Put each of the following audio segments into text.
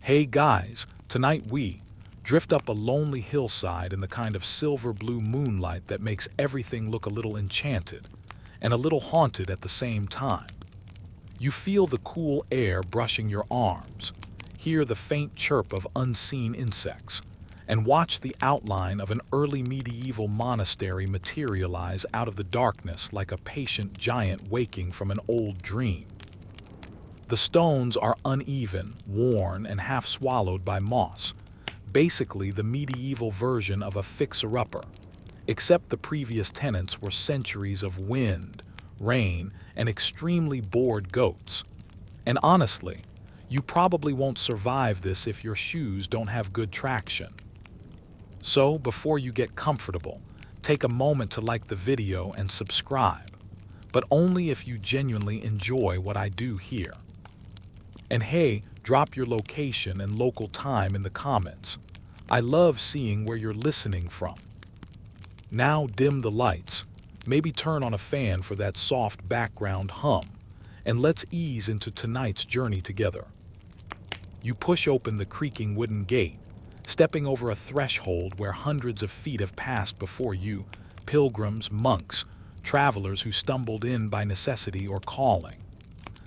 Hey guys, tonight we drift up a lonely hillside in the kind of silver-blue moonlight that makes everything look a little enchanted and a little haunted at the same time. You feel the cool air brushing your arms, hear the faint chirp of unseen insects, and watch the outline of an early medieval monastery materialize out of the darkness like a patient giant waking from an old dream. The stones are uneven, worn, and half swallowed by moss, basically the medieval version of a fixer-upper, except the previous tenants were centuries of wind, rain, and extremely bored goats. And honestly, you probably won't survive this if your shoes don't have good traction. So, before you get comfortable, take a moment to like the video and subscribe, but only if you genuinely enjoy what I do here. And hey, drop your location and local time in the comments. I love seeing where you're listening from. Now dim the lights, maybe turn on a fan for that soft background hum, and let's ease into tonight's journey together. You push open the creaking wooden gate, stepping over a threshold where hundreds of feet have passed before you, pilgrims, monks, travelers who stumbled in by necessity or calling.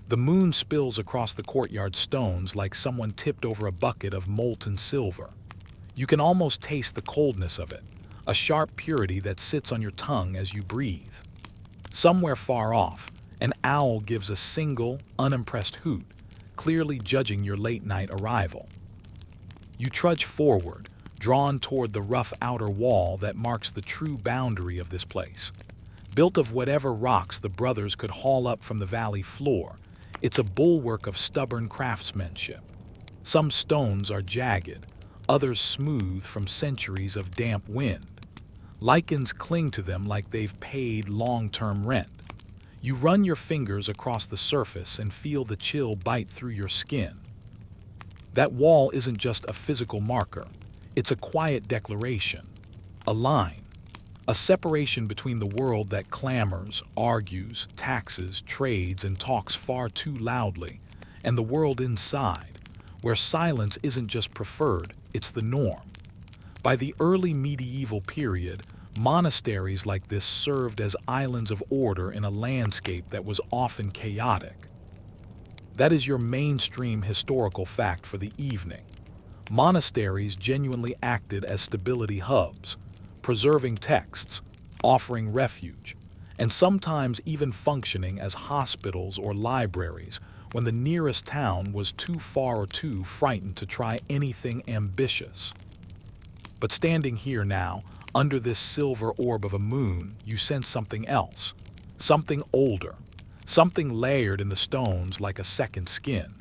The moon spills across the courtyard stones like someone tipped over a bucket of molten silver. You can almost taste the coldness of it, a sharp purity that sits on your tongue as you breathe. Somewhere far off, an owl gives a single, unimpressed hoot, clearly judging your late-night arrival. You trudge forward, drawn toward the rough outer wall that marks the true boundary of this place. Built of whatever rocks the brothers could haul up from the valley floor, it's a bulwark of stubborn craftsmanship. Some stones are jagged, others smooth from centuries of damp wind. Lichens cling to them like they've paid long-term rent. You run your fingers across the surface and feel the chill bite through your skin. That wall isn't just a physical marker, it's a quiet declaration, a line. A separation between the world that clamors, argues, taxes, trades, and talks far too loudly, and the world inside, where silence isn't just preferred, it's the norm. By the early medieval period, monasteries like this served as islands of order in a landscape that was often chaotic. That is your mainstream historical fact for the evening. Monasteries genuinely acted as stability hubs, preserving texts, offering refuge, and sometimes even functioning as hospitals or libraries when the nearest town was too far or too frightened to try anything ambitious. But standing here now, under this silver orb of a moon, you sense something else, something older, something layered in the stones like a second skin.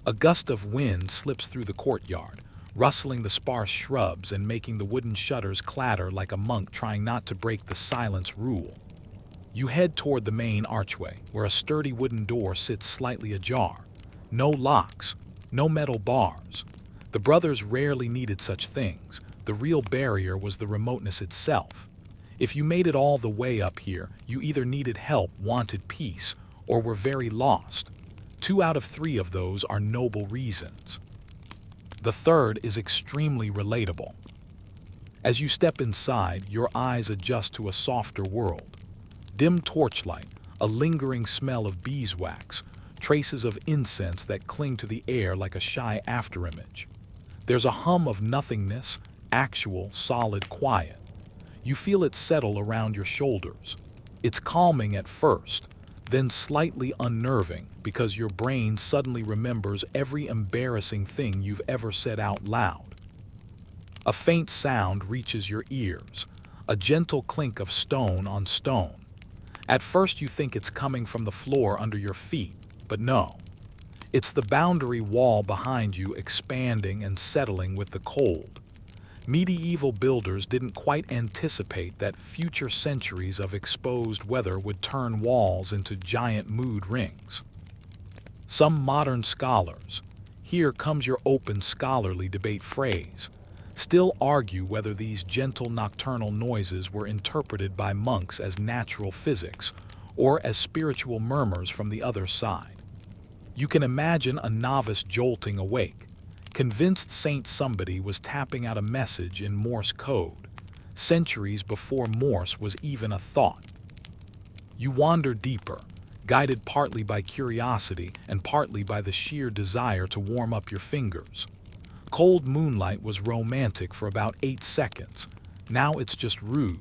A gust of wind slips through the courtyard, rustling the sparse shrubs and making the wooden shutters clatter like a monk trying not to break the silence rule. You head toward the main archway, where a sturdy wooden door sits slightly ajar. No locks, no metal bars. The brothers rarely needed such things. The real barrier was the remoteness itself. If you made it all the way up here, you either needed help, wanted peace, or were very lost. 2 out of 3 of those are noble reasons. The third is extremely relatable. As you step inside, your eyes adjust to a softer world. Dim torchlight, a lingering smell of beeswax, traces of incense that cling to the air like a shy afterimage. There's a hum of nothingness, actual, solid quiet. You feel it settle around your shoulders. It's calming at first, then slightly unnerving because your brain suddenly remembers every embarrassing thing you've ever said out loud. A faint sound reaches your ears, a gentle clink of stone on stone. At first you think it's coming from the floor under your feet, but no. It's the boundary wall behind you expanding and settling with the cold. Medieval builders didn't quite anticipate that future centuries of exposed weather would turn walls into giant mood rings. Some modern scholars, here comes your open scholarly debate phrase, still argue whether these gentle nocturnal noises were interpreted by monks as natural physics or as spiritual murmurs from the other side. You can imagine a novice jolting awake, convinced Saint Somebody was tapping out a message in Morse code, centuries before Morse was even a thought. You wander deeper, guided partly by curiosity and partly by the sheer desire to warm up your fingers. Cold moonlight was romantic for about 8 seconds. Now it's just rude.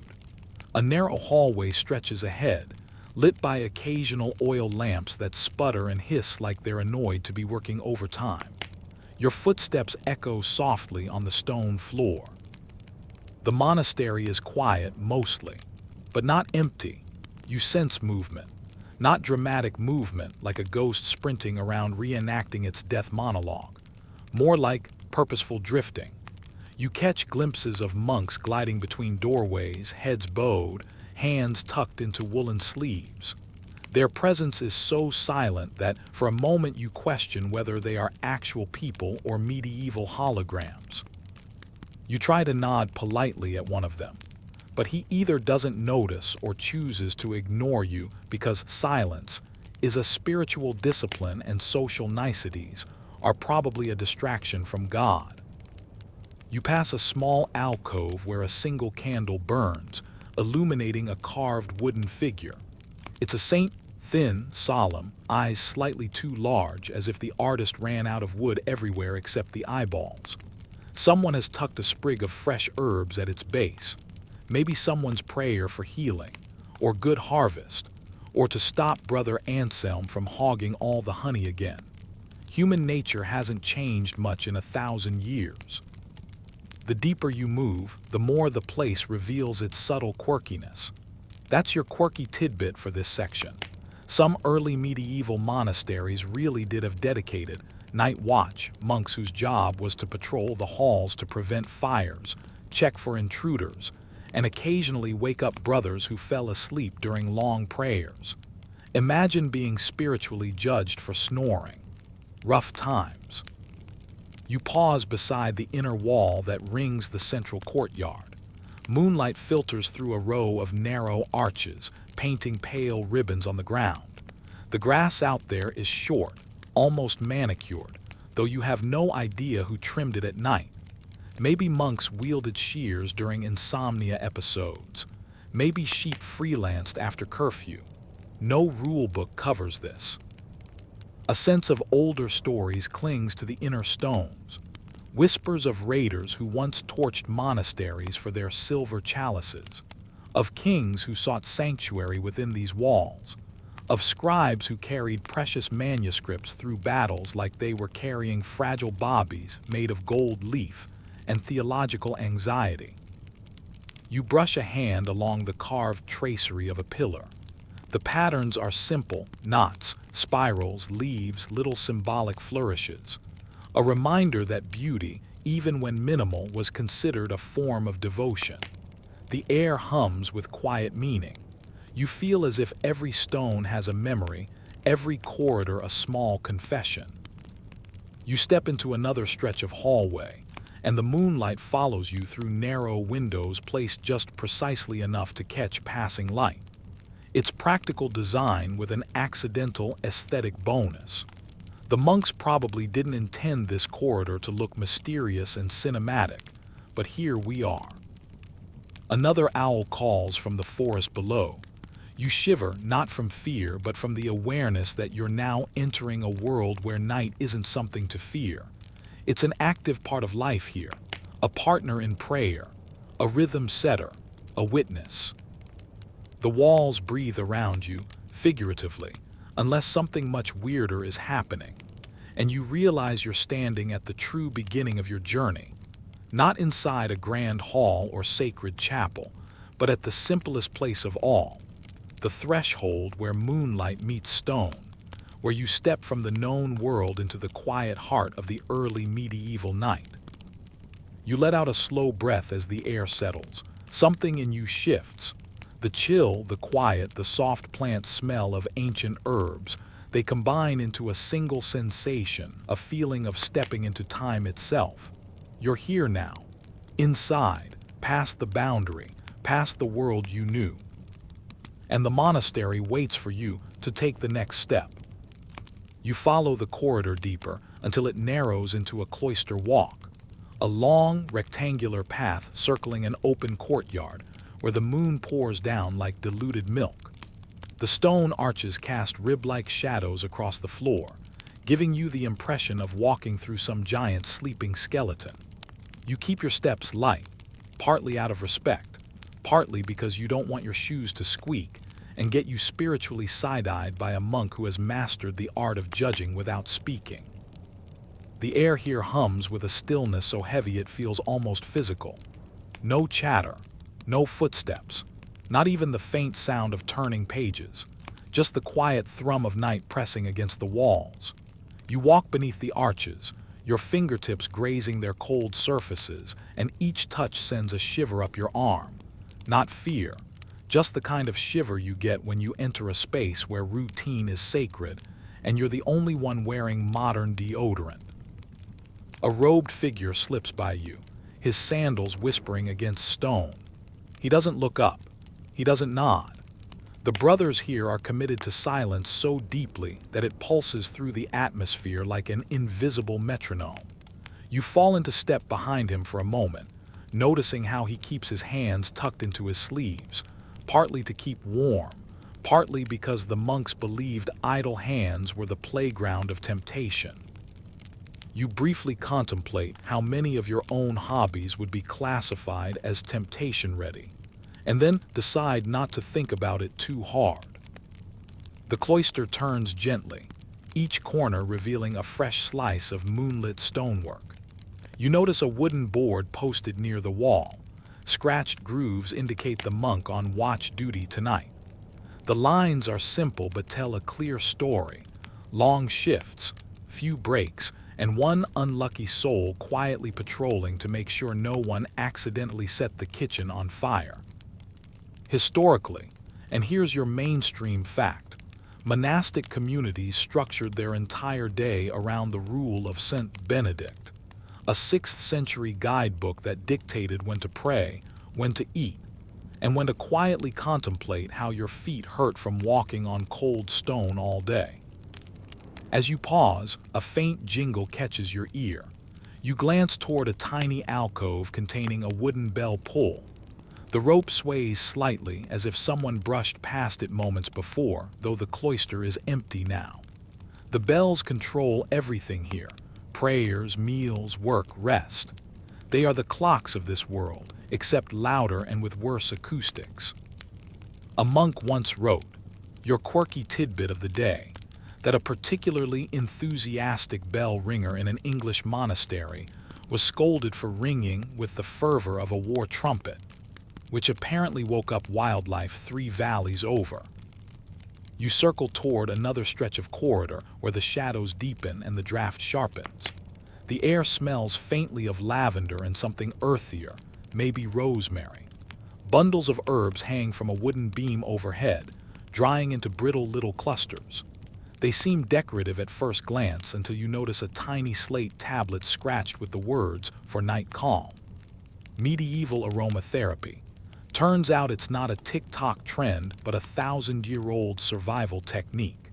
A narrow hallway stretches ahead, lit by occasional oil lamps that sputter and hiss like they're annoyed to be working overtime. Your footsteps echo softly on the stone floor. The monastery is quiet mostly, but not empty. You sense movement, not dramatic movement like a ghost sprinting around reenacting its death monologue, more like purposeful drifting. You catch glimpses of monks gliding between doorways, heads bowed, hands tucked into woolen sleeves. Their presence is so silent that for a moment you question whether they are actual people or medieval holograms. You try to nod politely at one of them, but he either doesn't notice or chooses to ignore you because silence is a spiritual discipline and social niceties are probably a distraction from God. You pass a small alcove where a single candle burns, illuminating a carved wooden figure. It's a saint, thin, solemn, eyes slightly too large, as if the artist ran out of wood everywhere except the eyeballs. Someone has tucked a sprig of fresh herbs at its base. Maybe someone's prayer for healing, or good harvest, or to stop Brother Anselm from hogging all the honey again. Human nature hasn't changed much in 1,000 years. The deeper you move, the more the place reveals its subtle quirkiness. That's your quirky tidbit for this section. Some early medieval monasteries really did have dedicated night watch monks whose job was to patrol the halls to prevent fires, check for intruders, and occasionally wake up brothers who fell asleep during long prayers. Imagine being spiritually judged for snoring. Rough times. You pause beside the inner wall that rings the central courtyard. Moonlight filters through a row of narrow arches, painting pale ribbons on the ground. The grass out there is short, almost manicured, though you have no idea who trimmed it at night. Maybe monks wielded shears during insomnia episodes. Maybe sheep freelanced after curfew. No rule book covers this. A sense of older stories clings to the inner stones. Whispers of raiders who once torched monasteries for their silver chalices. Of kings who sought sanctuary within these walls. Of scribes who carried precious manuscripts through battles like they were carrying fragile bobbies made of gold leaf and theological anxiety. You brush a hand along the carved tracery of a pillar. The patterns are simple, knots, spirals, leaves, little symbolic flourishes. A reminder that beauty, even when minimal, was considered a form of devotion. The air hums with quiet meaning. You feel as if every stone has a memory, every corridor a small confession. You step into another stretch of hallway, and the moonlight follows you through narrow windows placed just precisely enough to catch passing light. It's practical design with an accidental aesthetic bonus. The monks probably didn't intend this corridor to look mysterious and cinematic, but here we are. Another owl calls from the forest below. You shiver not from fear, but from the awareness that you're now entering a world where night isn't something to fear. It's an active part of life here, a partner in prayer, a rhythm setter, a witness. The walls breathe around you, figuratively, unless something much weirder is happening, and you realize you're standing at the true beginning of your journey, not inside a grand hall or sacred chapel, but at the simplest place of all, the threshold where moonlight meets stone, where you step from the known world into the quiet heart of the early medieval night. You let out a slow breath as the air settles. Something in you shifts. The chill, the quiet, the soft plant smell of ancient herbs, they combine into a single sensation, a feeling of stepping into time itself. You're here now, inside, past the boundary, past the world you knew. And the monastery waits for you to take the next step. You follow the corridor deeper until it narrows into a cloister walk, a long, rectangular path circling an open courtyard where the moon pours down like diluted milk. The stone arches cast rib-like shadows across the floor, giving you the impression of walking through some giant sleeping skeleton. You keep your steps light, partly out of respect, partly because you don't want your shoes to squeak and get you spiritually side-eyed by a monk who has mastered the art of judging without speaking. The air here hums with a stillness so heavy it feels almost physical. No chatter, no footsteps, not even the faint sound of turning pages, just the quiet thrum of night pressing against the walls. You walk beneath the arches, your fingertips grazing their cold surfaces, and each touch sends a shiver up your arm. Not fear, just the kind of shiver you get when you enter a space where routine is sacred and you're the only one wearing modern deodorant. A robed figure slips by you, his sandals whispering against stone. He doesn't look up. He doesn't nod. The brothers here are committed to silence so deeply that it pulses through the atmosphere like an invisible metronome. You fall into step behind him for a moment, noticing how he keeps his hands tucked into his sleeves, partly to keep warm, partly because the monks believed idle hands were the playground of temptation. You briefly contemplate how many of your own hobbies would be classified as temptation-ready, and then decide not to think about it too hard. The cloister turns gently, each corner revealing a fresh slice of moonlit stonework. You notice a wooden board posted near the wall. Scratched grooves indicate the monk on watch duty tonight. The lines are simple but tell a clear story. Long shifts, few breaks, and one unlucky soul quietly patrolling to make sure no one accidentally set the kitchen on fire. Historically, and here's your mainstream fact, monastic communities structured their entire day around the rule of Saint Benedict, a 6th century guidebook that dictated when to pray, when to eat, and when to quietly contemplate how your feet hurt from walking on cold stone all day. As you pause, a faint jingle catches your ear. You glance toward a tiny alcove containing a wooden bell pull. The rope sways slightly as if someone brushed past it moments before, though the cloister is empty now. The bells control everything here: prayers, meals, work, rest. They are the clocks of this world, except louder and with worse acoustics. A monk once wrote, your quirky tidbit of the day, that a particularly enthusiastic bell ringer in an English monastery was scolded for ringing with the fervor of a war trumpet, which apparently woke up wildlife 3 valleys over. You circle toward another stretch of corridor where the shadows deepen and the draft sharpens. The air smells faintly of lavender and something earthier, maybe rosemary. Bundles of herbs hang from a wooden beam overhead, drying into brittle little clusters. They seem decorative at first glance until you notice a tiny slate tablet scratched with the words "For night calm." Medieval aromatherapy. Turns out it's not a TikTok trend, but a 1,000-year-old survival technique.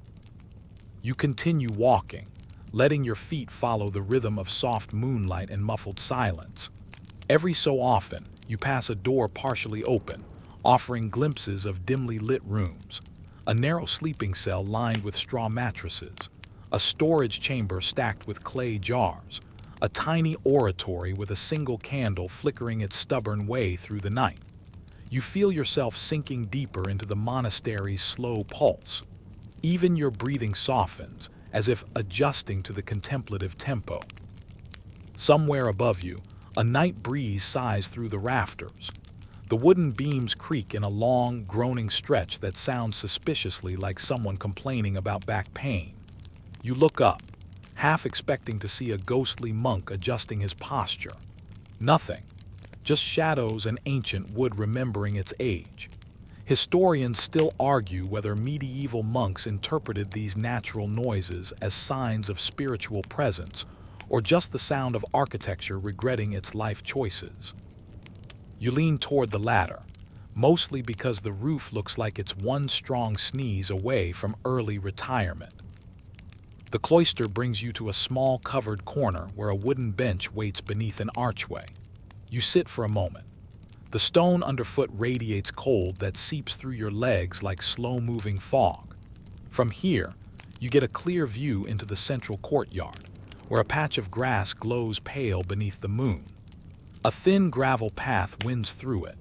You continue walking, letting your feet follow the rhythm of soft moonlight and muffled silence. Every so often, you pass a door partially open, offering glimpses of dimly lit rooms. A narrow sleeping cell lined with straw mattresses, a storage chamber stacked with clay jars, a tiny oratory with a single candle flickering its stubborn way through the night. You feel yourself sinking deeper into the monastery's slow pulse. Even your breathing softens, as if adjusting to the contemplative tempo. Somewhere above you, a night breeze sighs through the rafters. The wooden beams creak in a long, groaning stretch that sounds suspiciously like someone complaining about back pain. You look up, half expecting to see a ghostly monk adjusting his posture. Nothing. Just shadows and ancient wood remembering its age. Historians still argue whether medieval monks interpreted these natural noises as signs of spiritual presence or just the sound of architecture regretting its life choices. You lean toward the latter, mostly because the roof looks like it's one strong sneeze away from early retirement. The cloister brings you to a small covered corner where a wooden bench waits beneath an archway. You sit for a moment. The stone underfoot radiates cold that seeps through your legs like slow-moving fog. From here, you get a clear view into the central courtyard, where a patch of grass glows pale beneath the moon. A thin gravel path winds through it,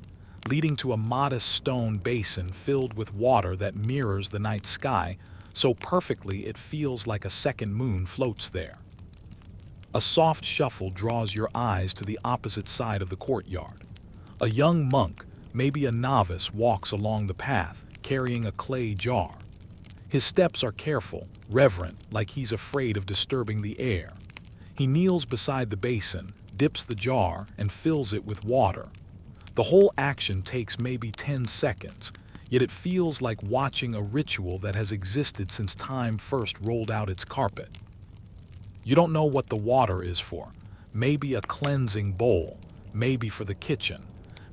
leading to a modest stone basin filled with water that mirrors the night sky so perfectly it feels like a second moon floats there. A soft shuffle draws your eyes to the opposite side of the courtyard. A young monk, maybe a novice, walks along the path, carrying a clay jar. His steps are careful, reverent, like he's afraid of disturbing the air. He kneels beside the basin, dips the jar, and fills it with water. The whole action takes maybe 10 seconds, yet it feels like watching a ritual that has existed since time first rolled out its carpet. You don't know what the water is for. Maybe a cleansing bowl, maybe for the kitchen,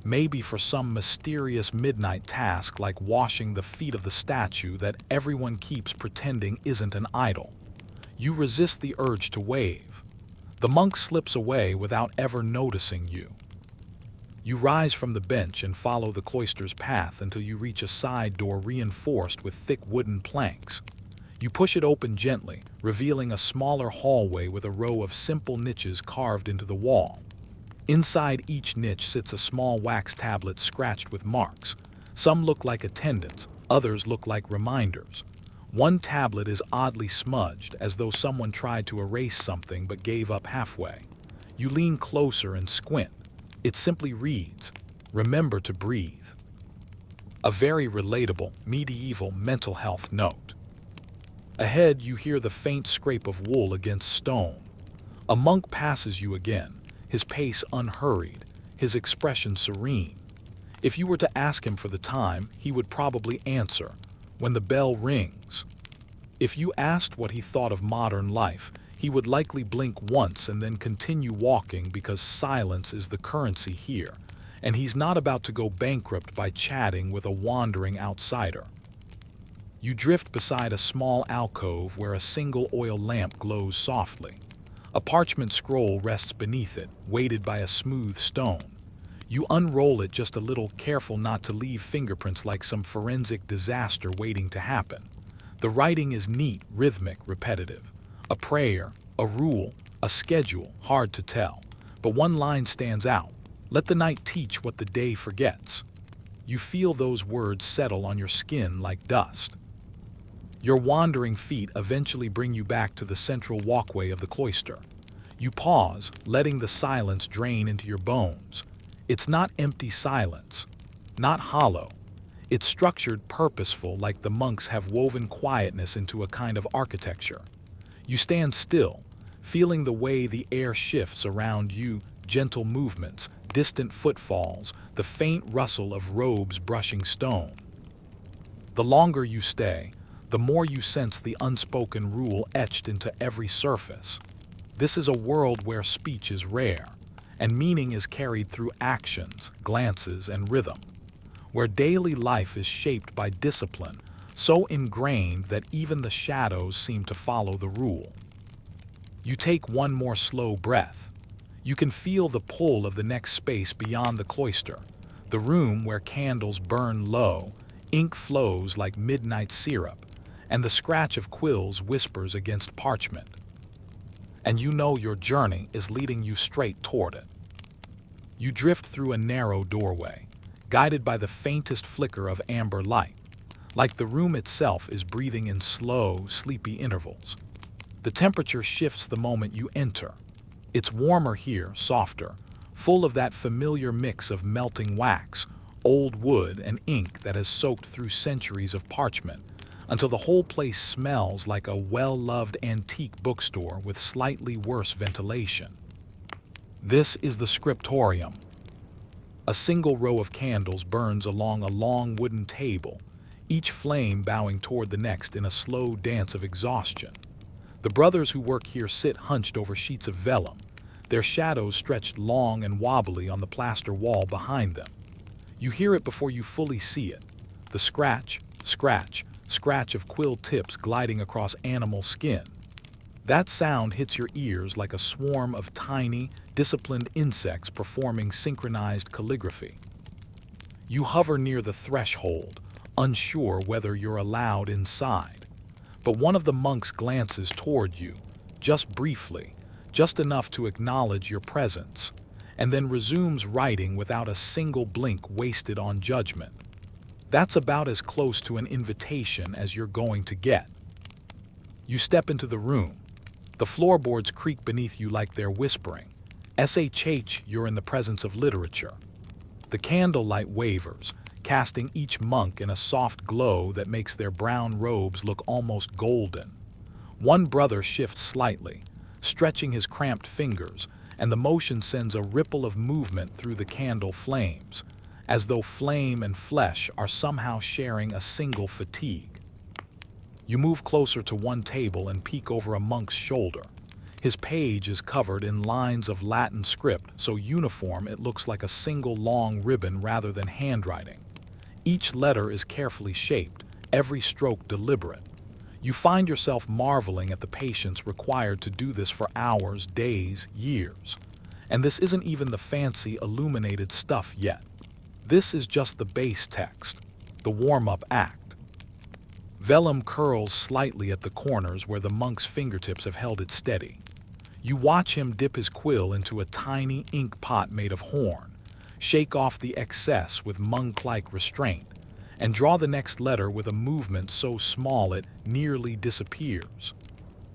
maybe for some mysterious midnight task like washing the feet of the statue that everyone keeps pretending isn't an idol. You resist the urge to wave. The monk slips away without ever noticing you. You rise from the bench and follow the cloister's path until you reach a side door reinforced with thick wooden planks. You push it open gently, revealing a smaller hallway with a row of simple niches carved into the wall. Inside each niche sits a small wax tablet scratched with marks. Some look like attendants, others look like reminders. One tablet is oddly smudged, as though someone tried to erase something but gave up halfway. You lean closer and squint. It simply reads, "Remember to breathe." A very relatable, medieval mental health note. Ahead, you hear the faint scrape of wool against stone. A monk passes you again, his pace unhurried, his expression serene. If you were to ask him for the time, he would probably answer, "When the bell rings." If you asked what he thought of modern life, he would likely blink once and then continue walking because silence is the currency here, and he's not about to go bankrupt by chatting with a wandering outsider. You drift beside a small alcove where a single oil lamp glows softly. A parchment scroll rests beneath it, weighted by a smooth stone. You unroll it just a little, careful not to leave fingerprints like some forensic disaster waiting to happen. The writing is neat, rhythmic, repetitive. A prayer, a rule, a schedule, hard to tell. But one line stands out: "Let the night teach what the day forgets." You feel those words settle on your skin like dust. Your wandering feet eventually bring you back to the central walkway of the cloister. You pause, letting the silence drain into your bones. It's not empty silence, not hollow. It's structured, purposeful, like the monks have woven quietness into a kind of architecture. You stand still, feeling the way the air shifts around you, gentle movements, distant footfalls, the faint rustle of robes brushing stone. The longer you stay, the more you sense the unspoken rule etched into every surface. This is a world where speech is rare, and meaning is carried through actions, glances, and rhythm, where daily life is shaped by discipline, so ingrained that even the shadows seem to follow the rule. You take one more slow breath. You can feel the pull of the next space beyond the cloister, the room where candles burn low, ink flows like midnight syrup, and the scratch of quills whispers against parchment. And you know your journey is leading you straight toward it. You drift through a narrow doorway, guided by the faintest flicker of amber light, like the room itself is breathing in slow, sleepy intervals. The temperature shifts the moment you enter. It's warmer here, softer, full of that familiar mix of melting wax, old wood, and ink that has soaked through centuries of parchment, until the whole place smells like a well-loved antique bookstore with slightly worse ventilation. This is the scriptorium. A single row of candles burns along a long wooden table, each flame bowing toward the next in a slow dance of exhaustion. The brothers who work here sit hunched over sheets of vellum, their shadows stretched long and wobbly on the plaster wall behind them. You hear it before you fully see it, the scratch, scratch, scratch of quill tips gliding across animal skin. That sound hits your ears like a swarm of tiny, disciplined insects performing synchronized calligraphy. You hover near the threshold, unsure whether you're allowed inside. But one of the monks glances toward you, just briefly, just enough to acknowledge your presence, and then resumes writing without a single blink wasted on judgment. That's about as close to an invitation as you're going to get. You step into the room. The floorboards creak beneath you like they're whispering. SHH, you're in the presence of literature. The candlelight wavers, casting each monk in a soft glow that makes their brown robes look almost golden. One brother shifts slightly, stretching his cramped fingers, and the motion sends a ripple of movement through the candle flames, as though flame and flesh are somehow sharing a single fatigue. You move closer to one table and peek over a monk's shoulder. His page is covered in lines of Latin script, so uniform it looks like a single long ribbon rather than handwriting. Each letter is carefully shaped, every stroke deliberate. You find yourself marveling at the patience required to do this for hours, days, years. And this isn't even the fancy, illuminated stuff yet. This is just the base text, the warm-up act. Vellum curls slightly at the corners where the monk's fingertips have held it steady. You watch him dip his quill into a tiny ink pot made of horn, shake off the excess with monk-like restraint, and draw the next letter with a movement so small it nearly disappears.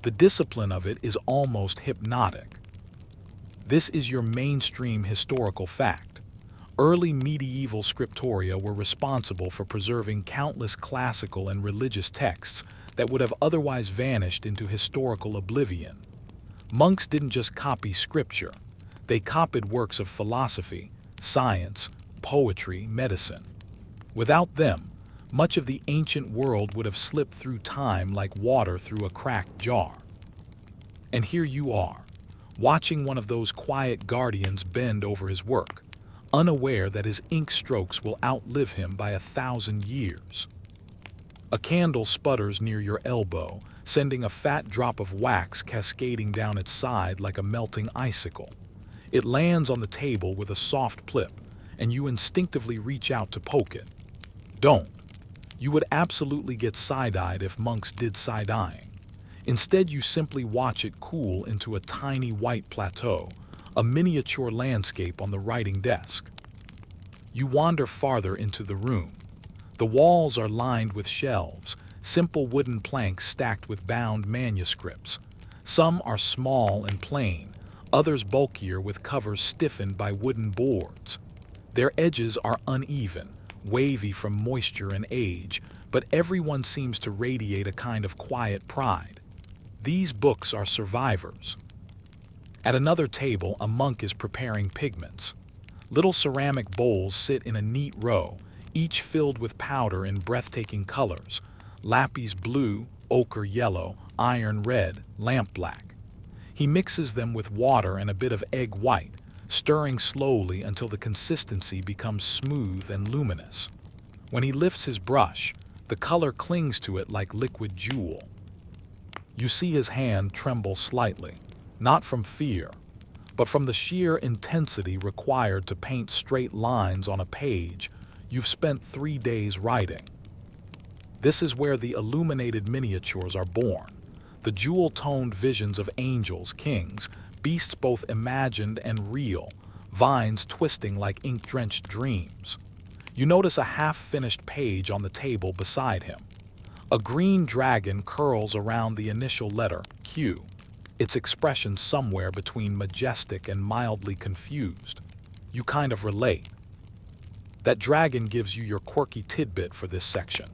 The discipline of it is almost hypnotic. This is your mainstream historical fact. Early medieval scriptoria were responsible for preserving countless classical and religious texts that would have otherwise vanished into historical oblivion. Monks didn't just copy scripture, they copied works of philosophy, science, poetry, medicine. Without them, much of the ancient world would have slipped through time like water through a cracked jar. And here you are, watching one of those quiet guardians bend over his work, unaware that his ink strokes will outlive him by 1,000 years. A candle sputters near your elbow, sending a fat drop of wax cascading down its side like a melting icicle. It lands on the table with a soft plip, and you instinctively reach out to poke it. Don't. You would absolutely get side-eyed if monks did side-eyeing. Instead, you simply watch it cool into a tiny white plateau, a miniature landscape on the writing desk. You wander farther into the room. The walls are lined with shelves, simple wooden planks stacked with bound manuscripts. Some are small and plain, others bulkier with covers stiffened by wooden boards. Their edges are uneven, wavy from moisture and age, but everyone seems to radiate a kind of quiet pride. These books are survivors. At another table, a monk is preparing pigments. Little ceramic bowls sit in a neat row, each filled with powder in breathtaking colors: lapis blue, ochre yellow, iron red, lamp black. He mixes them with water and a bit of egg white, stirring slowly until the consistency becomes smooth and luminous. When he lifts his brush, the color clings to it like liquid jewel. You see his hand tremble slightly, not from fear, but from the sheer intensity required to paint straight lines on a page you've spent 3 days writing. This is where the illuminated miniatures are born, the jewel-toned visions of angels, kings, beasts both imagined and real, vines twisting like ink-drenched dreams. You notice a half-finished page on the table beside him. A green dragon curls around the initial letter, Q, its expression somewhere between majestic and mildly confused. You kind of relate. That dragon gives you your quirky tidbit for this section.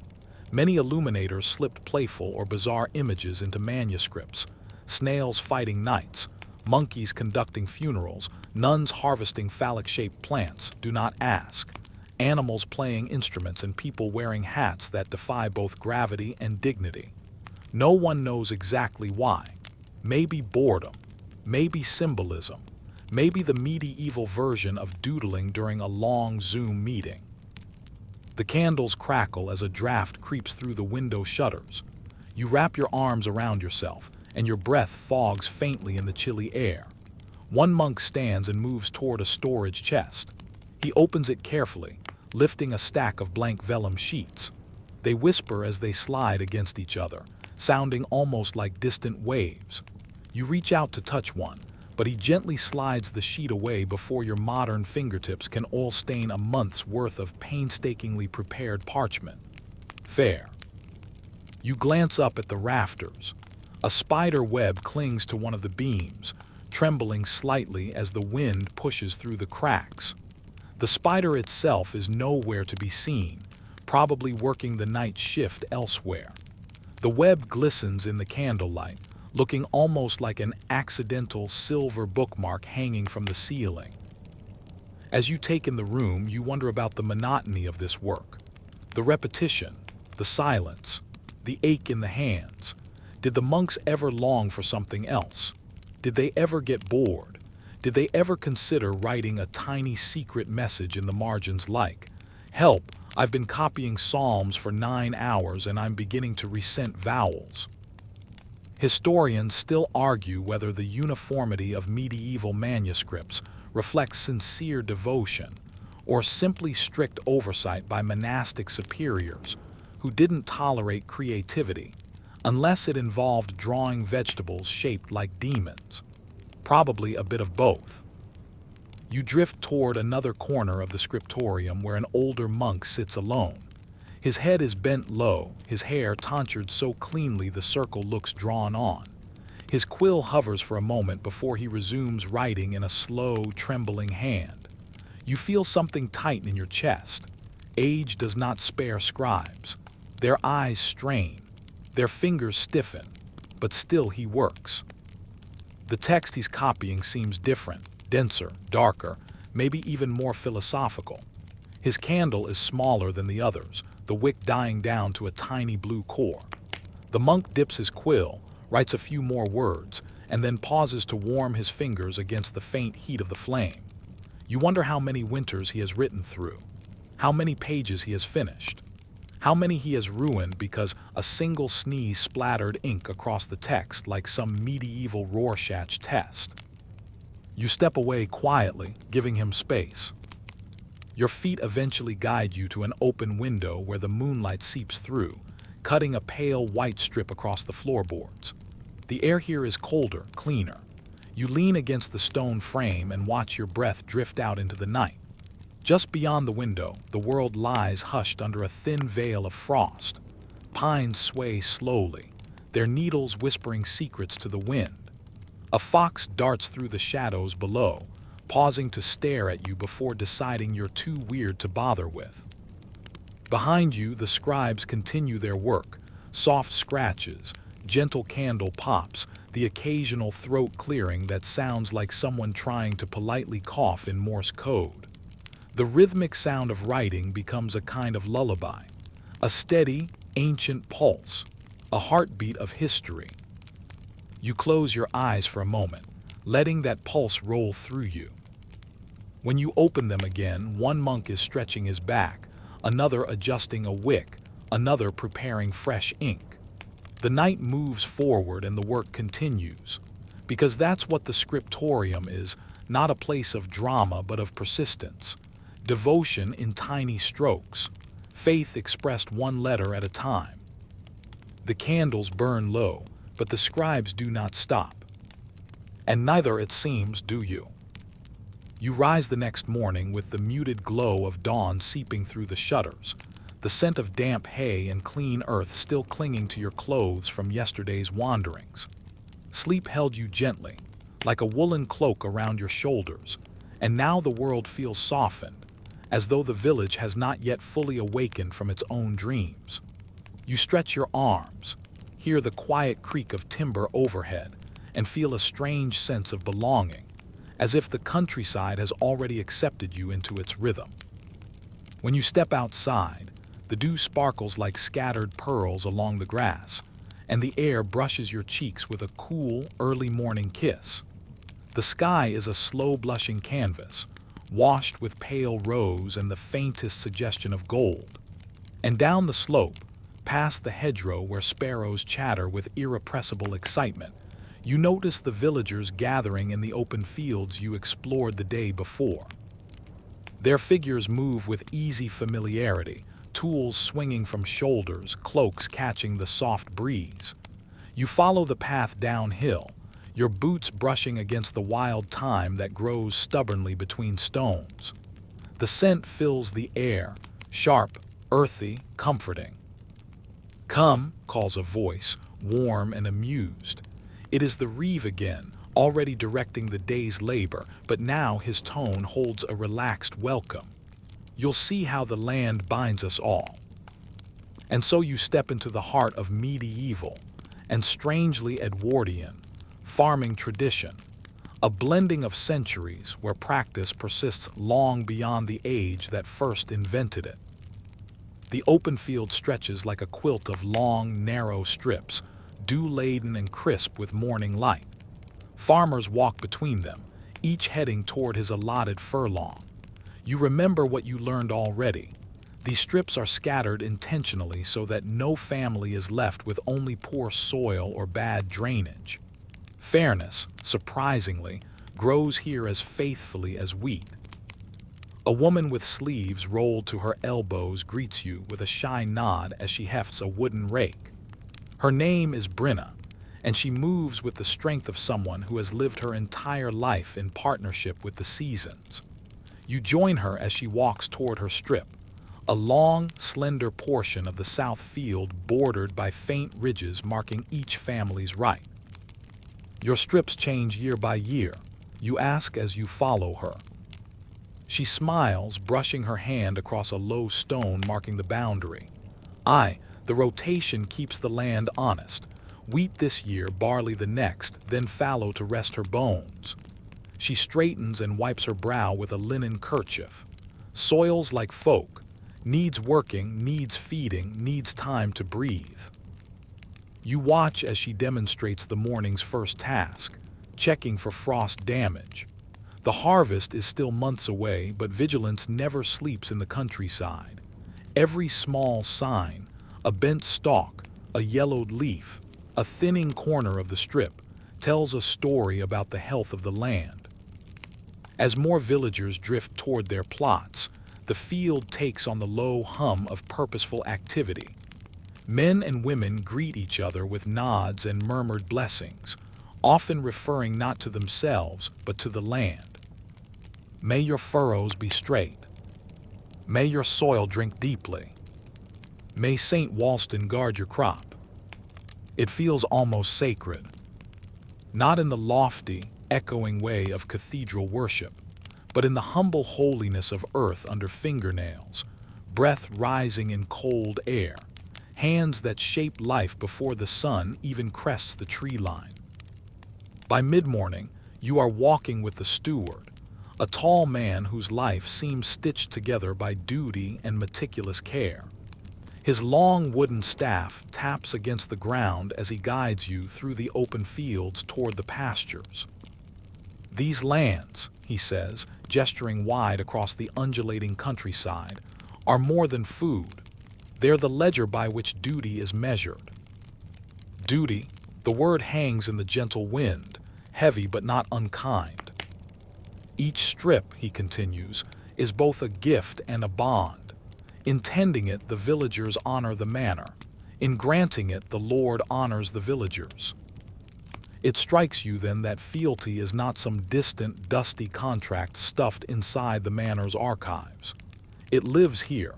Many illuminators slipped playful or bizarre images into manuscripts: snails fighting knights, monkeys conducting funerals, nuns harvesting phallic-shaped plants, do not ask, animals playing instruments, and people wearing hats that defy both gravity and dignity. No one knows exactly why. Maybe boredom, maybe symbolism, maybe the medieval version of doodling during a long Zoom meeting. The candles crackle as a draft creeps through the window shutters. You wrap your arms around yourself, and your breath fogs faintly in the chilly air. One monk stands and moves toward a storage chest. He opens it carefully, lifting a stack of blank vellum sheets. They whisper as they slide against each other, sounding almost like distant waves. You reach out to touch one, but he gently slides the sheet away before your modern fingertips can oil stain a month's worth of painstakingly prepared parchment. Fair. You glance up at the rafters. A spider web clings to one of the beams, trembling slightly as the wind pushes through the cracks. The spider itself is nowhere to be seen, probably working the night shift elsewhere. The web glistens in the candlelight, looking almost like an accidental silver bookmark hanging from the ceiling. As you take in the room, you wonder about the monotony of this work. The repetition, the silence, the ache in the hands. Did the monks ever long for something else? Did they ever get bored? Did they ever consider writing a tiny secret message in the margins like, "Help, I've been copying Psalms for 9 hours and I'm beginning to resent vowels"? Historians still argue whether the uniformity of medieval manuscripts reflects sincere devotion or simply strict oversight by monastic superiors who didn't tolerate creativity unless it involved drawing vegetables shaped like demons. Probably a bit of both. You drift toward another corner of the scriptorium where an older monk sits alone. His head is bent low, his hair tonsured so cleanly the circle looks drawn on. His quill hovers for a moment before he resumes writing in a slow, trembling hand. You feel something tighten in your chest. Age does not spare scribes. Their eyes strain, their fingers stiffen, but still he works. The text he's copying seems different, denser, darker, maybe even more philosophical. His candle is smaller than the others, the wick dying down to a tiny blue core. The monk dips his quill, writes a few more words, and then pauses to warm his fingers against the faint heat of the flame. You wonder how many winters he has written through, how many pages he has finished, how many he has ruined because a single sneeze splattered ink across the text like some medieval Rorschach test. You step away quietly, giving him space. Your feet eventually guide you to an open window where the moonlight seeps through, cutting a pale white strip across the floorboards. The air here is colder, cleaner. You lean against the stone frame and watch your breath drift out into the night. Just beyond the window, the world lies hushed under a thin veil of frost. Pines sway slowly, their needles whispering secrets to the wind. A fox darts through the shadows below, pausing to stare at you before deciding you're too weird to bother with. Behind you, the scribes continue their work, soft scratches, gentle candle pops, the occasional throat clearing that sounds like someone trying to politely cough in Morse code. The rhythmic sound of writing becomes a kind of lullaby, a steady, ancient pulse, a heartbeat of history. You close your eyes for a moment, letting that pulse roll through you. When you open them again, one monk is stretching his back, another adjusting a wick, another preparing fresh ink. The night moves forward and the work continues, because that's what the scriptorium is, not a place of drama but of persistence. Devotion in tiny strokes, faith expressed one letter at a time. The candles burn low, but the scribes do not stop. And neither, it seems, do you. You rise the next morning with the muted glow of dawn seeping through the shutters, the scent of damp hay and clean earth still clinging to your clothes from yesterday's wanderings. Sleep held you gently, like a woolen cloak around your shoulders, and now the world feels softened, as though the village has not yet fully awakened from its own dreams. You stretch your arms, hear the quiet creak of timber overhead, and feel a strange sense of belonging, as if the countryside has already accepted you into its rhythm. When you step outside, the dew sparkles like scattered pearls along the grass, and the air brushes your cheeks with a cool, early morning kiss. The sky is a slow blushing canvas, washed with pale rose and the faintest suggestion of gold. And down the slope, past the hedgerow where sparrows chatter with irrepressible excitement, You notice the villagers gathering in the open fields you explored the day before. Their figures move with easy familiarity, tools swinging from shoulders, cloaks catching the soft breeze. You follow the path downhill, your boots brushing against the wild thyme that grows stubbornly between stones. The scent fills the air, sharp, earthy, comforting. "Come," calls a voice, warm and amused. It is the reeve again, already directing the day's labor, but now his tone holds a relaxed welcome. "You'll see how the land binds us all." And so you step into the heart of medieval and strangely Edwardian farming tradition, a blending of centuries where practice persists long beyond the age that first invented it. The open field stretches like a quilt of long, narrow strips, dew-laden and crisp with morning light. Farmers walk between them, each heading toward his allotted furlong. You remember what you learned already. These strips are scattered intentionally so that no family is left with only poor soil or bad drainage. Fairness, surprisingly, grows here as faithfully as wheat. A woman with sleeves rolled to her elbows greets you with a shy nod as she hefts a wooden rake. Her name is Brenna, and she moves with the strength of someone who has lived her entire life in partnership with the seasons. You join her as she walks toward her strip, a long, slender portion of the south field bordered by faint ridges marking each family's right. "Your strips change year by year," you ask as you follow her. She smiles, brushing her hand across a low stone marking the boundary. "Aye, the rotation keeps the land honest. Wheat this year, barley the next, then fallow to rest her bones." She straightens and wipes her brow with a linen kerchief. "Soils like folk, needs working, needs feeding, needs time to breathe." You watch as she demonstrates the morning's first task, checking for frost damage. The harvest is still months away, but vigilance never sleeps in the countryside. Every small sign, a bent stalk, a yellowed leaf, a thinning corner of the strip, tells a story about the health of the land. As more villagers drift toward their plots, the field takes on the low hum of purposeful activity. Men and women greet each other with nods and murmured blessings, often referring not to themselves but to the land. "May your furrows be straight. May your soil drink deeply. May St. Walston guard your crop." It feels almost sacred, not in the lofty, echoing way of cathedral worship, but in the humble holiness of earth under fingernails, breath rising in cold air, hands that shape life before the sun even crests the tree line. By mid-morning, you are walking with the steward, a tall man whose life seems stitched together by duty and meticulous care. His long wooden staff taps against the ground as he guides you through the open fields toward the pastures. "These lands," he says, gesturing wide across the undulating countryside, "are more than food. They're the ledger by which duty is measured." Duty, the word hangs in the gentle wind, heavy but not unkind. Each strip, he continues, is both a gift and a bond. In tending it, the villagers honor the manor. In granting it, the Lord honors the villagers. It strikes you then that fealty is not some distant, dusty contract stuffed inside the manor's archives. It lives here,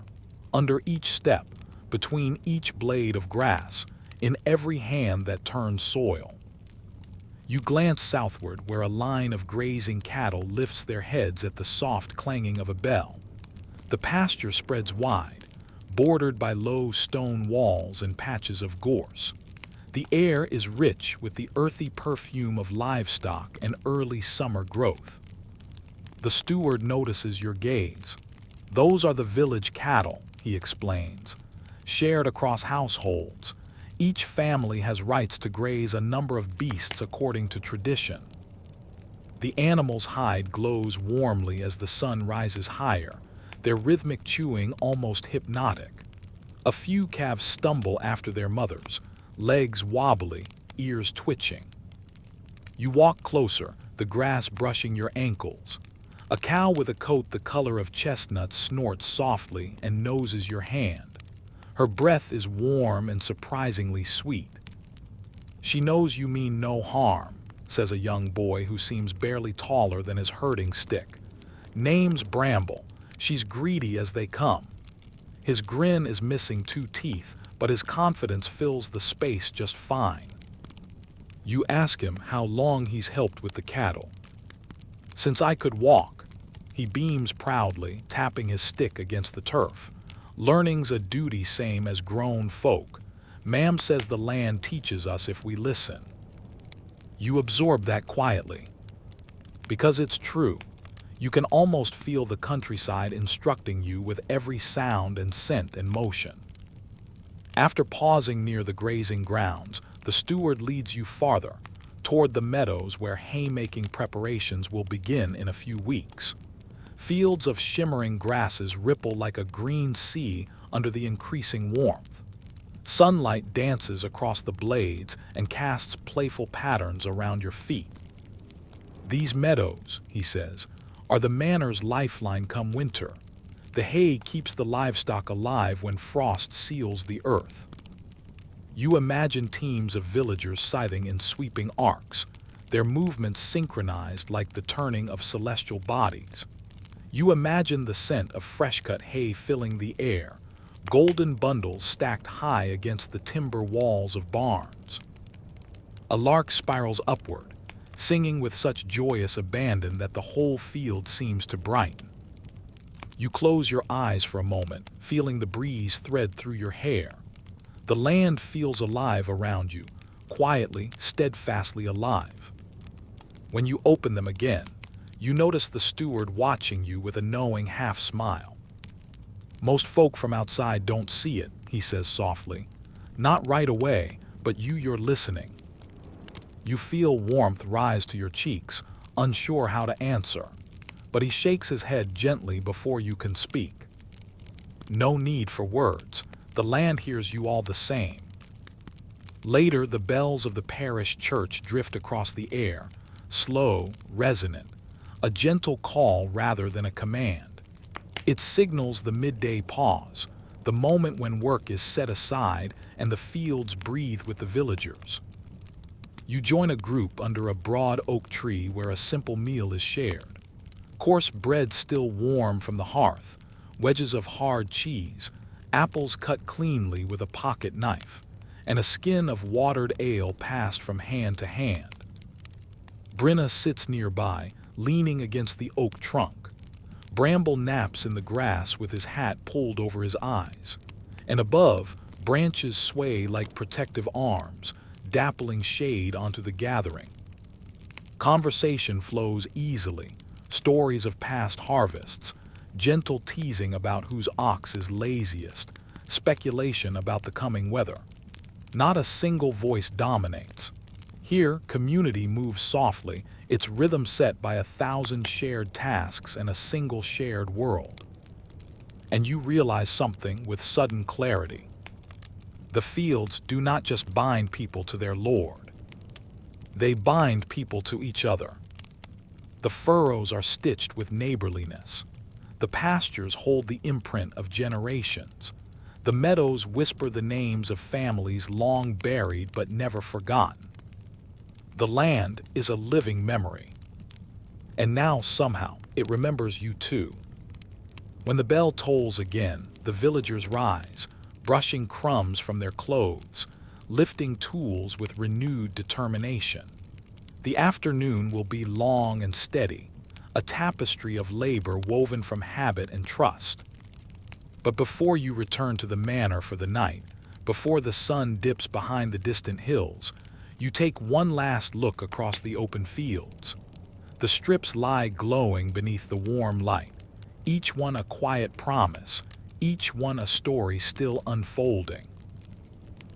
under each step, between each blade of grass, in every hand that turns soil. You glance southward where a line of grazing cattle lifts their heads at the soft clanging of a bell. The pasture spreads wide, bordered by low stone walls and patches of gorse. The air is rich with the earthy perfume of livestock and early summer growth. The steward notices your gaze. "Those are the village cattle," he explains, "shared across households. Each family has rights to graze a number of beasts according to tradition." The animal's hide glows warmly as the sun rises higher, their rhythmic chewing almost hypnotic. A few calves stumble after their mothers, legs wobbly, ears twitching. You walk closer, the grass brushing your ankles. A cow with a coat the color of chestnuts snorts softly and noses your hand. Her breath is warm and surprisingly sweet. "She knows you mean no harm," says a young boy who seems barely taller than his herding stick. "Name's Bramble. She's greedy as they come." His grin is missing 2 teeth, but his confidence fills the space just fine. You ask him how long he's helped with the cattle. "Since I could walk." He beams proudly, tapping his stick against the turf. "Learning's a duty same as grown folk. Ma'am says the land teaches us if we listen." You absorb that quietly. Because it's true. You can almost feel the countryside instructing you with every sound and scent and motion. After pausing near the grazing grounds, the steward leads you farther, toward the meadows where haymaking preparations will begin in a few weeks. Fields of shimmering grasses ripple like a green sea under the increasing warmth. Sunlight dances across the blades and casts playful patterns around your feet. "These meadows," he says, "are the manor's lifeline come winter. The hay keeps the livestock alive when frost seals the earth." You imagine teams of villagers scything in sweeping arcs, their movements synchronized like the turning of celestial bodies. You imagine the scent of fresh-cut hay filling the air, golden bundles stacked high against the timber walls of barns. A lark spirals upward, singing with such joyous abandon that the whole field seems to brighten. You close your eyes for a moment, feeling the breeze thread through your hair. The land feels alive around you, quietly, steadfastly alive. When you open them again, you notice the steward watching you with a knowing half-smile. "Most folk from outside don't see it," he says softly. "Not right away, but you're listening." You feel warmth rise to your cheeks, unsure how to answer. But he shakes his head gently before you can speak. No need for words. The land hears you all the same. Later, the bells of the parish church drift across the air, slow, resonant, a gentle call rather than a command. It signals the midday pause, the moment when work is set aside and the fields breathe with the villagers. You join a group under a broad oak tree where a simple meal is shared. Coarse bread still warm from the hearth, wedges of hard cheese, apples cut cleanly with a pocket knife, and a skin of watered ale passed from hand to hand. Brenna sits nearby, leaning against the oak trunk. Bramble naps in the grass with his hat pulled over his eyes, and above, branches sway like protective arms, dappling shade onto the gathering. Conversation flows easily, stories of past harvests, gentle teasing about whose ox is laziest, speculation about the coming weather. Not a single voice dominates. Here, community moves softly, its rhythm set by 1,000 shared tasks and a single shared world. And you realize something with sudden clarity. The fields do not just bind people to their Lord. They bind people to each other. The furrows are stitched with neighborliness. The pastures hold the imprint of generations. The meadows whisper the names of families long buried but never forgotten. The land is a living memory. And now, somehow, it remembers you too. When the bell tolls again, the villagers rise, brushing crumbs from their clothes, lifting tools with renewed determination. The afternoon will be long and steady, a tapestry of labor woven from habit and trust. But before you return to the manor for the night, before the sun dips behind the distant hills, you take one last look across the open fields. The strips lie glowing beneath the warm light, each one a quiet promise, each one a story still unfolding.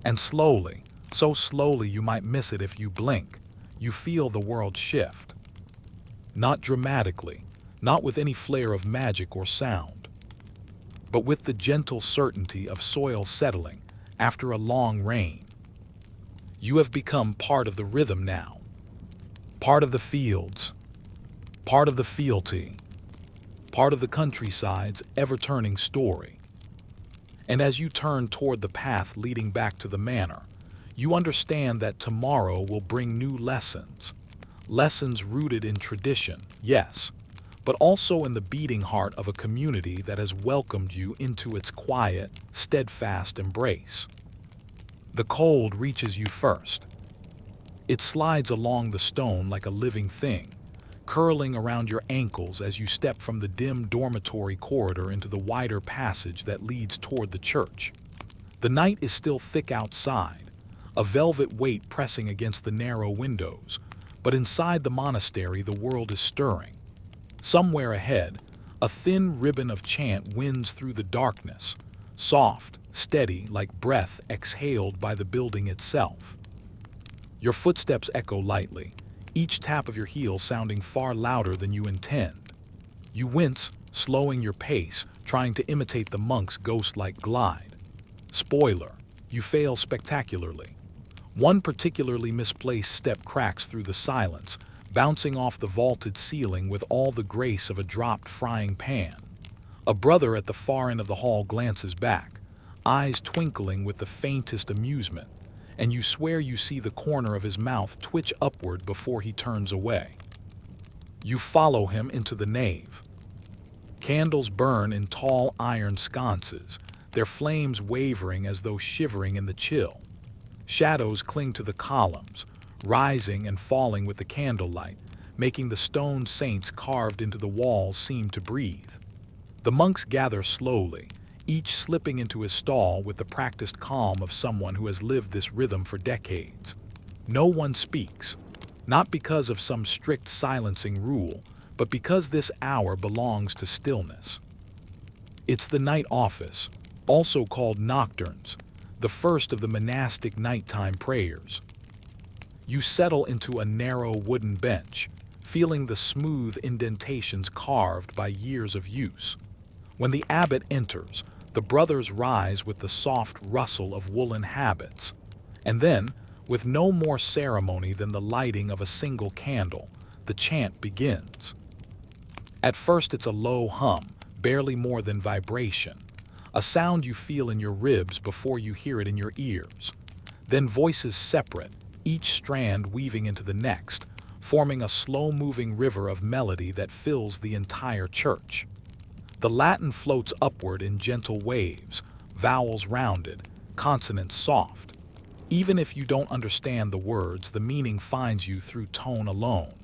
And slowly, so slowly you might miss it if you blink, you feel the world shift. Not dramatically, not with any flair of magic or sound, but with the gentle certainty of soil settling after a long rain. You have become part of the rhythm now. Part of the fields, part of the fealty, part of the countryside's ever-turning story. And as you turn toward the path leading back to the manor, you understand that tomorrow will bring new lessons. Lessons rooted in tradition, yes, but also in the beating heart of a community that has welcomed you into its quiet, steadfast embrace. The cold reaches you first. It slides along the stone like a living thing, curling around your ankles as you step from the dim dormitory corridor into the wider passage that leads toward the church. The night is still thick outside, a velvet weight pressing against the narrow windows, but inside the monastery the world is stirring. Somewhere ahead, a thin ribbon of chant winds through the darkness, soft, steady like breath exhaled by the building itself. Your footsteps echo lightly, each tap of your heel sounding far louder than you intend. You wince, slowing your pace, trying to imitate the monk's ghost-like glide. Spoiler, you fail spectacularly. One particularly misplaced step cracks through the silence, bouncing off the vaulted ceiling with all the grace of a dropped frying pan. A brother at the far end of the hall glances back, eyes twinkling with the faintest amusement, and you swear you see the corner of his mouth twitch upward before he turns away. You follow him into the nave. Candles burn in tall iron sconces, their flames wavering as though shivering in the chill. Shadows cling to the columns, rising and falling with the candlelight, making the stone saints carved into the walls seem to breathe. The monks gather slowly, each slipping into his stall with the practiced calm of someone who has lived this rhythm for decades. No one speaks, not because of some strict silencing rule, but because this hour belongs to stillness. It's the night office, also called nocturnes, the first of the monastic nighttime prayers. You settle into a narrow wooden bench, feeling the smooth indentations carved by years of use. When the abbot enters, the brothers rise with the soft rustle of woolen habits, and then, with no more ceremony than the lighting of a single candle, the chant begins. At first it's a low hum, barely more than vibration, a sound you feel in your ribs before you hear it in your ears. Then voices separate, each strand weaving into the next, forming a slow-moving river of melody that fills the entire church. The Latin floats upward in gentle waves, vowels rounded, consonants soft. Even if you don't understand the words, the meaning finds you through tone alone.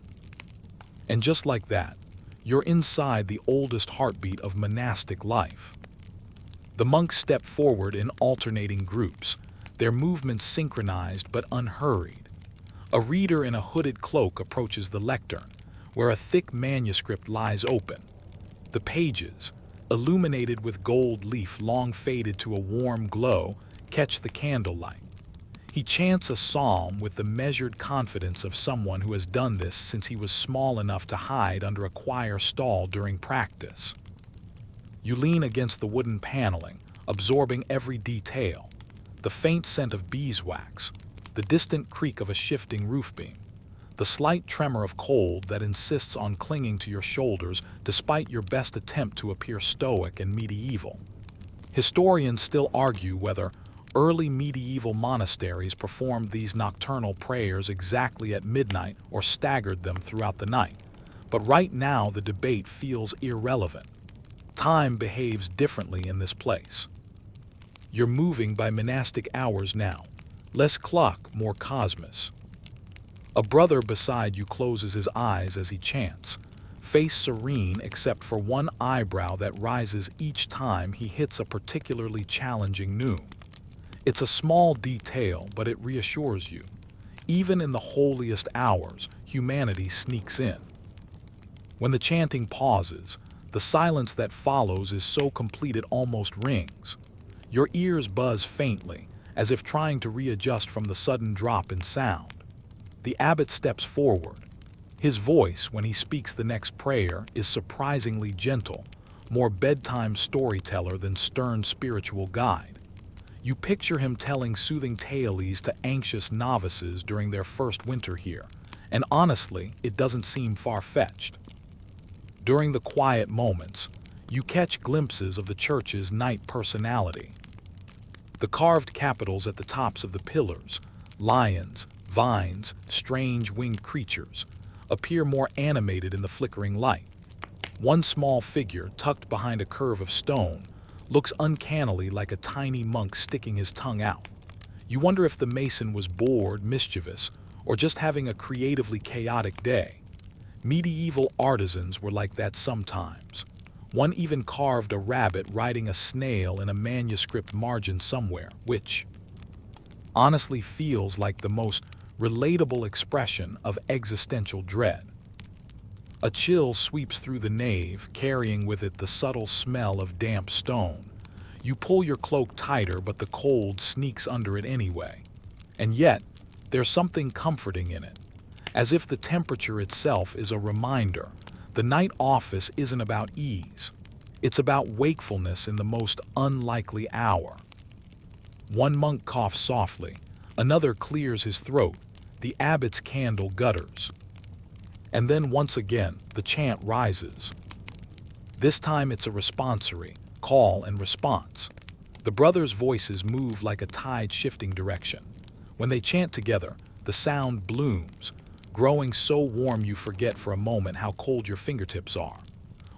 And just like that, you're inside the oldest heartbeat of monastic life. The monks step forward in alternating groups, their movements synchronized but unhurried. A reader in a hooded cloak approaches the lectern, where a thick manuscript lies open. The pages, illuminated with gold leaf long faded to a warm glow, catch the candlelight. He chants a psalm with the measured confidence of someone who has done this since he was small enough to hide under a choir stall during practice. You lean against the wooden paneling, absorbing every detail. The faint scent of beeswax, the distant creak of a shifting roof beam, the slight tremor of cold that insists on clinging to your shoulders despite your best attempt to appear stoic and medieval. Historians still argue whether early medieval monasteries performed these nocturnal prayers exactly at midnight or staggered them throughout the night. But right now the debate feels irrelevant. Time behaves differently in this place. You're moving by monastic hours now. Less clock, more cosmos. A brother beside you closes his eyes as he chants, face serene except for one eyebrow that rises each time he hits a particularly challenging noon. It's a small detail, but it reassures you. Even in the holiest hours, humanity sneaks in. When the chanting pauses, the silence that follows is so complete it almost rings. Your ears buzz faintly, as if trying to readjust from the sudden drop in sound. The abbot steps forward. His voice, when he speaks the next prayer, is surprisingly gentle, more bedtime storyteller than stern spiritual guide. You picture him telling soothing tales to anxious novices during their first winter here, And honestly, it doesn't seem far-fetched. During the quiet moments, you catch glimpses of the church's night personality. The carved capitals at the tops of the pillars, lions, vines, strange winged creatures, appear more animated in the flickering light. One small figure, tucked behind a curve of stone, looks uncannily like a tiny monk sticking his tongue out. You wonder if the mason was bored, mischievous, or just having a creatively chaotic day. Medieval artisans were like that sometimes. One even carved a rabbit riding a snail in a manuscript margin somewhere, which honestly feels like the most relatable expression of existential dread. A chill sweeps through the nave, carrying with it the subtle smell of damp stone. You pull your cloak tighter, but the cold sneaks under it anyway. And yet, there's something comforting in it. As if the temperature itself is a reminder, the night office isn't about ease. It's about wakefulness in the most unlikely hour. One monk coughs softly, another clears his throat, the abbot's candle gutters. And then once again, the chant rises. This time it's a responsory, call and response. The brothers' voices move like a tide shifting direction. When they chant together, the sound blooms, growing so warm you forget for a moment how cold your fingertips are.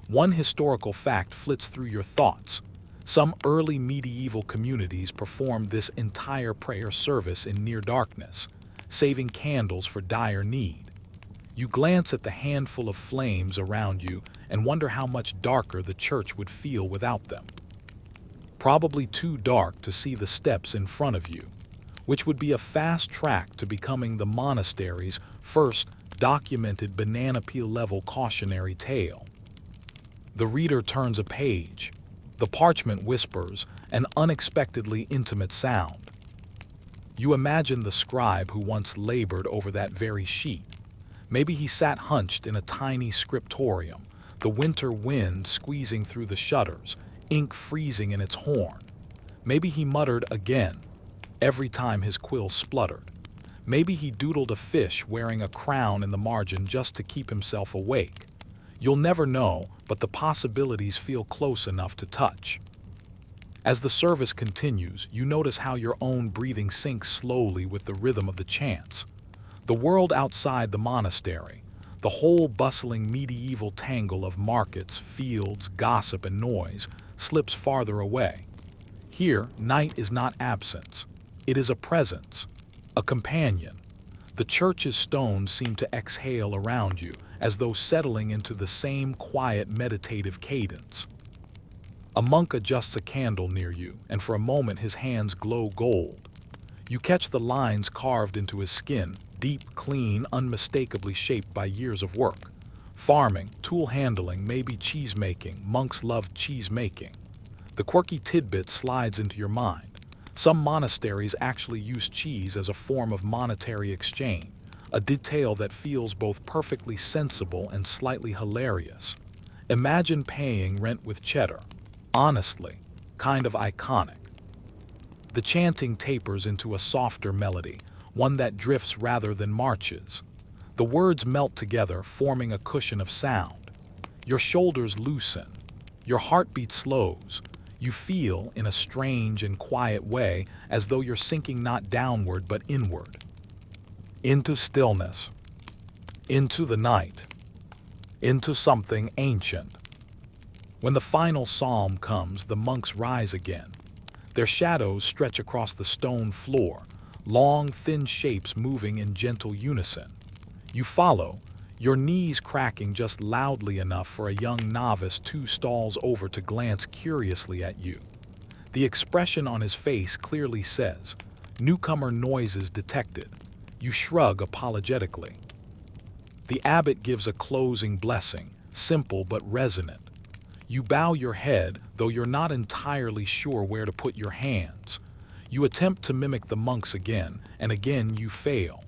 One historical fact flits through your thoughts. Some early medieval communities performed this entire prayer service in near darkness, saving candles for dire need. You glance at the handful of flames around you and wonder how much darker the church would feel without them. Probably too dark to see the steps in front of you, which would be a fast track to becoming the monastery's first documented banana peel level cautionary tale. The reader turns a page. The parchment whispers, an unexpectedly intimate sound. You imagine the scribe who once labored over that very sheet. Maybe he sat hunched in a tiny scriptorium, the winter wind squeezing through the shutters, ink freezing in its horn. Maybe he muttered again, every time his quill spluttered. Maybe he doodled a fish wearing a crown in the margin just to keep himself awake. You'll never know, but the possibilities feel close enough to touch. As the service continues, you notice how your own breathing sinks slowly with the rhythm of the chants. The world outside the monastery, the whole bustling medieval tangle of markets, fields, gossip, and noise, slips farther away. Here, night is not absence. It is a presence, a companion. The church's stones seem to exhale around you, as though settling into the same quiet meditative cadence. A monk adjusts a candle near you, and for a moment his hands glow gold. You catch the lines carved into his skin, deep, clean, unmistakably shaped by years of work. Farming, tool handling, maybe cheese-making. Monks loved cheese-making. The quirky tidbit slides into your mind. Some monasteries actually use cheese as a form of monetary exchange, a detail that feels both perfectly sensible and slightly hilarious. Imagine paying rent with cheddar. Honestly, kind of iconic. The chanting tapers into a softer melody, one that drifts rather than marches. The words melt together, forming a cushion of sound. Your shoulders loosen. Your heartbeat slows. You feel, in a strange and quiet way, as though you're sinking not downward but inward. Into stillness. Into the night. Into something ancient. When the final psalm comes, the monks rise again. Their shadows stretch across the stone floor, long, thin shapes moving in gentle unison. You follow, your knees cracking just loudly enough for a young novice 2 stalls over to glance curiously at you. The expression on his face clearly says, "Newcomer noises detected." You shrug apologetically. The abbot gives a closing blessing, simple but resonant. You bow your head, though you're not entirely sure where to put your hands. You attempt to mimic the monks again, and again you fail.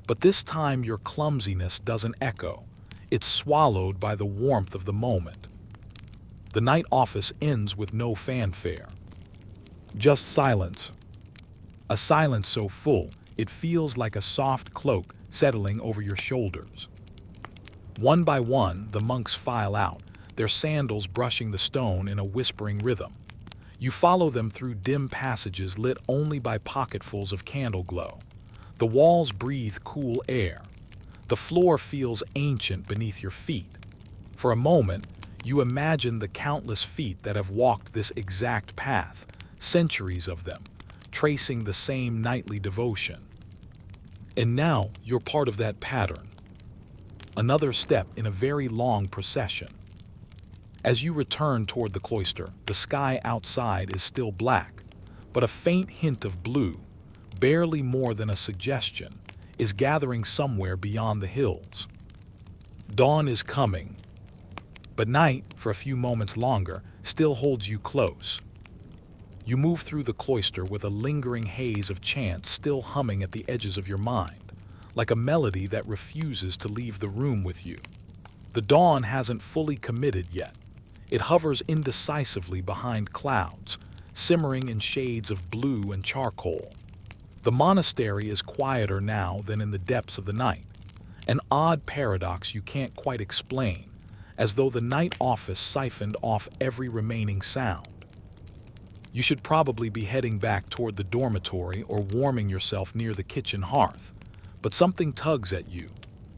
But this time your clumsiness doesn't echo. It's swallowed by the warmth of the moment. The night office ends with no fanfare. Just silence. A silence so full, It feels like a soft cloak settling over your shoulders. One by one, the monks file out, their sandals brushing the stone in a whispering rhythm. You follow them through dim passages lit only by pocketfuls of candle glow. The walls breathe cool air. The floor feels ancient beneath your feet. For a moment, you imagine the countless feet that have walked this exact path, centuries of them, tracing the same nightly devotion. And now you're part of that pattern. Another step in a very long procession. As you return toward the cloister, the sky outside is still black, but a faint hint of blue, barely more than a suggestion, is gathering somewhere beyond the hills. Dawn is coming, but night, for a few moments longer, still holds you close. You move through the cloister with a lingering haze of chants still humming at the edges of your mind, like a melody that refuses to leave the room with you. The dawn hasn't fully committed yet. It hovers indecisively behind clouds, simmering in shades of blue and charcoal. The monastery is quieter now than in the depths of the night, an odd paradox you can't quite explain, as though the night office siphoned off every remaining sound. You should probably be heading back toward the dormitory or warming yourself near the kitchen hearth, but something tugs at you,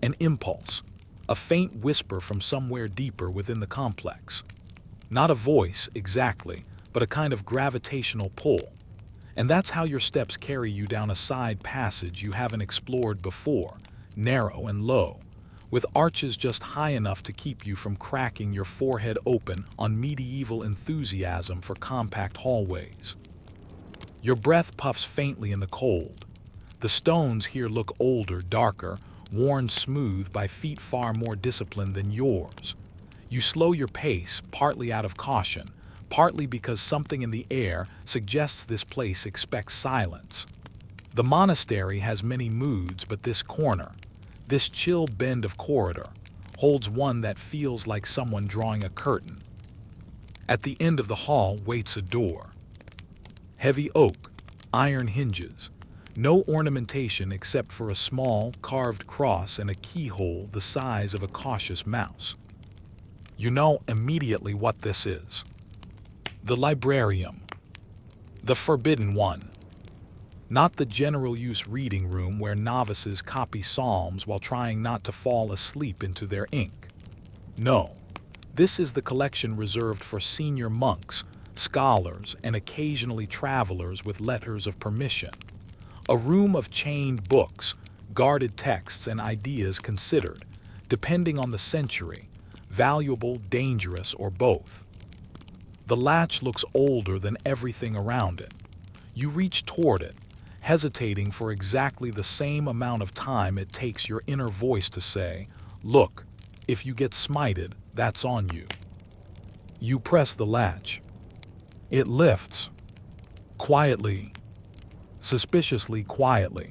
an impulse, a faint whisper from somewhere deeper within the complex. Not a voice, exactly, but a kind of gravitational pull. And that's how your steps carry you down a side passage you haven't explored before, narrow and low, with arches just high enough to keep you from cracking your forehead open on medieval enthusiasm for compact hallways. Your breath puffs faintly in the cold. The stones here look older, darker, worn smooth by feet far more disciplined than yours. You slow your pace, partly out of caution, partly because something in the air suggests this place expects silence. The monastery has many moods, but this corner, this chill bend of corridor, holds one that feels like someone drawing a curtain. At the end of the hall waits a door. Heavy oak, iron hinges, no ornamentation except for a small, carved cross and a keyhole the size of a cautious mouse. You know immediately what this is. The librarium. The forbidden one. Not the general-use reading room where novices copy psalms while trying not to fall asleep into their ink. No, this is the collection reserved for senior monks, scholars, and occasionally travelers with letters of permission. A room of chained books, guarded texts, and ideas considered, depending on the century, valuable, dangerous, or both. The latch looks older than everything around it. You reach toward it, hesitating for exactly the same amount of time it takes your inner voice to say, "Look, if you get smited, that's on you." You press the latch. It lifts. Quietly, suspiciously quietly.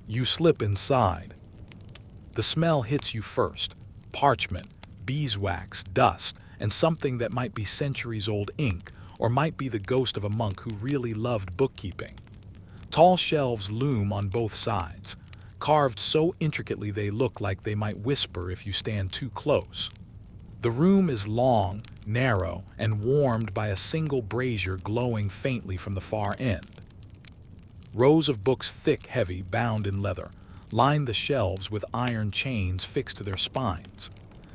You slip inside. The smell hits you first: parchment, beeswax, dust, and something that might be centuries-old ink, or might be the ghost of a monk who really loved bookkeeping. Tall shelves loom on both sides, carved so intricately they look like they might whisper if you stand too close. The room is long, narrow, and warmed by a single brazier glowing faintly from the far end. Rows of books, thick, heavy, bound in leather, line the shelves with iron chains fixed to their spines.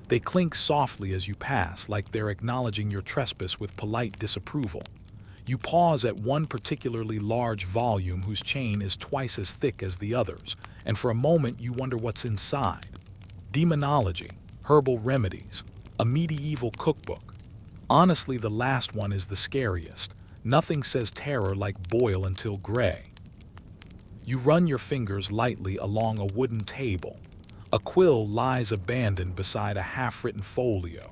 They clink softly as you pass, like they're acknowledging your trespass with polite disapproval. You pause at one particularly large volume whose chain is twice as thick as the others, and for a moment you wonder what's inside. Demonology, herbal remedies, a medieval cookbook. Honestly, the last one is the scariest. Nothing says terror like boil until gray. You run your fingers lightly along a wooden table. A quill lies abandoned beside a half-written folio.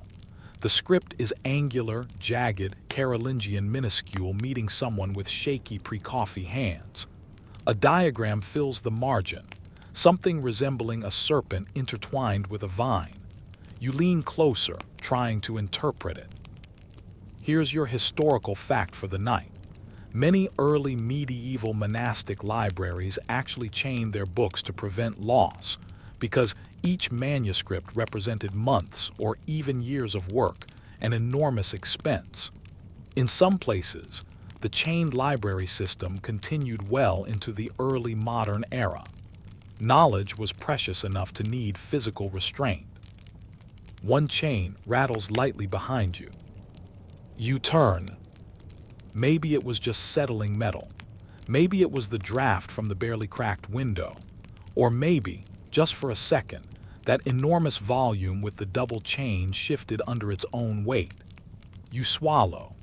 The script is angular, jagged, Carolingian minuscule, meeting someone with shaky pre-coffee hands. A diagram fills the margin, something resembling a serpent intertwined with a vine. You lean closer, trying to interpret it. Here's your historical fact for the night. Many early medieval monastic libraries actually chained their books to prevent loss, because each manuscript represented months or even years of work, an enormous expense. In some places, the chained library system continued well into the early modern era. Knowledge was precious enough to need physical restraint. One chain rattles lightly behind you. You turn. Maybe it was just settling metal. Maybe it was the draft from the barely cracked window. Or maybe, just for a second, that enormous volume with the double chain shifted under its own weight. You swallow.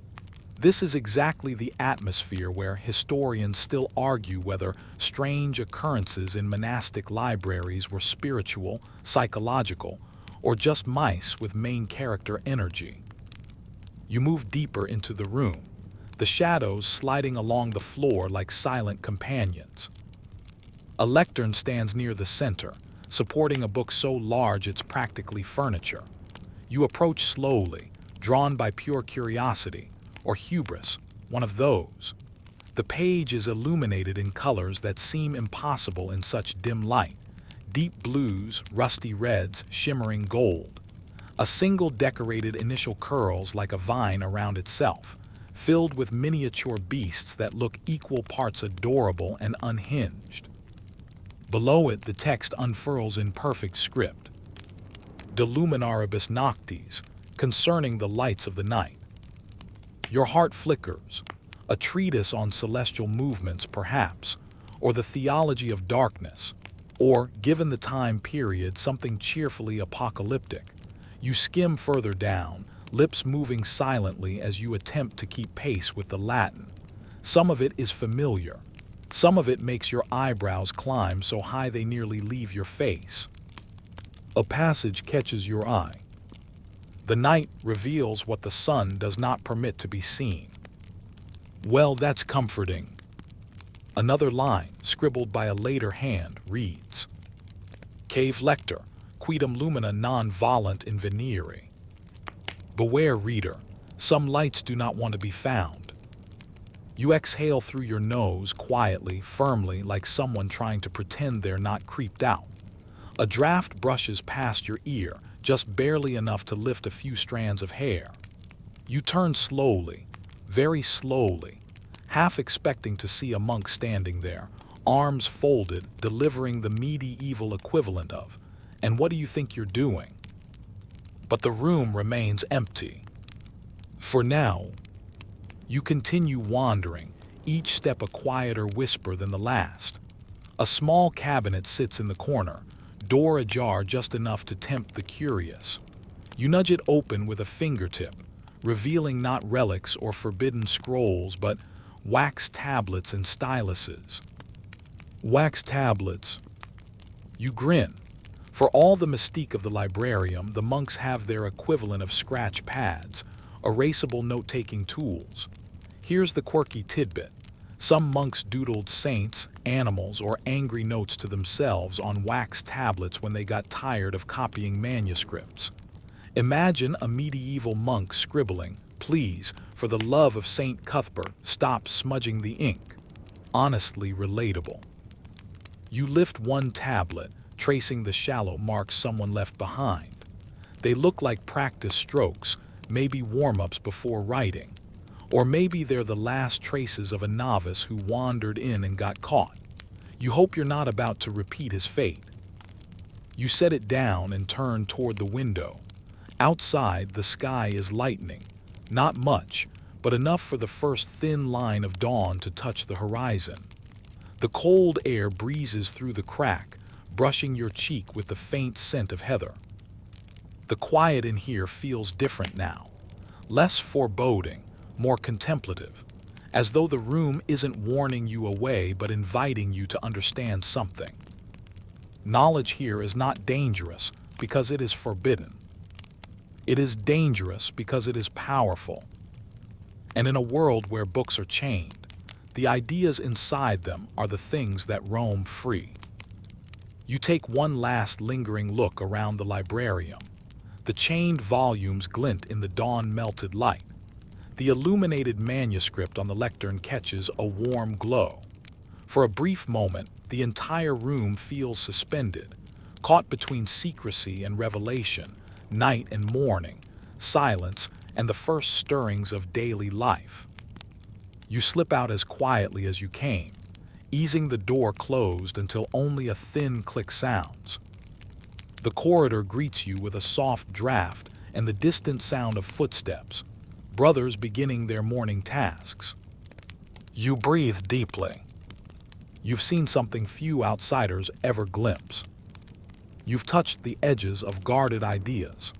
This is exactly the atmosphere where historians still argue whether strange occurrences in monastic libraries were spiritual, psychological, or just mice with main character energy. You move deeper into the room, the shadows sliding along the floor like silent companions. A lectern stands near the center, supporting a book so large it's practically furniture. You approach slowly, drawn by pure curiosity, or hubris, one of those. The page is illuminated in colors that seem impossible in such dim light. Deep blues, rusty reds, shimmering gold. A single decorated initial curls like a vine around itself, filled with miniature beasts that look equal parts adorable and unhinged. Below it, the text unfurls in perfect script. De luminaribus noctis, concerning the lights of the night. Your heart flickers. A treatise on celestial movements, perhaps, or the theology of darkness, or, given the time period, something cheerfully apocalyptic. You skim further down, lips moving silently as you attempt to keep pace with the Latin. Some of it is familiar. Some of it makes your eyebrows climb so high they nearly leave your face. A passage catches your eye. The night reveals what the sun does not permit to be seen. Well, that's comforting. Another line, scribbled by a later hand, reads, Cave lector, quidem lumina non volant in venire. Beware, reader, some lights do not want to be found. You exhale through your nose quietly, firmly, like someone trying to pretend they're not creeped out. A draft brushes past your ear, just barely enough to lift a few strands of hair. You turn slowly, very slowly, half expecting to see a monk standing there, arms folded, delivering the medieval equivalent of, "And what do you think you're doing?" But the room remains empty. For now, you continue wandering, each step a quieter whisper than the last. A small cabinet sits in the corner, door ajar just enough to tempt the curious. You nudge it open with a fingertip, revealing not relics or forbidden scrolls, but wax tablets and styluses. Wax tablets. You grin. For all the mystique of the librarium, the monks have their equivalent of scratch pads, erasable note-taking tools. Here's the quirky tidbit. Some monks doodled saints, animals, or angry notes to themselves on wax tablets when they got tired of copying manuscripts. Imagine a medieval monk scribbling, "Please, for the love of Saint Cuthbert, stop smudging the ink." Honestly relatable. You lift one tablet, tracing the shallow marks someone left behind. They look like practice strokes, maybe warm-ups before writing. Or maybe they're the last traces of a novice who wandered in and got caught. You hope you're not about to repeat his fate. You set it down and turn toward the window. Outside, the sky is lightening. Not much, but enough for the first thin line of dawn to touch the horizon. The cold air breezes through the crack, brushing your cheek with the faint scent of heather. The quiet in here feels different now. Less foreboding, more contemplative, as though the room isn't warning you away but inviting you to understand something. Knowledge here is not dangerous because it is forbidden. It is dangerous because it is powerful. And in a world where books are chained, the ideas inside them are the things that roam free. You take one last lingering look around the librarium. The chained volumes glint in the dawn-melted light. The illuminated manuscript on the lectern catches a warm glow. For a brief moment, the entire room feels suspended, caught between secrecy and revelation, night and morning, silence and the first stirrings of daily life. You slip out as quietly as you came, easing the door closed until only a thin click sounds. The corridor greets you with a soft draft and the distant sound of footsteps, brothers beginning their morning tasks. You breathe deeply. You've seen something few outsiders ever glimpse. You've touched the edges of guarded ideas.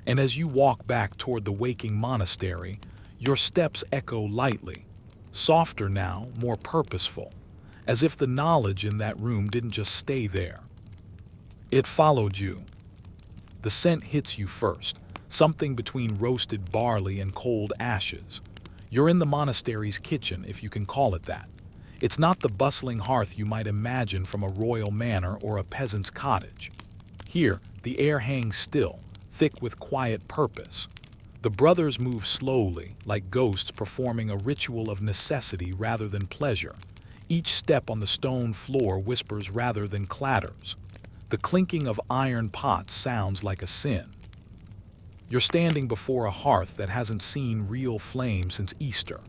And as you walk back toward the waking monastery, your steps echo lightly, softer now, more purposeful, as if the knowledge in that room didn't just stay there. It followed you. The scent hits you first, something between roasted barley and cold ashes. You're in the monastery's kitchen, if you can call it that. It's not the bustling hearth you might imagine from a royal manor or a peasant's cottage. Here, the air hangs still, thick with quiet purpose. The brothers move slowly, like ghosts performing a ritual of necessity rather than pleasure. Each step on the stone floor whispers rather than clatters. The clinking of iron pots sounds like a sin. You're standing before a hearth that hasn't seen real flame since Easter.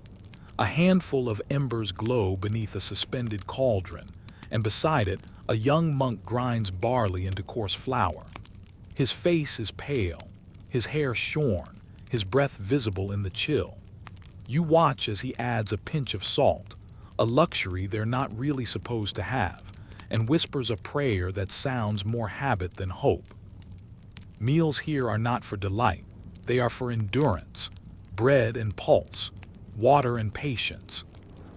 A handful of embers glow beneath a suspended cauldron, and beside it, a young monk grinds barley into coarse flour. His face is pale, his hair shorn, his breath visible in the chill. You watch as he adds a pinch of salt, a luxury they're not really supposed to have, and whispers a prayer that sounds more habit than hope. Meals here are not for delight, they are for endurance, bread and pulse, water and patience.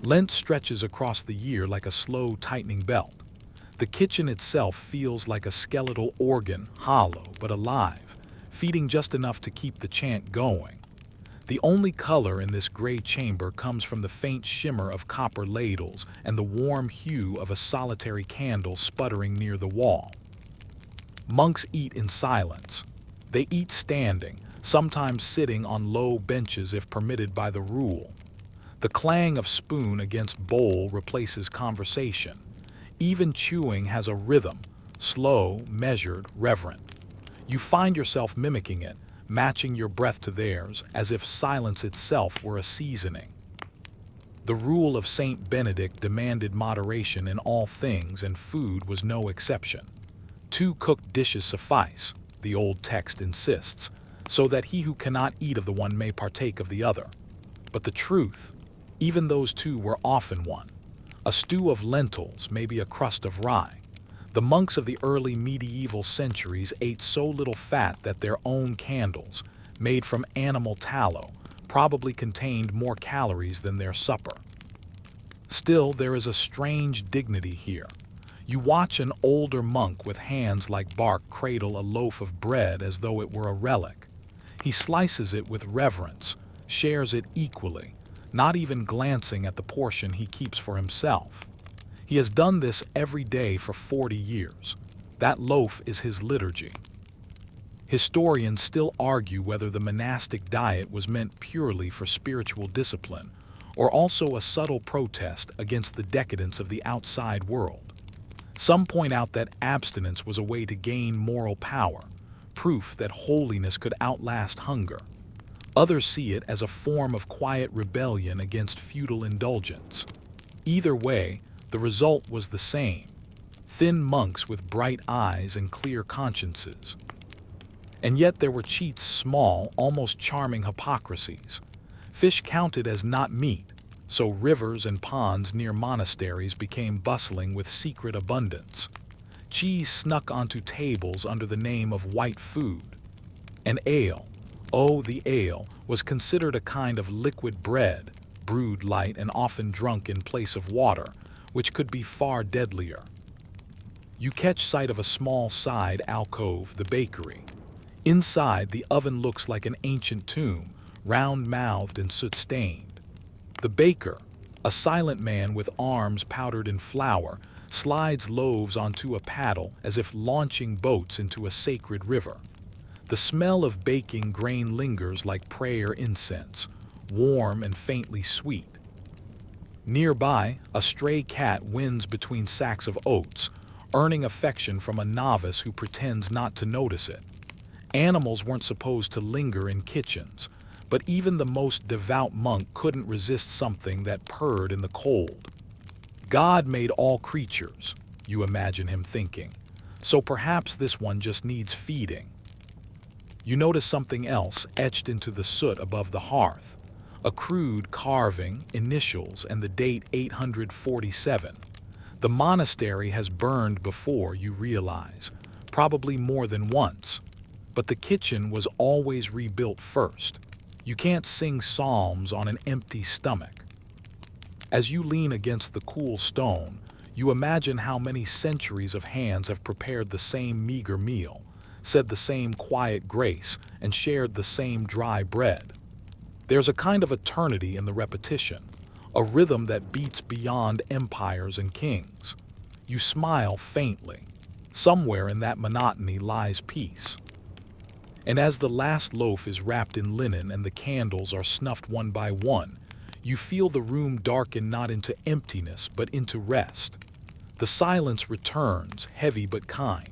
Lent stretches across the year like a slow tightening belt. The kitchen itself feels like a skeletal organ, hollow but alive, feeding just enough to keep the chant going. The only color in this gray chamber comes from the faint shimmer of copper ladles and the warm hue of a solitary candle sputtering near the wall. Monks eat in silence. They eat standing, sometimes sitting on low benches if permitted by the rule. The clang of spoon against bowl replaces conversation. Even chewing has a rhythm, slow, measured, reverent. You find yourself mimicking it, matching your breath to theirs, as if silence itself were a seasoning. The rule of Saint Benedict demanded moderation in all things, and food was no exception. 2 cooked dishes suffice, the old text insists, so that he who cannot eat of the one may partake of the other. But the truth, even those 2 were often one. A stew of lentils, maybe a crust of rye. The monks of the early medieval centuries ate so little fat that their own candles, made from animal tallow, probably contained more calories than their supper. Still, there is a strange dignity here. You watch an older monk with hands like bark cradle a loaf of bread as though it were a relic. He slices it with reverence, shares it equally, not even glancing at the portion he keeps for himself. He has done this every day for 40 years. That loaf is his liturgy. Historians still argue whether the monastic diet was meant purely for spiritual discipline, or also a subtle protest against the decadence of the outside world. Some point out that abstinence was a way to gain moral power, proof that holiness could outlast hunger. Others see it as a form of quiet rebellion against feudal indulgence. Either way, the result was the same: thin monks with bright eyes and clear consciences. And yet there were Cheat's small, almost charming hypocrisies. Fish counted as not meat, so rivers and ponds near monasteries became bustling with secret abundance. Cheese snuck onto tables under the name of white food. And ale, oh the ale, was considered a kind of liquid bread, brewed light and often drunk in place of water, which could be far deadlier. You catch sight of a small side alcove, the bakery. Inside, the oven looks like an ancient tomb, round-mouthed and soot-stained. The baker, a silent man with arms powdered in flour, slides loaves onto a paddle as if launching boats into a sacred river. The smell of baking grain lingers like prayer incense, warm and faintly sweet. Nearby, a stray cat wins between sacks of oats, earning affection from a novice who pretends not to notice it. Animals weren't supposed to linger in kitchens, but even the most devout monk couldn't resist something that purred in the cold. God made all creatures, you imagine him thinking, so perhaps this one just needs feeding. You notice something else etched into the soot above the hearth, a crude carving, initials, and the date 847. The monastery has burned before, you realize, probably more than once, but the kitchen was always rebuilt first. You can't sing psalms on an empty stomach. As you lean against the cool stone, you imagine how many centuries of hands have prepared the same meager meal, said the same quiet grace, and shared the same dry bread. There's a kind of eternity in the repetition, a rhythm that beats beyond empires and kings. You smile faintly. Somewhere in that monotony lies peace. And as the last loaf is wrapped in linen and the candles are snuffed one by one, you feel the room darken not into emptiness but into rest. The silence returns, heavy but kind.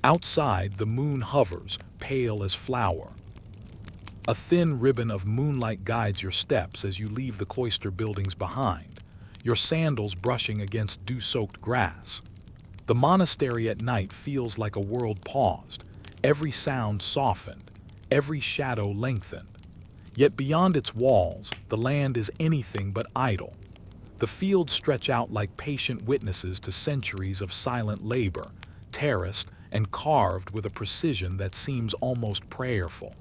Outside, the moon hovers, pale as flour. A thin ribbon of moonlight guides your steps as you leave the cloister buildings behind, your sandals brushing against dew-soaked grass. The monastery at night feels like a world paused, every sound softened, every shadow lengthened. Yet beyond its walls, the land is anything but idle. The fields stretch out like patient witnesses to centuries of silent labor, terraced and carved with a precision that seems almost prayerful.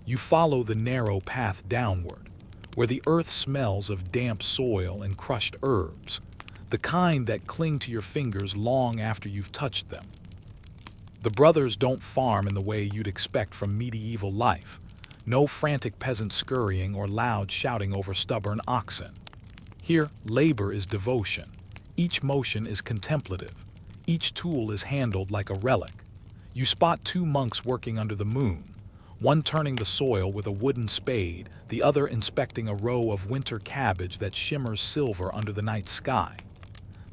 You follow the narrow path downward, where the earth smells of damp soil and crushed herbs, the kind that cling to your fingers long after you've touched them. The brothers don't farm in the way you'd expect from medieval life. No frantic peasant scurrying or loud shouting over stubborn oxen. Here, labor is devotion. Each motion is contemplative. Each tool is handled like a relic. You spot two monks working under the moon, one turning the soil with a wooden spade, the other inspecting a row of winter cabbage that shimmers silver under the night sky.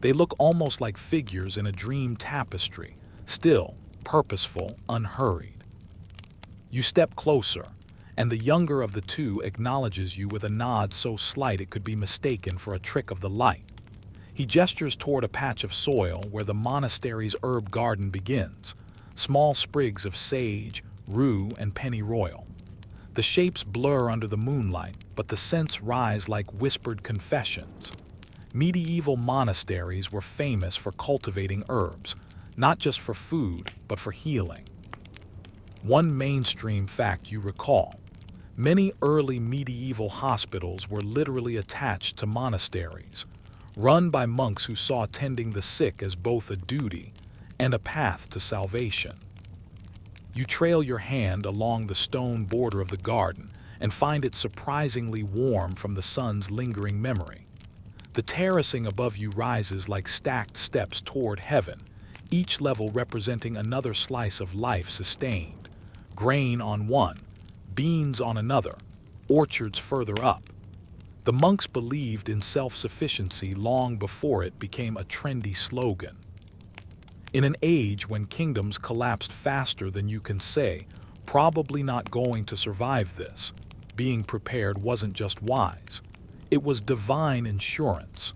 They look almost like figures in a dream tapestry, still, purposeful, unhurried. You step closer, and the younger of the two acknowledges you with a nod so slight it could be mistaken for a trick of the light. He gestures toward a patch of soil where the monastery's herb garden begins, small sprigs of sage, rue, and pennyroyal. The shapes blur under the moonlight, but the scents rise like whispered confessions. Medieval monasteries were famous for cultivating herbs, not just for food, but for healing. One mainstream fact you recall: many early medieval hospitals were literally attached to monasteries, run by monks who saw tending the sick as both a duty and a path to salvation. You trail your hand along the stone border of the garden and find it surprisingly warm from the sun's lingering memory. The terracing above you rises like stacked steps toward heaven, each level representing another slice of life sustained. Grain on one, beans on another, orchards further up. The monks believed in self-sufficiency long before it became a trendy slogan. In an age when kingdoms collapsed faster than you can say, probably not going to survive this, being prepared wasn't just wise. It was divine insurance.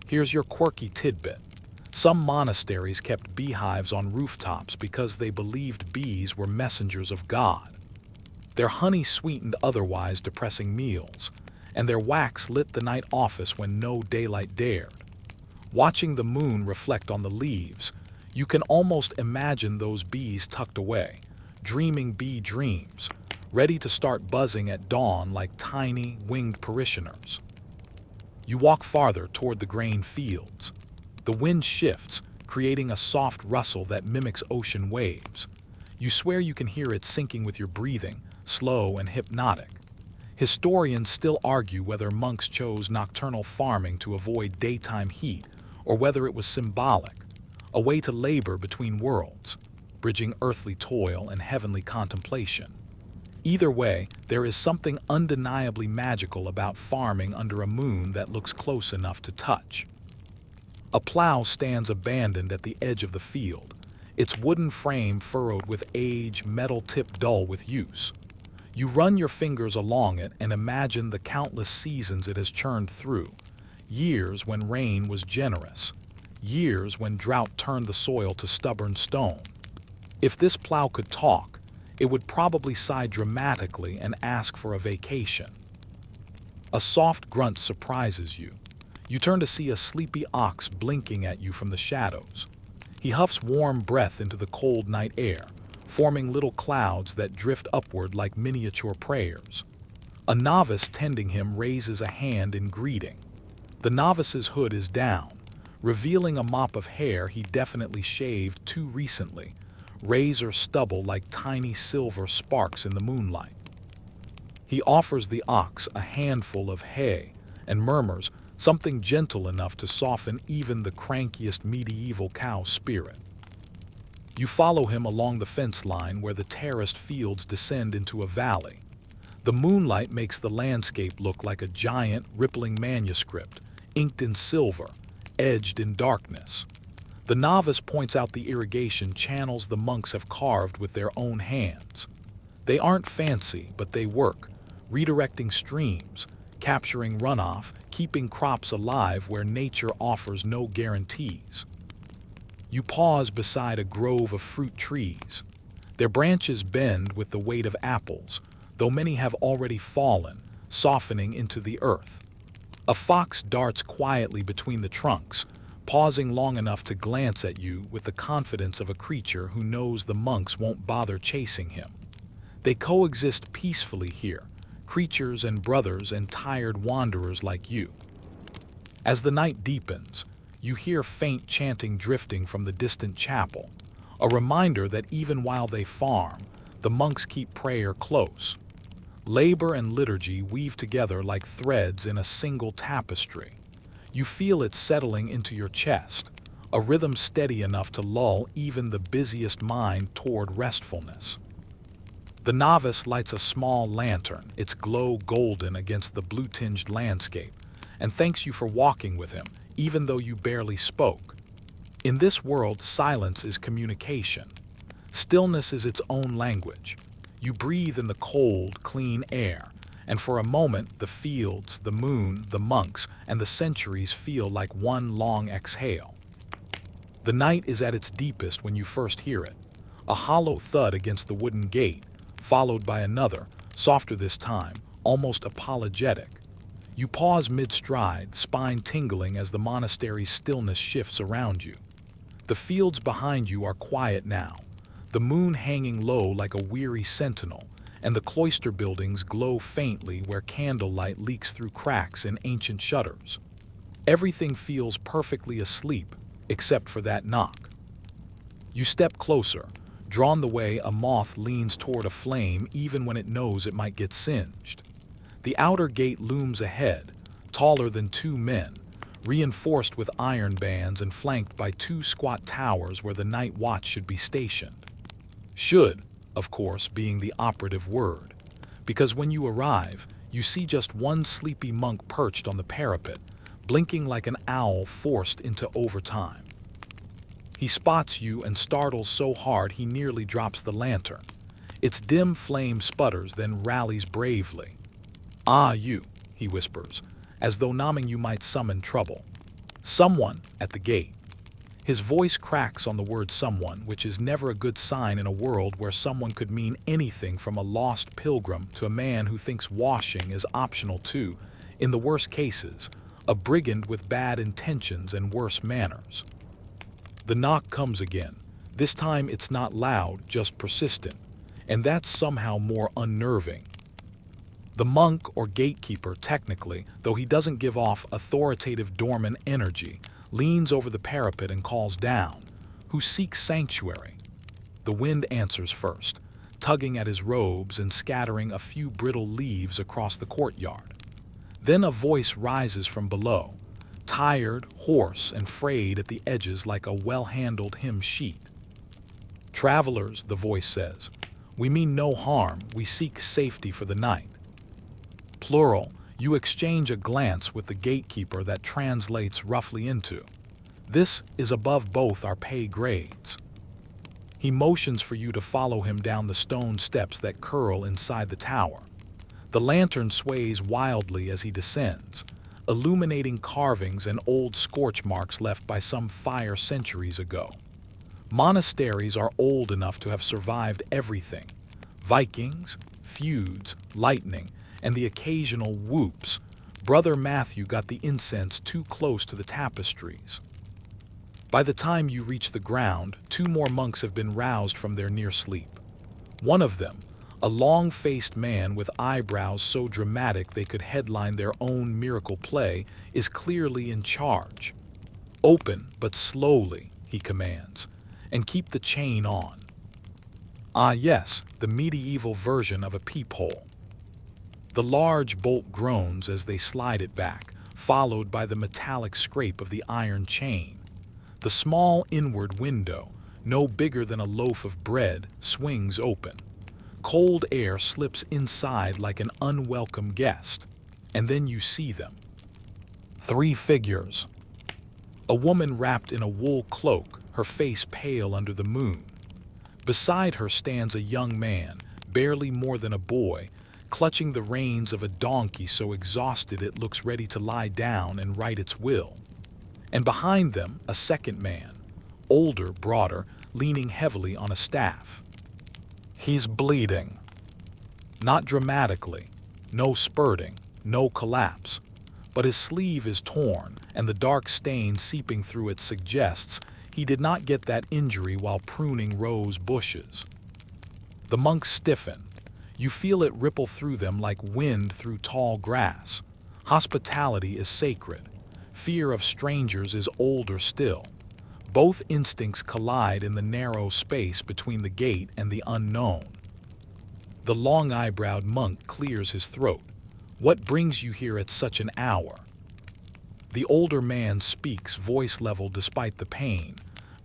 Here's your quirky tidbit. Some monasteries kept beehives on rooftops because they believed bees were messengers of God. Their honey sweetened otherwise depressing meals, and their wax lit the night office when no daylight dared. Watching the moon reflect on the leaves, you can almost imagine those bees tucked away, dreaming bee dreams, ready to start buzzing at dawn like tiny, winged parishioners. You walk farther toward the grain fields. The wind shifts, creating a soft rustle that mimics ocean waves. You swear you can hear it syncing with your breathing, slow and hypnotic. Historians still argue whether monks chose nocturnal farming to avoid daytime heat, or whether it was symbolic, a way to labor between worlds, bridging earthly toil and heavenly contemplation. Either way, there is something undeniably magical about farming under a moon that looks close enough to touch. A plow stands abandoned at the edge of the field, its wooden frame furrowed with age, metal tip dull with use. You run your fingers along it and imagine the countless seasons it has churned through, years when rain was generous, years when drought turned the soil to stubborn stone. If this plow could talk, it would probably sigh dramatically and ask for a vacation. A soft grunt surprises you. You turn to see a sleepy ox blinking at you from the shadows. He huffs warm breath into the cold night air, forming little clouds that drift upward like miniature prayers. A novice tending him raises a hand in greeting. The novice's hood is down, revealing a mop of hair he definitely shaved too recently, razor stubble like tiny silver sparks in the moonlight. He offers the ox a handful of hay and murmurs something gentle enough to soften even the crankiest medieval cow's spirit. You follow him along the fence line where the terraced fields descend into a valley. The moonlight makes the landscape look like a giant, rippling manuscript, inked in silver, edged in darkness. The novice points out the irrigation channels the monks have carved with their own hands. They aren't fancy, but they work, redirecting streams, capturing runoff, keeping crops alive where nature offers no guarantees. You pause beside a grove of fruit trees. Their branches bend with the weight of apples, though many have already fallen, softening into the earth. A fox darts quietly between the trunks, pausing long enough to glance at you with the confidence of a creature who knows the monks won't bother chasing him. They coexist peacefully here, creatures and brothers and tired wanderers like you. As the night deepens, you hear faint chanting drifting from the distant chapel, a reminder that even while they farm, the monks keep prayer close. Labor and liturgy weave together like threads in a single tapestry. You feel it settling into your chest, a rhythm steady enough to lull even the busiest mind toward restfulness. The novice lights a small lantern, its glow golden against the blue-tinged landscape, and thanks you for walking with him, even though you barely spoke. In this world, silence is communication. Stillness is its own language. You breathe in the cold, clean air, and for a moment the fields, the moon, the monks, and the centuries feel like one long exhale. The night is at its deepest when you first hear it, a hollow thud against the wooden gate, followed by another, softer this time, almost apologetic. You pause mid-stride, spine tingling as the monastery's stillness shifts around you. The fields behind you are quiet now, the moon hanging low like a weary sentinel, and the cloister buildings glow faintly where candlelight leaks through cracks in ancient shutters. Everything feels perfectly asleep, except for that knock. You step closer, drawn the way a moth leans toward a flame even when it knows it might get singed. The outer gate looms ahead, taller than two men, reinforced with iron bands and flanked by two squat towers where the night watch should be stationed. Should, of course, being the operative word, because when you arrive, you see just one sleepy monk perched on the parapet, blinking like an owl forced into overtime. He spots you and startles so hard he nearly drops the lantern. Its dim flame sputters, then rallies bravely. "Ah, you," he whispers, as though knowing you might summon trouble. "Someone at the gate." His voice cracks on the word someone, which is never a good sign in a world where someone could mean anything from a lost pilgrim to a man who thinks washing is optional to, in the worst cases, a brigand with bad intentions and worse manners. The knock comes again. This time it's not loud, just persistent, and that's somehow more unnerving. The monk, or gatekeeper technically, though he doesn't give off authoritative dormant energy, leans over the parapet and calls down, "Who seeks sanctuary?" The wind answers first, tugging at his robes and scattering a few brittle leaves across the courtyard. Then a voice rises from below, tired, hoarse, and frayed at the edges like a well-handled hymn sheet. "Travelers," the voice says, We mean no harm, we seek safety for the night. Plural, you exchange a glance with the gatekeeper that translates roughly into, "This is above both our pay grades." He motions for you to follow him down the stone steps that curl inside the tower. The lantern sways wildly as he descends, illuminating carvings and old scorch marks left by some fire centuries ago. Monasteries are old enough to have survived everything: Vikings, feuds, lightning, and the occasional whoops. Brother Matthew got the incense too close to the tapestries. By the time you reach the ground, 2 more monks have been roused from their near sleep. One of them, a long-faced man with eyebrows so dramatic they could headline their own miracle play, is clearly in charge. "Open, but slowly," he commands, "and keep the chain on." Ah yes, the medieval version of a peephole. The large bolt groans as they slide it back, followed by the metallic scrape of the iron chain. The small inward window, no bigger than a loaf of bread, swings open. Cold air slips inside like an unwelcome guest, and then you see them. 3 figures. A woman wrapped in a wool cloak, her face pale under the moon. Beside her stands a young man, barely more than a boy, clutching the reins of a donkey so exhausted it looks ready to lie down and write its will. And behind them, a second man, older, broader, leaning heavily on a staff. He's bleeding. Not dramatically, no spurting, no collapse, but his sleeve is torn, and the dark stain seeping through it suggests he did not get that injury while pruning rose bushes. The monks stiffen. You feel it ripple through them like wind through tall grass. Hospitality is sacred. Fear of strangers is older still. Both instincts collide in the narrow space between the gate and the unknown. The long-eyebrowed monk clears his throat. "What brings you here at such an hour?" The older man speaks, voice level despite the pain.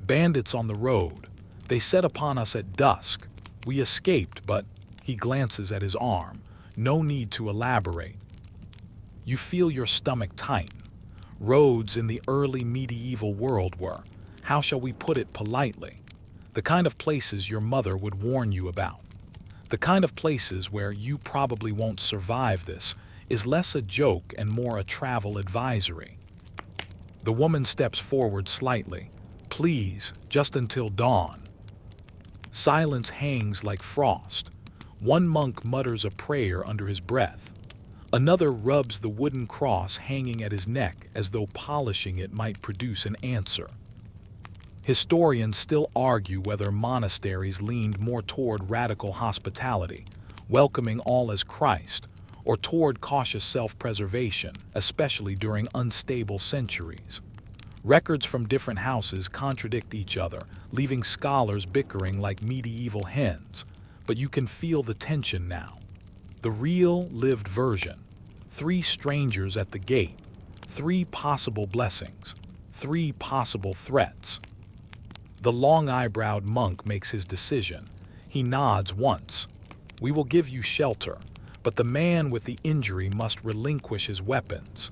"Bandits on the road. They set upon us at dusk. We escaped, but..." He glances at his arm. No need to elaborate. You feel your stomach tighten. Roads in the early medieval world were, how shall we put it politely, the kind of places your mother would warn you about. The kind of places where "you probably won't survive this" is less a joke and more a travel advisory. The woman steps forward slightly. "Please, just until dawn." Silence hangs like frost. One monk mutters a prayer under his breath. Another rubs the wooden cross hanging at his neck as though polishing it might produce an answer. Historians still argue whether monasteries leaned more toward radical hospitality, welcoming all as Christ, or toward cautious self-preservation, especially during unstable centuries. Records from different houses contradict each other, leaving scholars bickering like medieval hens. But you can feel the tension now. The real, lived version. 3 strangers at the gate. 3 possible blessings. 3 possible threats. The long-eyebrowed monk makes his decision. He nods once. "We will give you shelter, but the man with the injury must relinquish his weapons."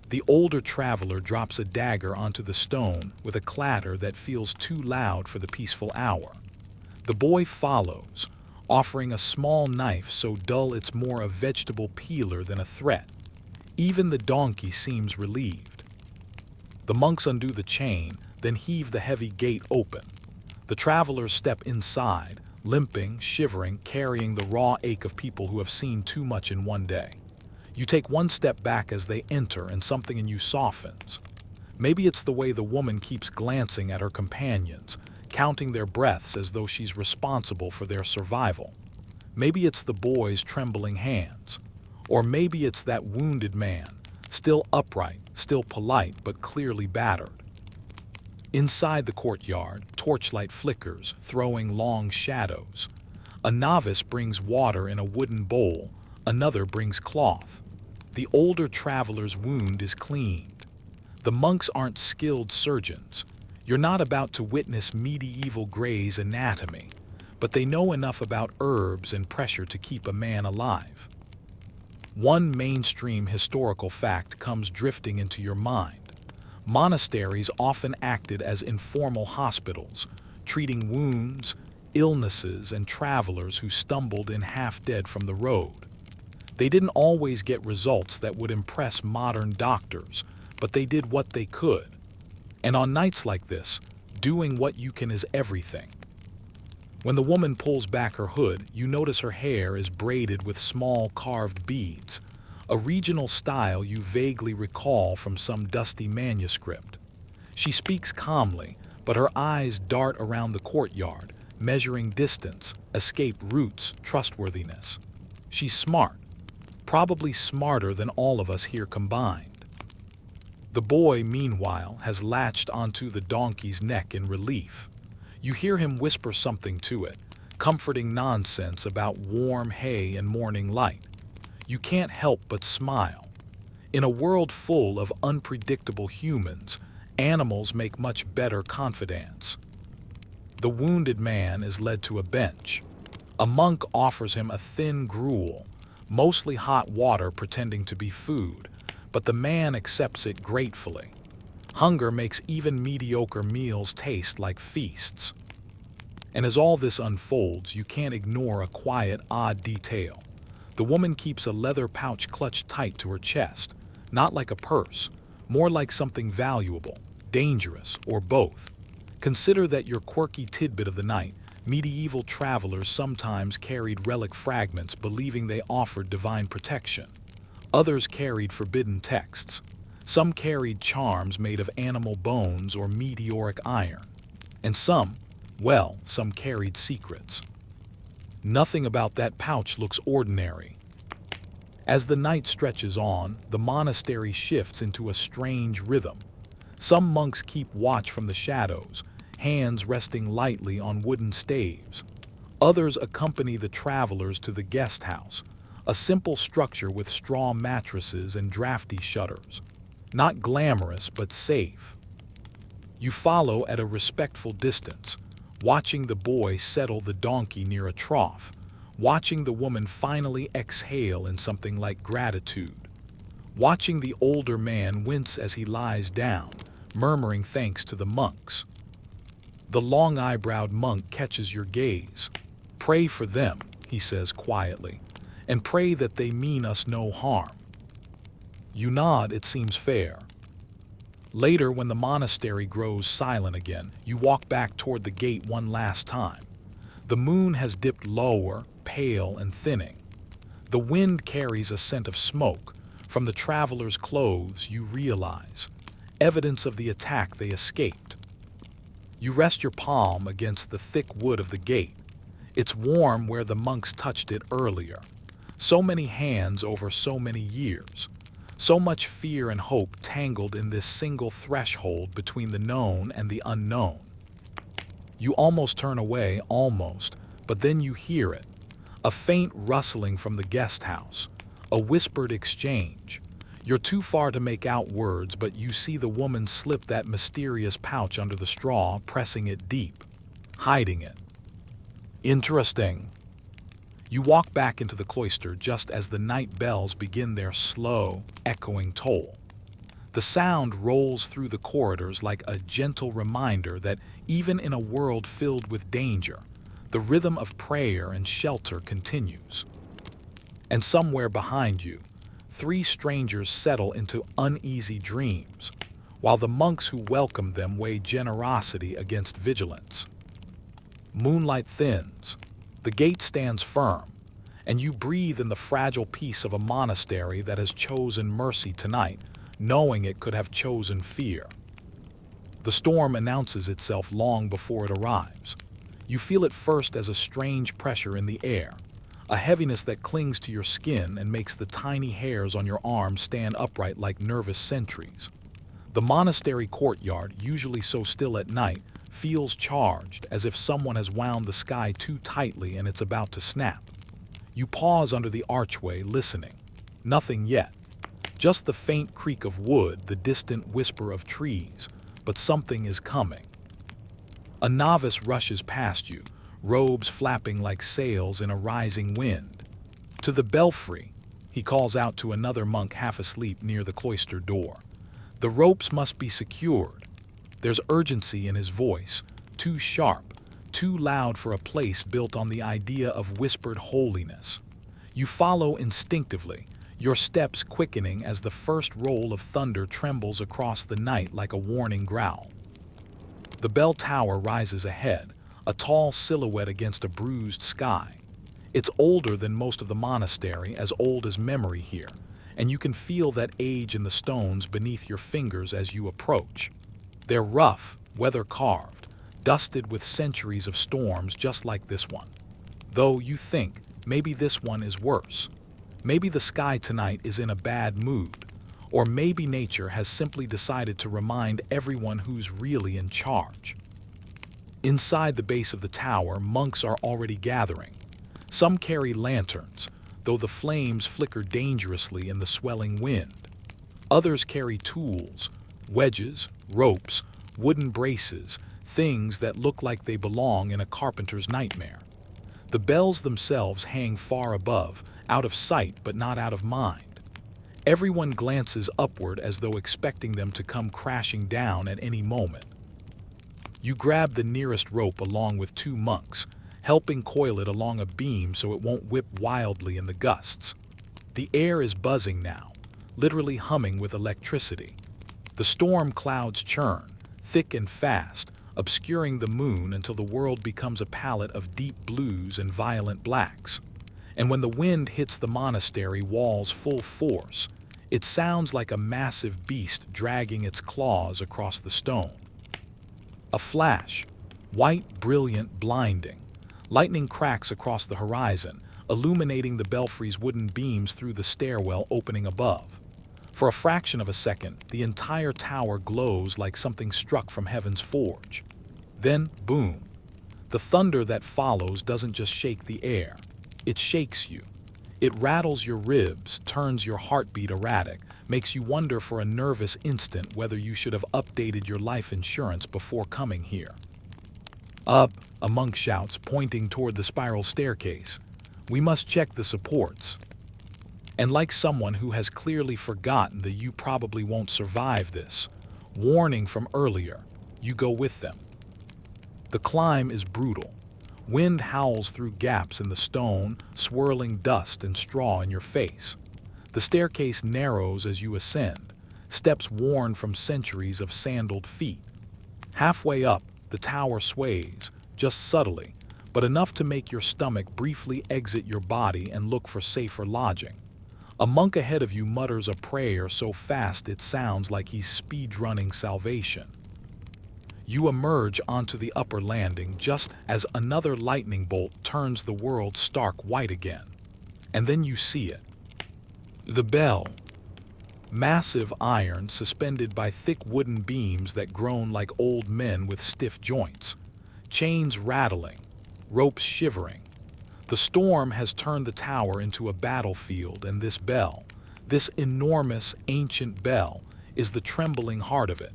The older traveler drops a dagger onto the stone with a clatter that feels too loud for the peaceful hour. The boy follows, offering a small knife so dull it's more a vegetable peeler than a threat. Even the donkey seems relieved. The monks undo the chain, then heave the heavy gate open. The travelers step inside, limping, shivering, carrying the raw ache of people who have seen too much in one day. You take one step back as they enter, and something in you softens. Maybe it's the way the woman keeps glancing at her companions, counting their breaths as though she's responsible for their survival. Maybe it's the boy's trembling hands. Or maybe it's that wounded man, still upright, still polite, but clearly battered. Inside the courtyard, torchlight flickers, throwing long shadows. A novice brings water in a wooden bowl, another brings cloth. The older traveler's wound is cleaned. The monks aren't skilled surgeons. You're not about to witness medieval Gray's Anatomy, but they know enough about herbs and pressure to keep a man alive. One mainstream historical fact comes drifting into your mind. Monasteries often acted as informal hospitals, treating wounds, illnesses, and travelers who stumbled in half-dead from the road. They didn't always get results that would impress modern doctors, but they did what they could. And on nights like this, doing what you can is everything. When the woman pulls back her hood, you notice her hair is braided with small carved beads, a regional style you vaguely recall from some dusty manuscript. She speaks calmly, but her eyes dart around the courtyard, measuring distance, escape routes, trustworthiness. She's smart, probably smarter than all of us here combined. The boy, meanwhile, has latched onto the donkey's neck in relief. You hear him whisper something to it, comforting nonsense about warm hay and morning light. You can't help but smile. In a world full of unpredictable humans, animals make much better confidants. The wounded man is led to a bench. A monk offers him a thin gruel, mostly hot water pretending to be food, but the man accepts it gratefully. Hunger makes even mediocre meals taste like feasts. And as all this unfolds, you can't ignore a quiet, odd detail. The woman keeps a leather pouch clutched tight to her chest, not like a purse, more like something valuable, dangerous, or both. Consider that your quirky tidbit of the night. Medieval travelers sometimes carried relic fragments believing they offered divine protection. Others carried forbidden texts. Some carried charms made of animal bones or meteoric iron. And some carried secrets. Nothing about that pouch looks ordinary. As the night stretches on, the monastery shifts into a strange rhythm. Some monks keep watch from the shadows, hands resting lightly on wooden staves. Others accompany the travelers to the guest house, a simple structure with straw mattresses and drafty shutters. Not glamorous, but safe. You follow at a respectful distance, watching the boy settle the donkey near a trough, watching the woman finally exhale in something like gratitude, watching the older man wince as he lies down, murmuring thanks to the monks. The long-eyebrowed monk catches your gaze. "Pray for them," he says quietly, "and pray that they mean us no harm." You nod, it seems fair. Later, when the monastery grows silent again, you walk back toward the gate one last time. The moon has dipped lower, pale and thinning. The wind carries a scent of smoke. From the travelers' clothes, you realize evidence of the attack they escaped. You rest your palm against the thick wood of the gate. It's warm where the monks touched it earlier. So many hands over so many years. So much fear and hope tangled in this single threshold between the known and the unknown. You almost turn away, but then you hear it. A faint rustling from the guest house. A whispered exchange. You're too far to make out words, but you see the woman slip that mysterious pouch under the straw, pressing it deep, hiding it. Interesting. You walk back into the cloister just as the night bells begin their slow, echoing toll. The sound rolls through the corridors like a gentle reminder that even in a world filled with danger, the rhythm of prayer and shelter continues. And somewhere behind you, 3 strangers settle into uneasy dreams, while the monks who welcome them weigh generosity against vigilance. Moonlight thins. The gate stands firm, and you breathe in the fragile peace of a monastery that has chosen mercy tonight, knowing it could have chosen fear. The storm announces itself long before it arrives. You feel it first as a strange pressure in the air, a heaviness that clings to your skin and makes the tiny hairs on your arms stand upright like nervous sentries. The monastery courtyard, usually so still at night, feels charged, as if someone has wound the sky too tightly and it's about to snap. You pause under the archway, listening. Nothing yet. Just the faint creak of wood, the distant whisper of trees, but something is coming. A novice rushes past you, robes flapping like sails in a rising wind. "To the belfry," he calls out to another monk half asleep near the cloister door. "The ropes must be secured." There's urgency in his voice, too sharp, too loud for a place built on the idea of whispered holiness. You follow instinctively, your steps quickening as the first roll of thunder trembles across the night like a warning growl. The bell tower rises ahead, a tall silhouette against a bruised sky. It's older than most of the monastery, as old as memory here, and you can feel that age in the stones beneath your fingers as you approach. They're rough, weather-carved, dusted with centuries of storms just like this one. Though you think, maybe this one is worse. Maybe the sky tonight is in a bad mood, or maybe nature has simply decided to remind everyone who's really in charge. Inside the base of the tower, monks are already gathering. Some carry lanterns, though the flames flicker dangerously in the swelling wind. Others carry tools, wedges, ropes, wooden braces, things that look like they belong in a carpenter's nightmare. The bells themselves hang far above, out of sight but not out of mind. Everyone glances upward as though expecting them to come crashing down at any moment. You grab the nearest rope along with two monks, helping coil it along a beam so it won't whip wildly in the gusts. The air is buzzing now, literally humming with electricity. The storm clouds churn, thick and fast, obscuring the moon until the world becomes a palette of deep blues and violent blacks. And when the wind hits the monastery walls full force, it sounds like a massive beast dragging its claws across the stone. A flash, white, brilliant, blinding. Lightning cracks across the horizon, illuminating the belfry's wooden beams through the stairwell opening above. For a fraction of a second, the entire tower glows like something struck from heaven's forge. Then, boom. The thunder that follows doesn't just shake the air. It shakes you. It rattles your ribs, turns your heartbeat erratic, makes you wonder for a nervous instant whether you should have updated your life insurance before coming here. "Up," a monk shouts, pointing toward the spiral staircase. "We must check the supports." And like someone who has clearly forgotten that you probably won't survive this warning from earlier, you go with them. The climb is brutal. Wind howls through gaps in the stone, swirling dust and straw in your face. The staircase narrows as you ascend, steps worn from centuries of sandaled feet. Halfway up, the tower sways, just subtly, but enough to make your stomach briefly exit your body and look for safer lodging. A monk ahead of you mutters a prayer so fast it sounds like he's speed-running salvation. You emerge onto the upper landing just as another lightning bolt turns the world stark white again. And then you see it. The bell. Massive iron suspended by thick wooden beams that groan like old men with stiff joints. Chains rattling, ropes shivering. The storm has turned the tower into a battlefield, and this bell, this enormous, ancient bell, is the trembling heart of it.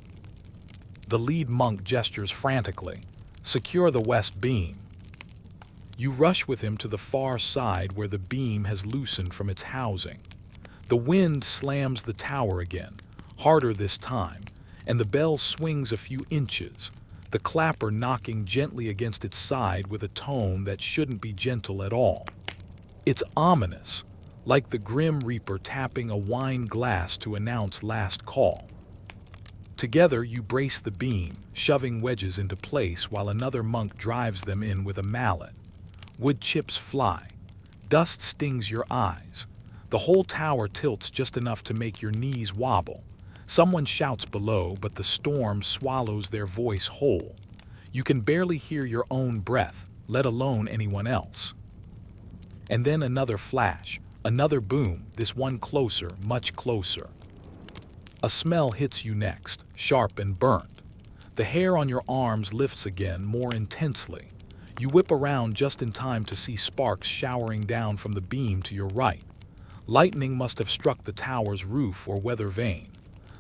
The lead monk gestures frantically. "Secure the west beam." You rush with him to the far side where the beam has loosened from its housing. The wind slams the tower again, harder this time, and the bell swings a few inches, the clapper knocking gently against its side with a tone that shouldn't be gentle at all. It's ominous, like the Grim Reaper tapping a wine glass to announce last call. Together you brace the beam, shoving wedges into place while another monk drives them in with a mallet. Wood chips fly. Dust stings your eyes. The whole tower tilts just enough to make your knees wobble. Someone shouts below, but the storm swallows their voice whole. You can barely hear your own breath, let alone anyone else. And then another flash, another boom, this one closer, much closer. A smell hits you next, sharp and burnt. The hair on your arms lifts again, more intensely. You whip around just in time to see sparks showering down from the beam to your right. Lightning must have struck the tower's roof or weather vane.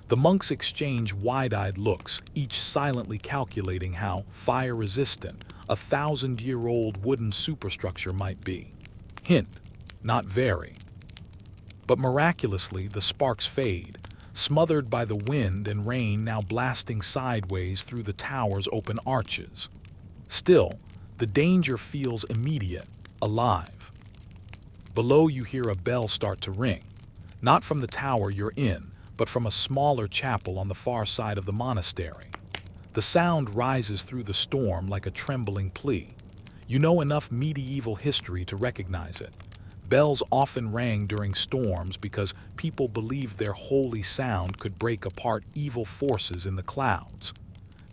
The monks exchange wide-eyed looks, each silently calculating how fire-resistant a 1,000-year-old wooden superstructure might be. Hint, not very. But miraculously, the sparks fade, smothered by the wind and rain now blasting sideways through the tower's open arches. Still, the danger feels immediate, alive. Below you hear a bell start to ring, not from the tower you're in, but from a smaller chapel on the far side of the monastery. The sound rises through the storm like a trembling plea. You know enough medieval history to recognize it. Bells often rang during storms because people believed their holy sound could break apart evil forces in the clouds.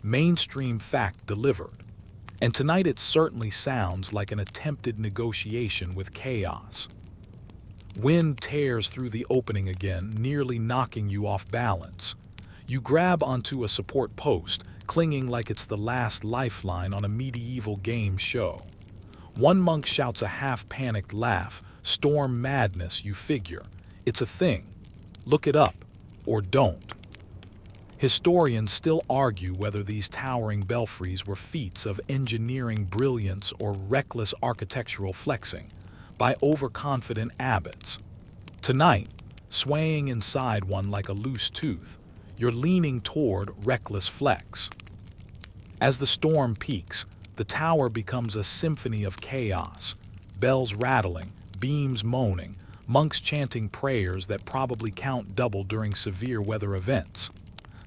Mainstream fact delivered. And tonight it certainly sounds like an attempted negotiation with chaos. Wind tears through the opening again, nearly knocking you off balance. You grab onto a support post, clinging like it's the last lifeline on a medieval game show. One monk shouts a half-panicked laugh. Storm madness, you figure. It's a thing. Look it up, or don't. Historians still argue whether these towering belfries were feats of engineering brilliance or reckless architectural flexing by overconfident abbots. Tonight, swaying inside one like a loose tooth, you're leaning toward reckless flex. As the storm peaks, the tower becomes a symphony of chaos, bells rattling, beams moaning, monks chanting prayers that probably count double during severe weather events.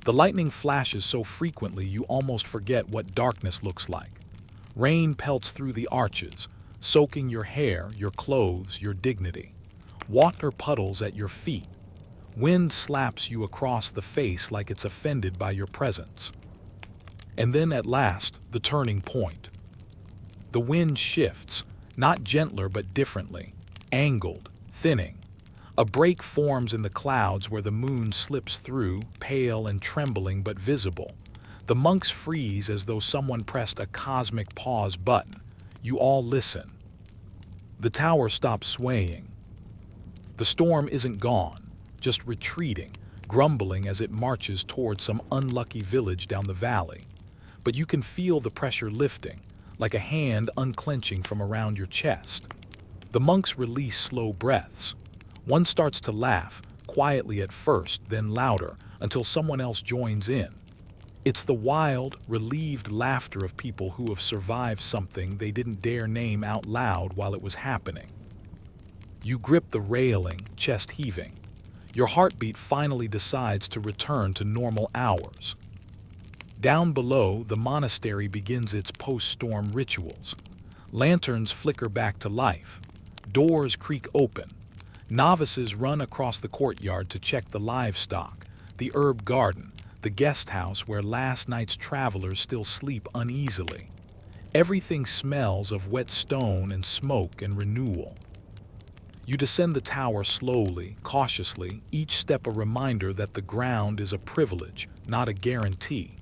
The lightning flashes so frequently you almost forget what darkness looks like. Rain pelts through the arches, soaking your hair, your clothes, your dignity. Water puddles at your feet. Wind slaps you across the face like it's offended by your presence. And then at last, the turning point. The wind shifts, not gentler but differently, angled, thinning. A break forms in the clouds where the moon slips through, pale and trembling but visible. The monks freeze as though someone pressed a cosmic pause button. You all listen. The tower stops swaying. The storm isn't gone, just retreating, grumbling as it marches toward some unlucky village down the valley. But you can feel the pressure lifting, like a hand unclenching from around your chest. The monks release slow breaths. One starts to laugh, quietly at first, then louder, until someone else joins in. It's the wild, relieved laughter of people who have survived something they didn't dare name out loud while it was happening. You grip the railing, chest heaving. Your heartbeat finally decides to return to normal hours. Down below, the monastery begins its post-storm rituals. Lanterns flicker back to life. Doors creak open. Novices run across the courtyard to check the livestock, the herb garden, the guest house where last night's travelers still sleep uneasily. Everything smells of wet stone and smoke and renewal. You descend the tower slowly, cautiously, each step a reminder that the ground is a privilege, not a guarantee.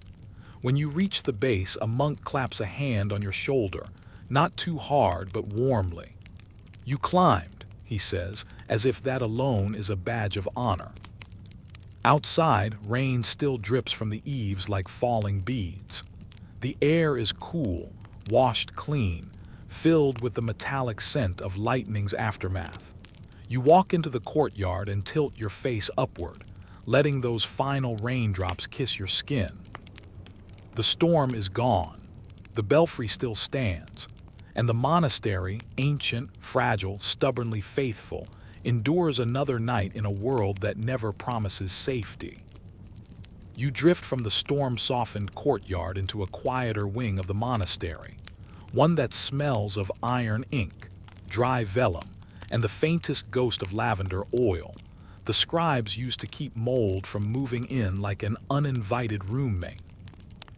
When you reach the base, a monk claps a hand on your shoulder, not too hard but warmly. You climbed, he says, as if that alone is a badge of honor. Outside, rain still drips from the eaves like falling beads. The air is cool, washed clean, filled with the metallic scent of lightning's aftermath. You walk into the courtyard and tilt your face upward, letting those final raindrops kiss your skin. The storm is gone. The belfry still stands. And the monastery, ancient, fragile, stubbornly faithful, endures another night in a world that never promises safety. You drift from the storm-softened courtyard into a quieter wing of the monastery, one that smells of iron ink, dry vellum, and the faintest ghost of lavender oil, the scribes used to keep mold from moving in like an uninvited roommate.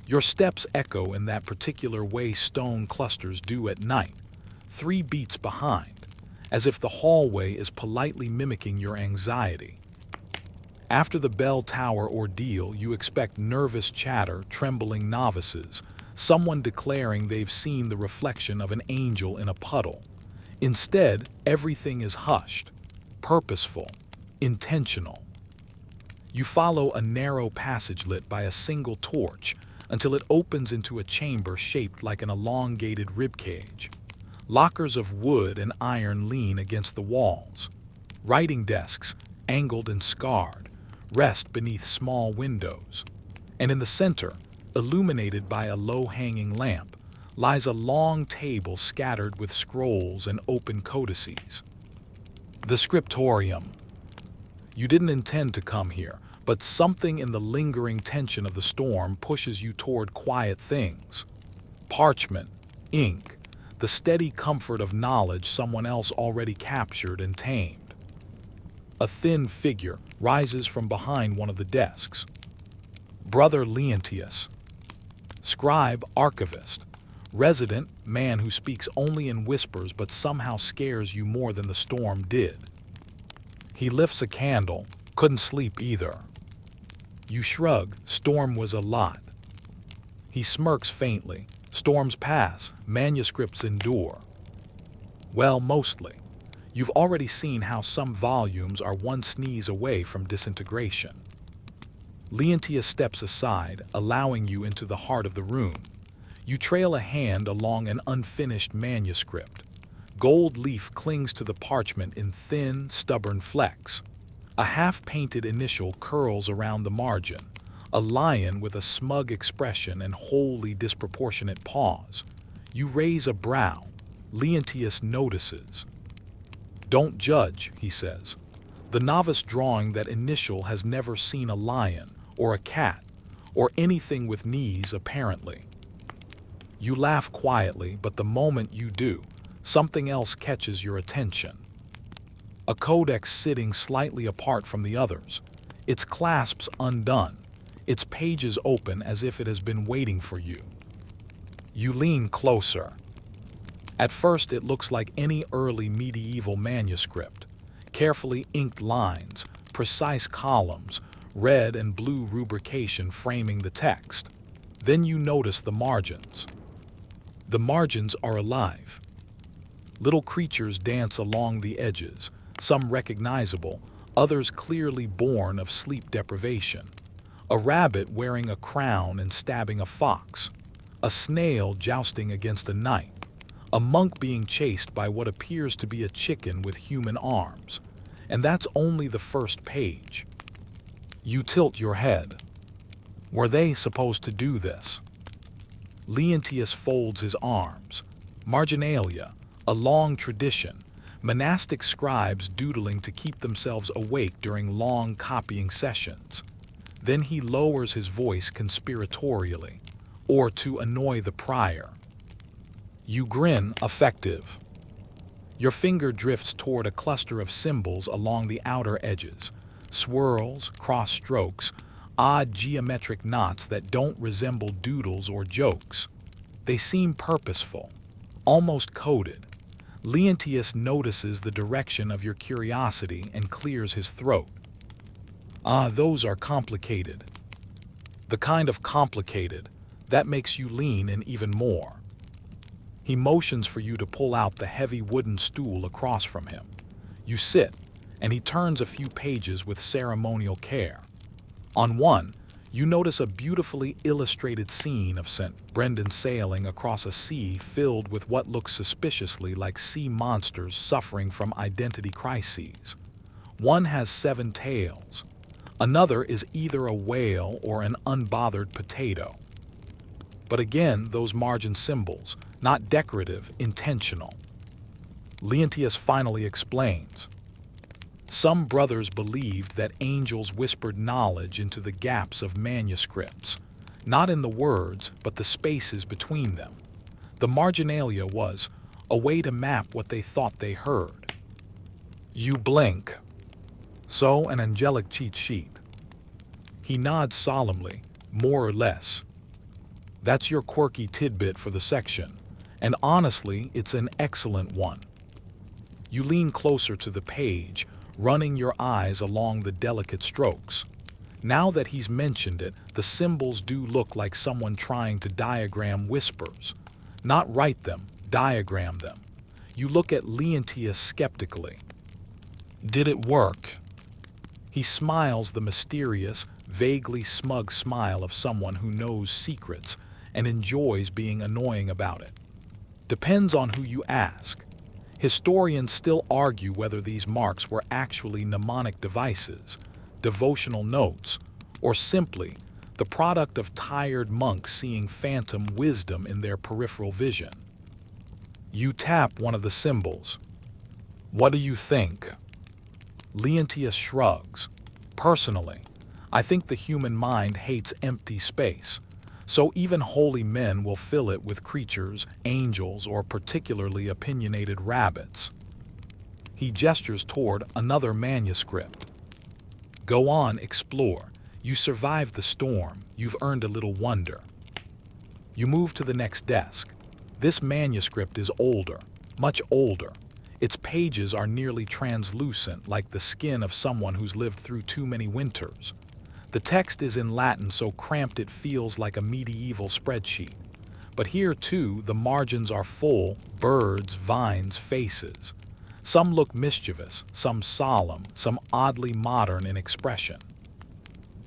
Your steps echo in that particular way stone clusters do at night, 3 beats behind, as if the hallway is politely mimicking your anxiety. After the bell tower ordeal, you expect nervous chatter, trembling novices, someone declaring they've seen the reflection of an angel in a puddle. Instead, everything is hushed, purposeful, intentional. You follow a narrow passage lit by a single torch, until it opens into a chamber shaped like an elongated ribcage. Lockers of wood and iron lean against the walls. Writing desks, angled and scarred, rest beneath small windows. And in the center, illuminated by a low-hanging lamp, lies a long table scattered with scrolls and open codices. The scriptorium. You didn't intend to come here, but something in the lingering tension of the storm pushes you toward quiet things. Parchment, ink, the steady comfort of knowledge someone else already captured and tamed. A thin figure rises from behind one of the desks. Brother Leontius. Scribe, archivist. Resident, man who speaks only in whispers but somehow scares you more than the storm did. He lifts a candle, couldn't sleep either. You shrug, storm was a lot. He smirks faintly. Storms pass, manuscripts endure. Well, mostly. You've already seen how some volumes are one sneeze away from disintegration. Leontius steps aside, allowing you into the heart of the room. You trail a hand along an unfinished manuscript. Gold leaf clings to the parchment in thin, stubborn flecks. A half-painted initial curls around the margin. A lion with a smug expression and wholly disproportionate paws. You raise a brow. Leontius notices. Don't judge, he says. The novice drawing that initial has never seen a lion, or a cat, or anything with knees apparently. You laugh quietly, but the moment you do, something else catches your attention. A codex sitting slightly apart from the others, its clasps undone, its pages open as if it has been waiting for you. You lean closer. At first it looks like any early medieval manuscript. Carefully inked lines, precise columns, red and blue rubrication framing the text. Then you notice the margins. The margins are alive. Little creatures dance along the edges, some recognizable, others clearly born of sleep deprivation. A rabbit wearing a crown and stabbing a fox. A snail jousting against a knight. A monk being chased by what appears to be a chicken with human arms. And that's only the first page. You tilt your head. Were they supposed to do this? Leontius folds his arms. Marginalia, a long tradition, monastic scribes doodling to keep themselves awake during long copying sessions. Then he lowers his voice conspiratorially, or to annoy the prior. You grin, effective. Your finger drifts toward a cluster of symbols along the outer edges, swirls, cross strokes, odd geometric knots that don't resemble doodles or jokes. They seem purposeful, almost coded. Leontius notices the direction of your curiosity and clears his throat. Those are complicated. The kind of complicated that makes you lean in even more. He motions for you to pull out the heavy wooden stool across from him. You sit, and he turns a few pages with ceremonial care. On one, you notice a beautifully illustrated scene of St. Brendan sailing across a sea filled with what looks suspiciously like sea monsters suffering from identity crises. One has 7 tails. Another is either a whale or an unbothered potato. But again, those margin symbols, not decorative, intentional. Leontius finally explains. Some brothers believed that angels whispered knowledge into the gaps of manuscripts, not in the words, but the spaces between them. The marginalia was a way to map what they thought they heard. You blink. So, an angelic cheat sheet. He nods solemnly, more or less. That's your quirky tidbit for the section, and honestly, it's an excellent one. You lean closer to the page, running your eyes along the delicate strokes. Now that he's mentioned it, the symbols do look like someone trying to diagram whispers. Not write them, diagram them. You look at Leontius skeptically. Did it work? He smiles the mysterious, vaguely smug smile of someone who knows secrets and enjoys being annoying about it. Depends on who you ask. Historians still argue whether these marks were actually mnemonic devices, devotional notes, or simply the product of tired monks seeing phantom wisdom in their peripheral vision. You tap one of the symbols. What do you think? Leontius shrugs. Personally, I think the human mind hates empty space, so even holy men will fill it with creatures, angels, or particularly opinionated rabbits. He gestures toward another manuscript. Go on, explore. You survived the storm. You've earned a little wonder. You move to the next desk. This manuscript is older, much older. Its pages are nearly translucent, like the skin of someone who's lived through too many winters. The text is in Latin, so cramped it feels like a medieval spreadsheet. But here, too, the margins are full: birds, vines, faces. Some look mischievous, some solemn, some oddly modern in expression.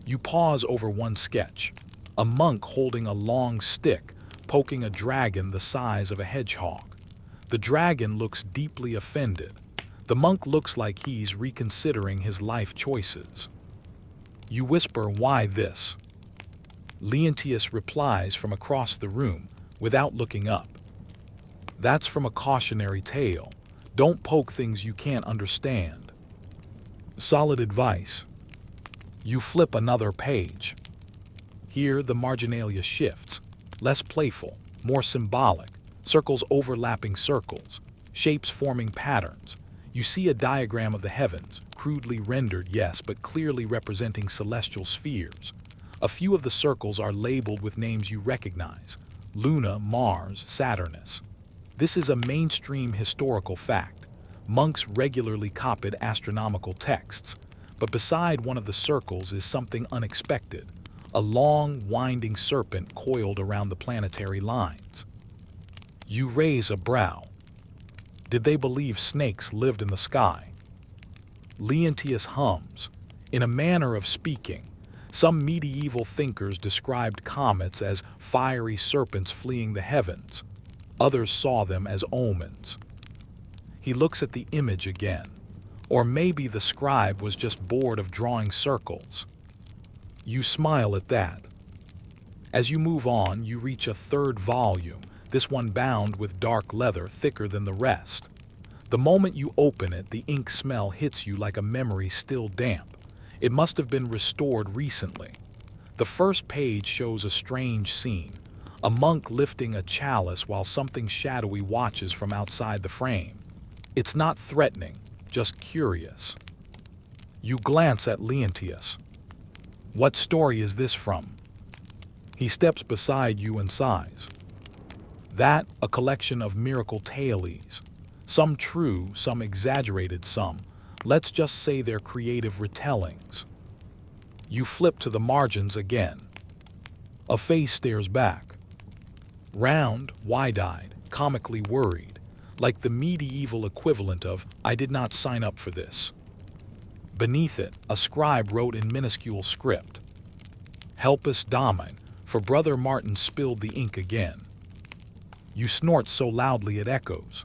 You pause over one sketch. A monk holding a long stick, poking a dragon the size of a hedgehog. The dragon looks deeply offended. The monk looks like he's reconsidering his life choices. You whisper, "Why this?" Leontius replies from across the room without looking up. That's from a cautionary tale. Don't poke things you can't understand. Solid advice. You flip another page. Here the marginalia shifts, less playful, more symbolic, circles overlapping circles, shapes forming patterns. You see a diagram of the heavens, crudely rendered, yes, but clearly representing celestial spheres. A few of the circles are labeled with names you recognize: Luna, Mars, Saturnus. This is a mainstream historical fact. Monks regularly copied astronomical texts, but beside one of the circles is something unexpected: a long, winding serpent coiled around the planetary lines. You raise a brow. Did they believe snakes lived in the sky? Leontius hums. In a manner of speaking, some medieval thinkers described comets as fiery serpents fleeing the heavens. Others saw them as omens. He looks at the image again. Or maybe the scribe was just bored of drawing circles. You smile at that. As you move on, you reach a third volume, this one bound with dark leather thicker than the rest. The moment you open it, the ink smell hits you like a memory still damp. It must have been restored recently. The first page shows a strange scene: a monk lifting a chalice while something shadowy watches from outside the frame. It's not threatening, just curious. You glance at Leontius. What story is this from? He steps beside you and sighs. That, a collection of miracle tales. Some true, some exaggerated, some, let's just say, they're creative retellings. You flip to the margins again. A face stares back. Round, wide-eyed, comically worried, like the medieval equivalent of, "I did not sign up for this." Beneath it, a scribe wrote in minuscule script, "Help us, Damen, for Brother Martin spilled the ink again." You snort so loudly it echoes.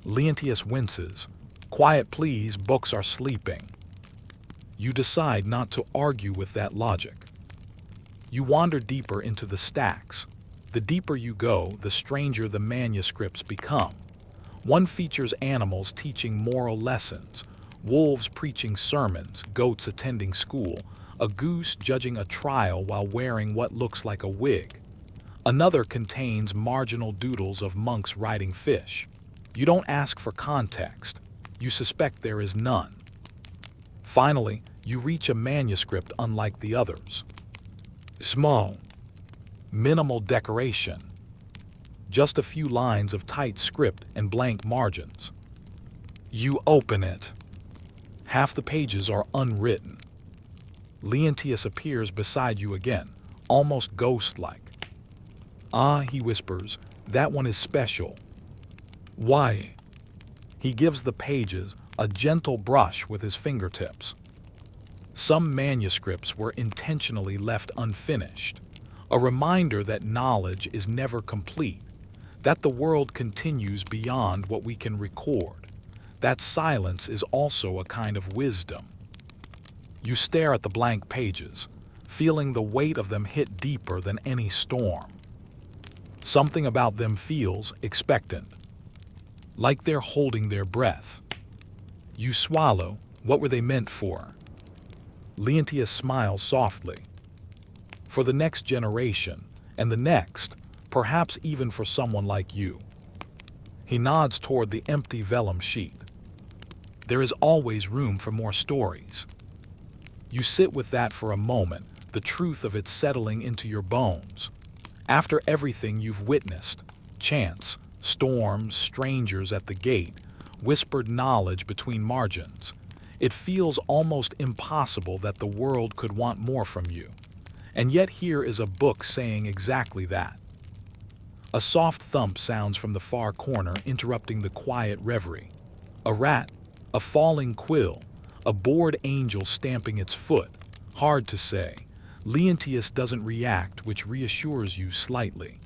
Leontius winces. "Quiet, please, books are sleeping." You decide not to argue with that logic. You wander deeper into the stacks. The deeper you go, the stranger the manuscripts become. One features animals teaching moral lessons, wolves preaching sermons, goats attending school, a goose judging a trial while wearing what looks like a wig. Another contains marginal doodles of monks riding fish. You don't ask for context. You suspect there is none. Finally, you reach a manuscript unlike the others. Small. Minimal decoration. Just a few lines of tight script and blank margins. You open it. Half the pages are unwritten. Leontius appears beside you again, almost ghost-like. "Ah," he whispers, "that one is special." "Why?" He gives the pages a gentle brush with his fingertips. Some manuscripts were intentionally left unfinished, a reminder that knowledge is never complete, that the world continues beyond what we can record, that silence is also a kind of wisdom. You stare at the blank pages, feeling the weight of them hit deeper than any storm. Something about them feels expectant, like they're holding their breath. You swallow. What were they meant for? Leontius smiles softly. For the next generation, and the next, perhaps even for someone like you. He nods toward the empty vellum sheet. There is always room for more stories. You sit with that for a moment, the truth of it settling into your bones. After everything you've witnessed, chance, storms, strangers at the gate, whispered knowledge between margins, it feels almost impossible that the world could want more from you. And yet here is a book saying exactly that. A soft thump sounds from the far corner, interrupting the quiet reverie. A rat, a falling quill, a bored angel stamping its foot. Hard to say. Leontius doesn't react, which reassures you slightly.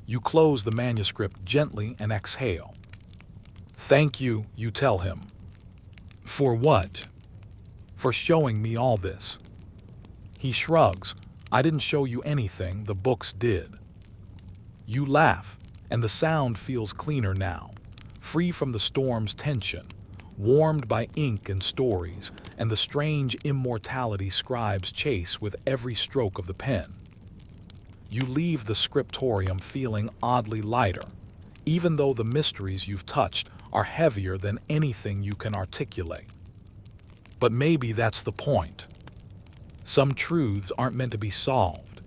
You close the manuscript gently and exhale. Thank you, you tell him. For what? For showing me all this. He shrugs. I didn't show you anything, the books did. You laugh, and the sound feels cleaner now, free from the storm's tension, warmed by ink and stories, and the strange immortality scribes chase with every stroke of the pen. You leave the scriptorium feeling oddly lighter, even though the mysteries you've touched are heavier than anything you can articulate. But maybe that's the point. Some truths aren't meant to be solved,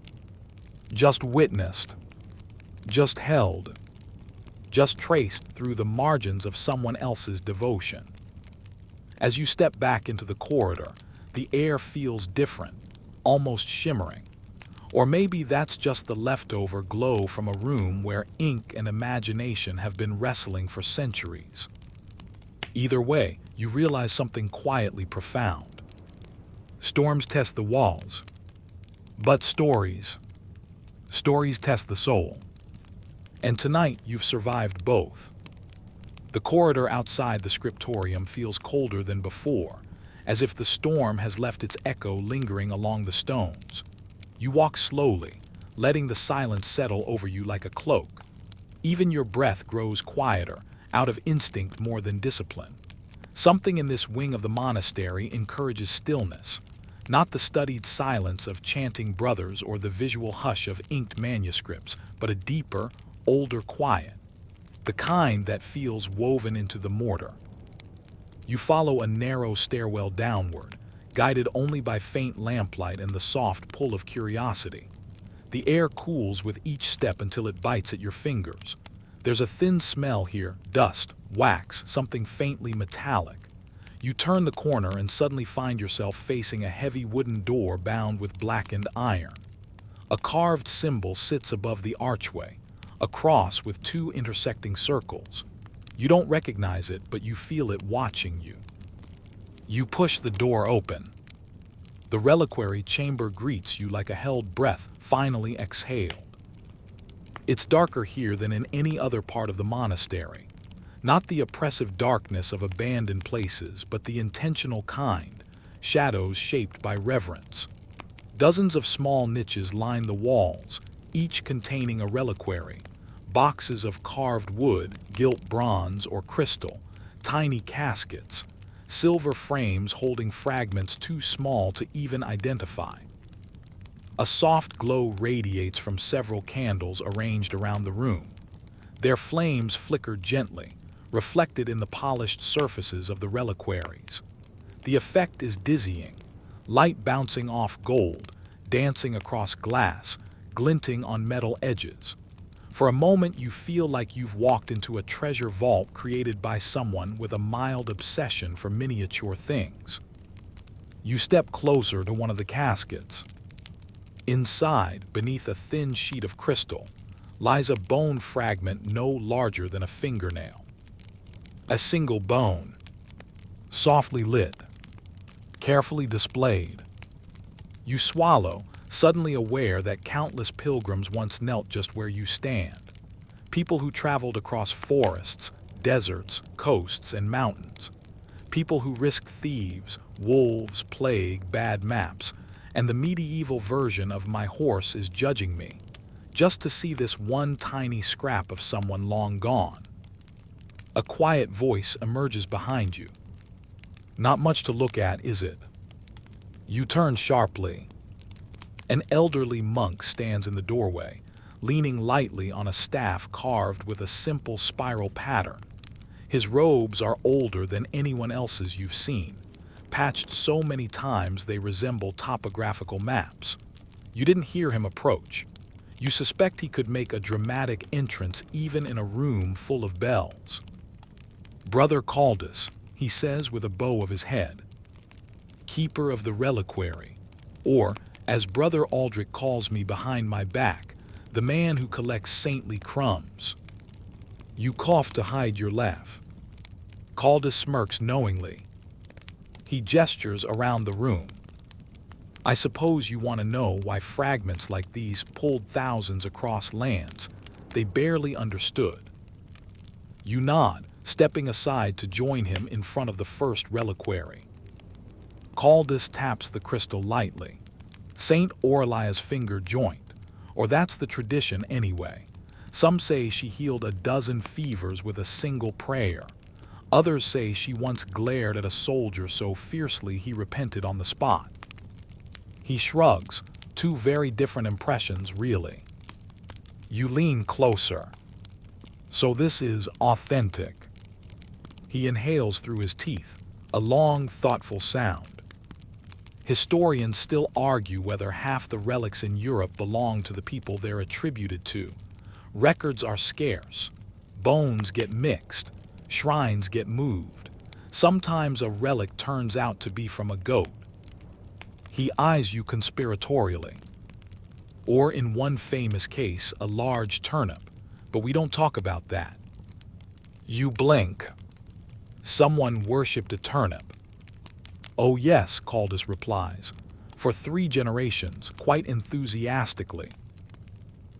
just witnessed, just held, just traced through the margins of someone else's devotion. As you step back into the corridor, the air feels different, almost shimmering. Or maybe that's just the leftover glow from a room where ink and imagination have been wrestling for centuries. Either way, you realize something quietly profound. Storms test the walls, but stories test the soul. And tonight you've survived both. The corridor outside the scriptorium feels colder than before, as if the storm has left its echo lingering along the stones. You walk slowly, letting the silence settle over you like a cloak. Even your breath grows quieter, out of instinct more than discipline. Something in this wing of the monastery encourages stillness, not the studied silence of chanting brothers or the visual hush of inked manuscripts, but a deeper, older quiet, the kind that feels woven into the mortar. You follow a narrow stairwell downward, guided only by faint lamplight and the soft pull of curiosity. The air cools with each step until it bites at your fingers. There's a thin smell here, dust, wax, something faintly metallic. You turn the corner and suddenly find yourself facing a heavy wooden door bound with blackened iron. A carved symbol sits above the archway, a cross with two intersecting circles. You don't recognize it, but you feel it watching you. You push the door open. The reliquary chamber greets you like a held breath, finally exhaled. It's darker here than in any other part of the monastery. Not the oppressive darkness of abandoned places, but the intentional kind, shadows shaped by reverence. Dozens of small niches line the walls, each containing a reliquary. Boxes of carved wood, gilt bronze or crystal, tiny caskets, silver frames holding fragments too small to even identify. A soft glow radiates from several candles arranged around the room. Their flames flicker gently, reflected in the polished surfaces of the reliquaries. The effect is dizzying, light bouncing off gold, dancing across glass, glinting on metal edges. For a moment you feel like you've walked into a treasure vault created by someone with a mild obsession for miniature things. You step closer to one of the caskets. Inside, beneath a thin sheet of crystal, lies a bone fragment no larger than a fingernail. A single bone, softly lit, carefully displayed. You swallow, suddenly aware that countless pilgrims once knelt just where you stand. People who traveled across forests, deserts, coasts, and mountains. People who risked thieves, wolves, plague, bad maps, and the medieval version of my horse is judging me, just to see this one tiny scrap of someone long gone. A quiet voice emerges behind you. Not much to look at, is it? You turn sharply. An elderly monk stands in the doorway, leaning lightly on a staff carved with a simple spiral pattern. His robes are older than anyone else's you've seen, patched so many times they resemble topographical maps. You didn't hear him approach. You suspect he could make a dramatic entrance even in a room full of bells. "Brother Caldus," he says with a bow of his head. "Keeper of the reliquary," or, as Brother Aldrich calls me behind my back, the man who collects saintly crumbs. You cough to hide your laugh. Caldus smirks knowingly. He gestures around the room. "I suppose you want to know why fragments like these pulled thousands across lands they barely understood." You nod, stepping aside to join him in front of the first reliquary. Caldus taps the crystal lightly. Saint Orlia's finger joint, or that's the tradition anyway. Some say she healed a dozen fevers with a single prayer. Others say she once glared at a soldier so fiercely he repented on the spot. He shrugs, two very different impressions, really. You lean closer. "So this is authentic." He inhales through his teeth, a long, thoughtful sound. Historians still argue whether half the relics in Europe belong to the people they're attributed to. Records are scarce. Bones get mixed. Shrines get moved. Sometimes a relic turns out to be from a goat. He eyes you conspiratorially. Or in one famous case, a large turnip, but we don't talk about that. You blink. "Someone worshipped a turnip." "Oh yes," Caldus replies, "for 3 generations, quite enthusiastically."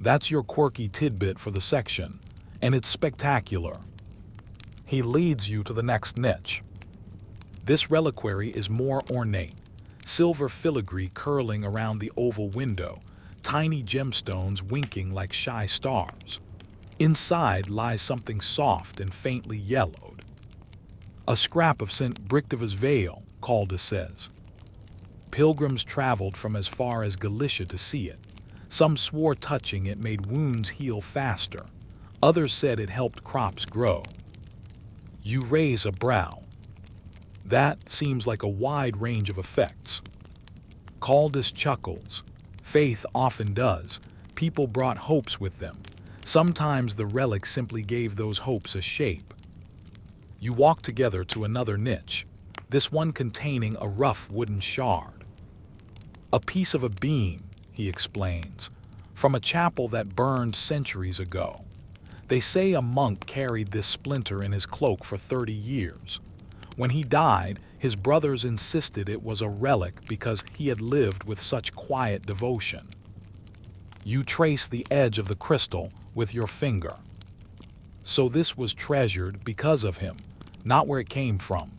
That's your quirky tidbit for the section, and it's spectacular. He leads you to the next niche. This reliquary is more ornate. Silver filigree curling around the oval window, tiny gemstones winking like shy stars. Inside lies something soft and faintly yellowed. "A scrap of St. Brictava's veil," Caldus says. "Pilgrims traveled from as far as Galicia to see it. Some swore touching it made wounds heal faster. Others said it helped crops grow." You raise a brow. That seems like a wide range of effects. Caldus chuckles. Faith often does. People brought hopes with them. Sometimes the relic simply gave those hopes a shape. You walk together to another niche, this one containing a rough wooden shard. "A piece of a beam," he explains, "from a chapel that burned centuries ago. They say a monk carried this splinter in his cloak for 30 years. When he died, his brothers insisted it was a relic because he had lived with such quiet devotion." You trace the edge of the crystal with your finger. So this was treasured because of him, not where it came from.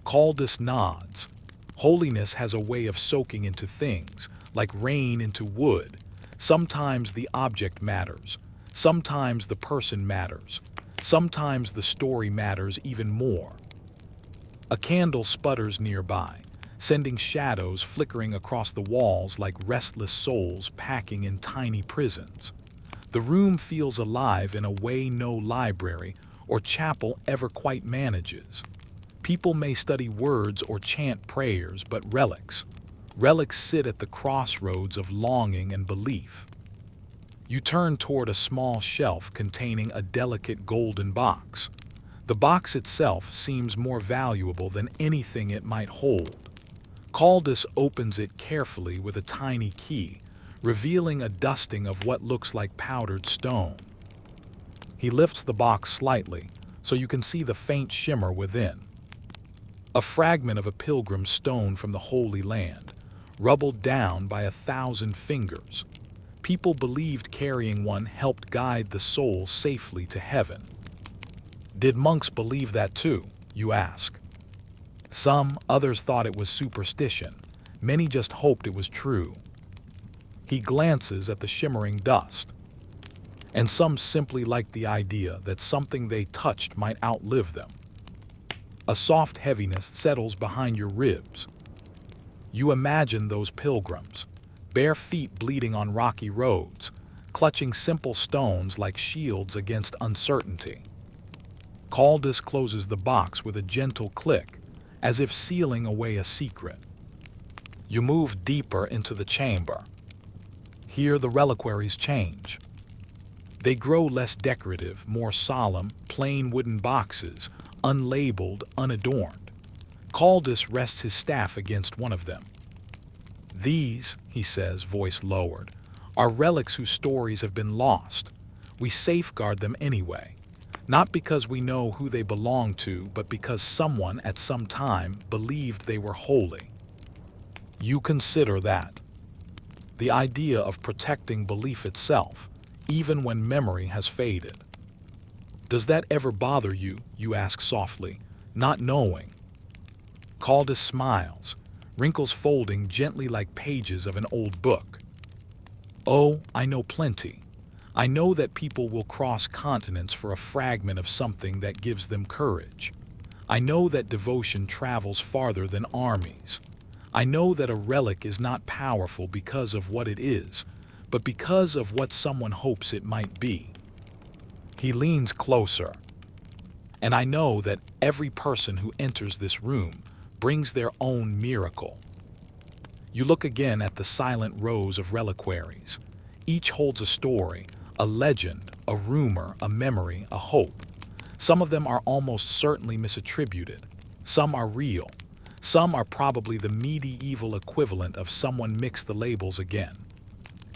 Caldus nods. Holiness has a way of soaking into things, like rain into wood. Sometimes the object matters. Sometimes the person matters. Sometimes the story matters even more. A candle sputters nearby, sending shadows flickering across the walls like restless souls packing in tiny prisons. The room feels alive in a way no library or chapel ever quite manages. People may study words or chant prayers, but relics sit at the crossroads of longing and belief. You turn toward a small shelf containing a delicate golden box. The box itself seems more valuable than anything it might hold. Caldus opens it carefully with a tiny key, revealing a dusting of what looks like powdered stone. He lifts the box slightly, so you can see the faint shimmer within. A fragment of a pilgrim's stone from the Holy Land, rubbled down by 1,000 fingers. People believed carrying one helped guide the soul safely to heaven. Did monks believe that too, you ask? Some, others thought it was superstition. Many just hoped it was true. He glances at the shimmering dust. And some simply liked the idea that something they touched might outlive them. A soft heaviness settles behind your ribs. You imagine those pilgrims, bare feet bleeding on rocky roads, clutching simple stones like shields against uncertainty. Caldus closes the box with a gentle click, as if sealing away a secret. You move deeper into the chamber. Here the reliquaries change. They grow less decorative, more solemn, plain wooden boxes, unlabeled, unadorned. Caldus rests his staff against one of them. These, he says, voice lowered, are relics whose stories have been lost. We safeguard them anyway, not because we know who they belong to, but because someone at some time believed they were holy. You consider that. The idea of protecting belief itself, even when memory has faded. Does that ever bother you, you ask softly, not knowing? Caldus smiles, wrinkles folding gently like pages of an old book. Oh, I know plenty. I know that people will cross continents for a fragment of something that gives them courage. I know that devotion travels farther than armies. I know that a relic is not powerful because of what it is, but because of what someone hopes it might be. He leans closer. And I know that every person who enters this room brings their own miracle. You look again at the silent rows of reliquaries. Each holds a story, a legend, a rumor, a memory, a hope. Some of them are almost certainly misattributed. Some are real. Some are probably the medieval equivalent of someone mixed the labels again.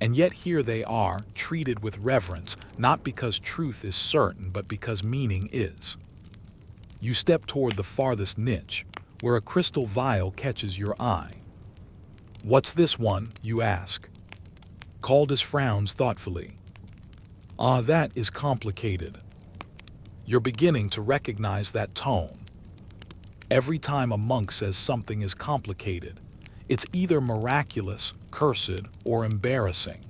And yet here they are, treated with reverence, not because truth is certain, but because meaning is. You step toward the farthest niche, where a crystal vial catches your eye. What's this one, you ask? Caldus frowns thoughtfully. Ah, that is complicated. You're beginning to recognize that tone. Every time a monk says something is complicated, it's either miraculous, cursed, or embarrassing.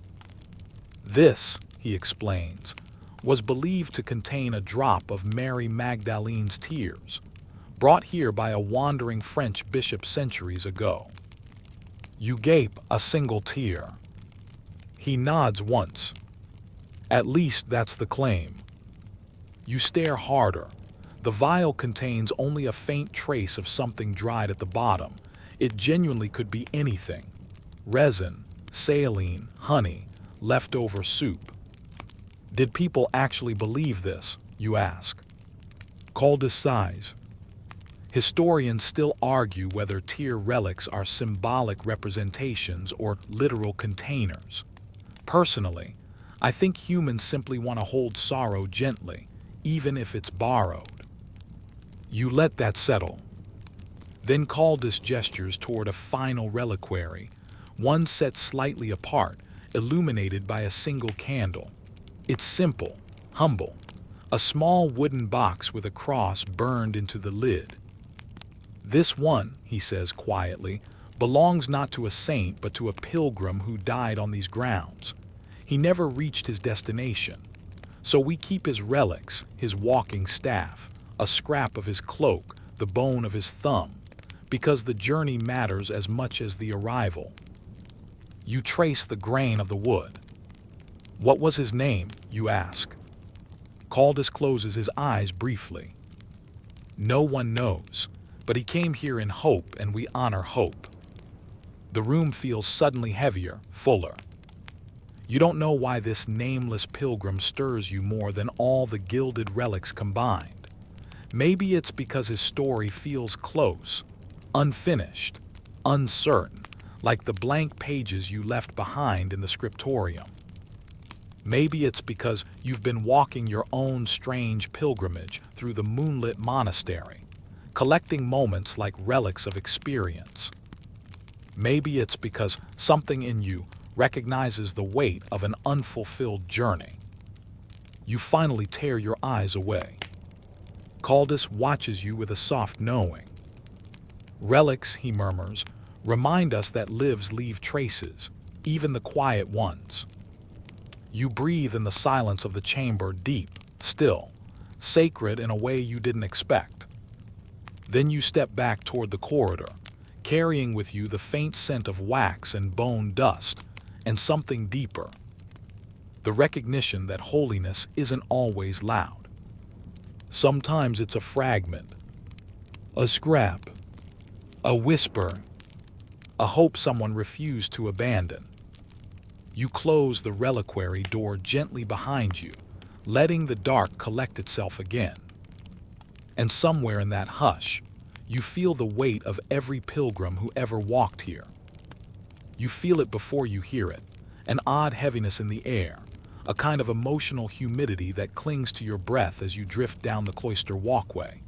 This, he explains, was believed to contain a drop of Mary Magdalene's tears, brought here by a wandering French bishop centuries ago. You gape, a single tear. He nods once. At least that's the claim. You stare harder. The vial contains only a faint trace of something dried at the bottom. It genuinely could be anything. Resin, saline, honey, leftover soup. Did people actually believe this, you ask? Caldus sighs. Historians still argue whether tear relics are symbolic representations or literal containers. Personally, I think humans simply want to hold sorrow gently, even if it's borrowed. You let that settle. Then Caldus gestures toward a final reliquary, one set slightly apart, illuminated by a single candle. It's simple, humble, a small wooden box with a cross burned into the lid. This one, he says quietly, belongs not to a saint but to a pilgrim who died on these grounds. He never reached his destination. So we keep his relics, his walking staff, a scrap of his cloak, the bone of his thumb, because the journey matters as much as the arrival. You trace the grain of the wood. What was his name, you ask? Caldus closes his eyes briefly. No one knows, but he came here in hope, and we honor hope. The room feels suddenly heavier, fuller. You don't know why this nameless pilgrim stirs you more than all the gilded relics combined. Maybe it's because his story feels close, unfinished, uncertain, like the blank pages you left behind in the scriptorium. Maybe it's because you've been walking your own strange pilgrimage through the moonlit monastery, collecting moments like relics of experience. Maybe it's because something in you recognizes the weight of an unfulfilled journey. You finally tear your eyes away. Caldus watches you with a soft knowing. Relics, he murmurs, remind us that lives leave traces, even the quiet ones. You breathe in the silence of the chamber, deep, still, sacred in a way you didn't expect. Then you step back toward the corridor, carrying with you the faint scent of wax and bone dust, and something deeper. The recognition that holiness isn't always loud. Sometimes it's a fragment, a scrap, a whisper, a hope someone refused to abandon. You close the reliquary door gently behind you, letting the dark collect itself again. And somewhere in that hush, you feel the weight of every pilgrim who ever walked here. You feel it before you hear it, an odd heaviness in the air, a kind of emotional humidity that clings to your breath as you drift down the cloister walkway.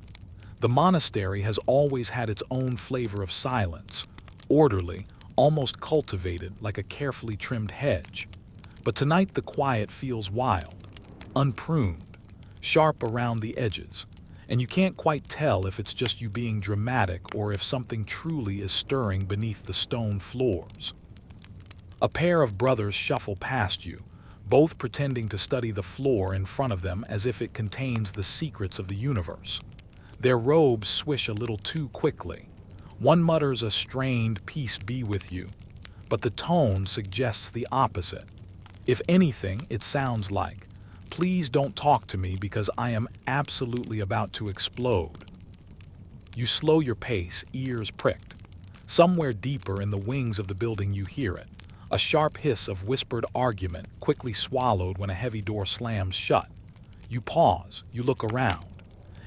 The monastery has always had its own flavor of silence, orderly, almost cultivated like a carefully trimmed hedge. But tonight the quiet feels wild, unpruned, sharp around the edges, and you can't quite tell if it's just you being dramatic or if something truly is stirring beneath the stone floors. A pair of brothers shuffle past you, both pretending to study the floor in front of them as if it contains the secrets of the universe. Their robes swish a little too quickly. One mutters a strained "peace be with you," but the tone suggests the opposite. If anything, it sounds like, "Please don't talk to me because I am absolutely about to explode." You slow your pace, ears pricked. Somewhere deeper in the wings of the building you hear it, a sharp hiss of whispered argument quickly swallowed when a heavy door slams shut. You pause, you look around.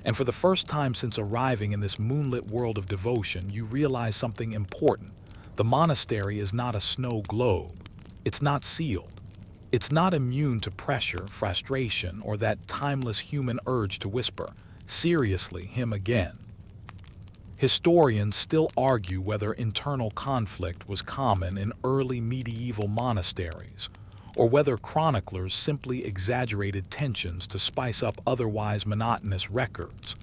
And for the first time since arriving in this moonlit world of devotion, you realize something important. The monastery is not a snow globe. It's not sealed. It's not immune to pressure, frustration, or that timeless human urge to whisper, "Seriously, him again." Historians still argue whether internal conflict was common in early medieval monasteries, or whether chroniclers simply exaggerated tensions to spice up otherwise monotonous records.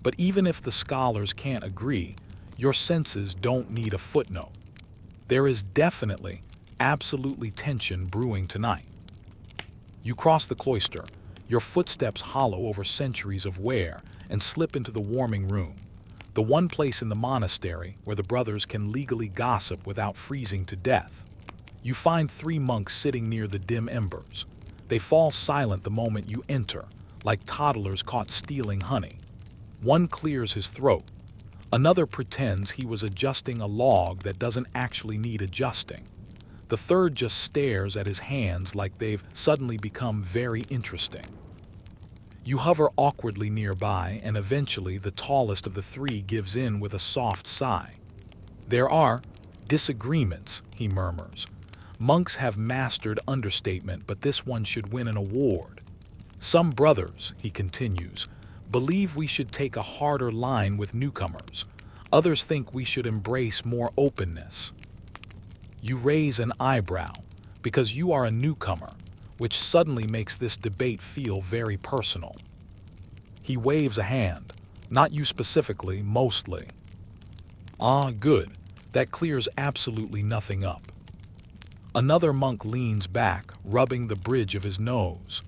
But even if the scholars can't agree, your senses don't need a footnote. There is definitely, absolutely tension brewing tonight. You cross the cloister, your footsteps hollow over centuries of wear, and slip into the warming room, the one place in the monastery where the brothers can legally gossip without freezing to death. You find 3 monks sitting near the dim embers. They fall silent the moment you enter, like toddlers caught stealing honey. One clears his throat. Another pretends he was adjusting a log that doesn't actually need adjusting. The third just stares at his hands like they've suddenly become very interesting. You hover awkwardly nearby, and eventually the tallest of the 3 gives in with a soft sigh. "There are disagreements," he murmurs. "Monks have mastered understatement, but this one should win an award. Some brothers," he continues, "believe we should take a harder line with newcomers. Others think we should embrace more openness." You raise an eyebrow, because you are a newcomer, which suddenly makes this debate feel very personal. He waves a hand, "Not you specifically, mostly." "Ah, good. That clears absolutely nothing up." Another monk leans back, rubbing the bridge of his nose.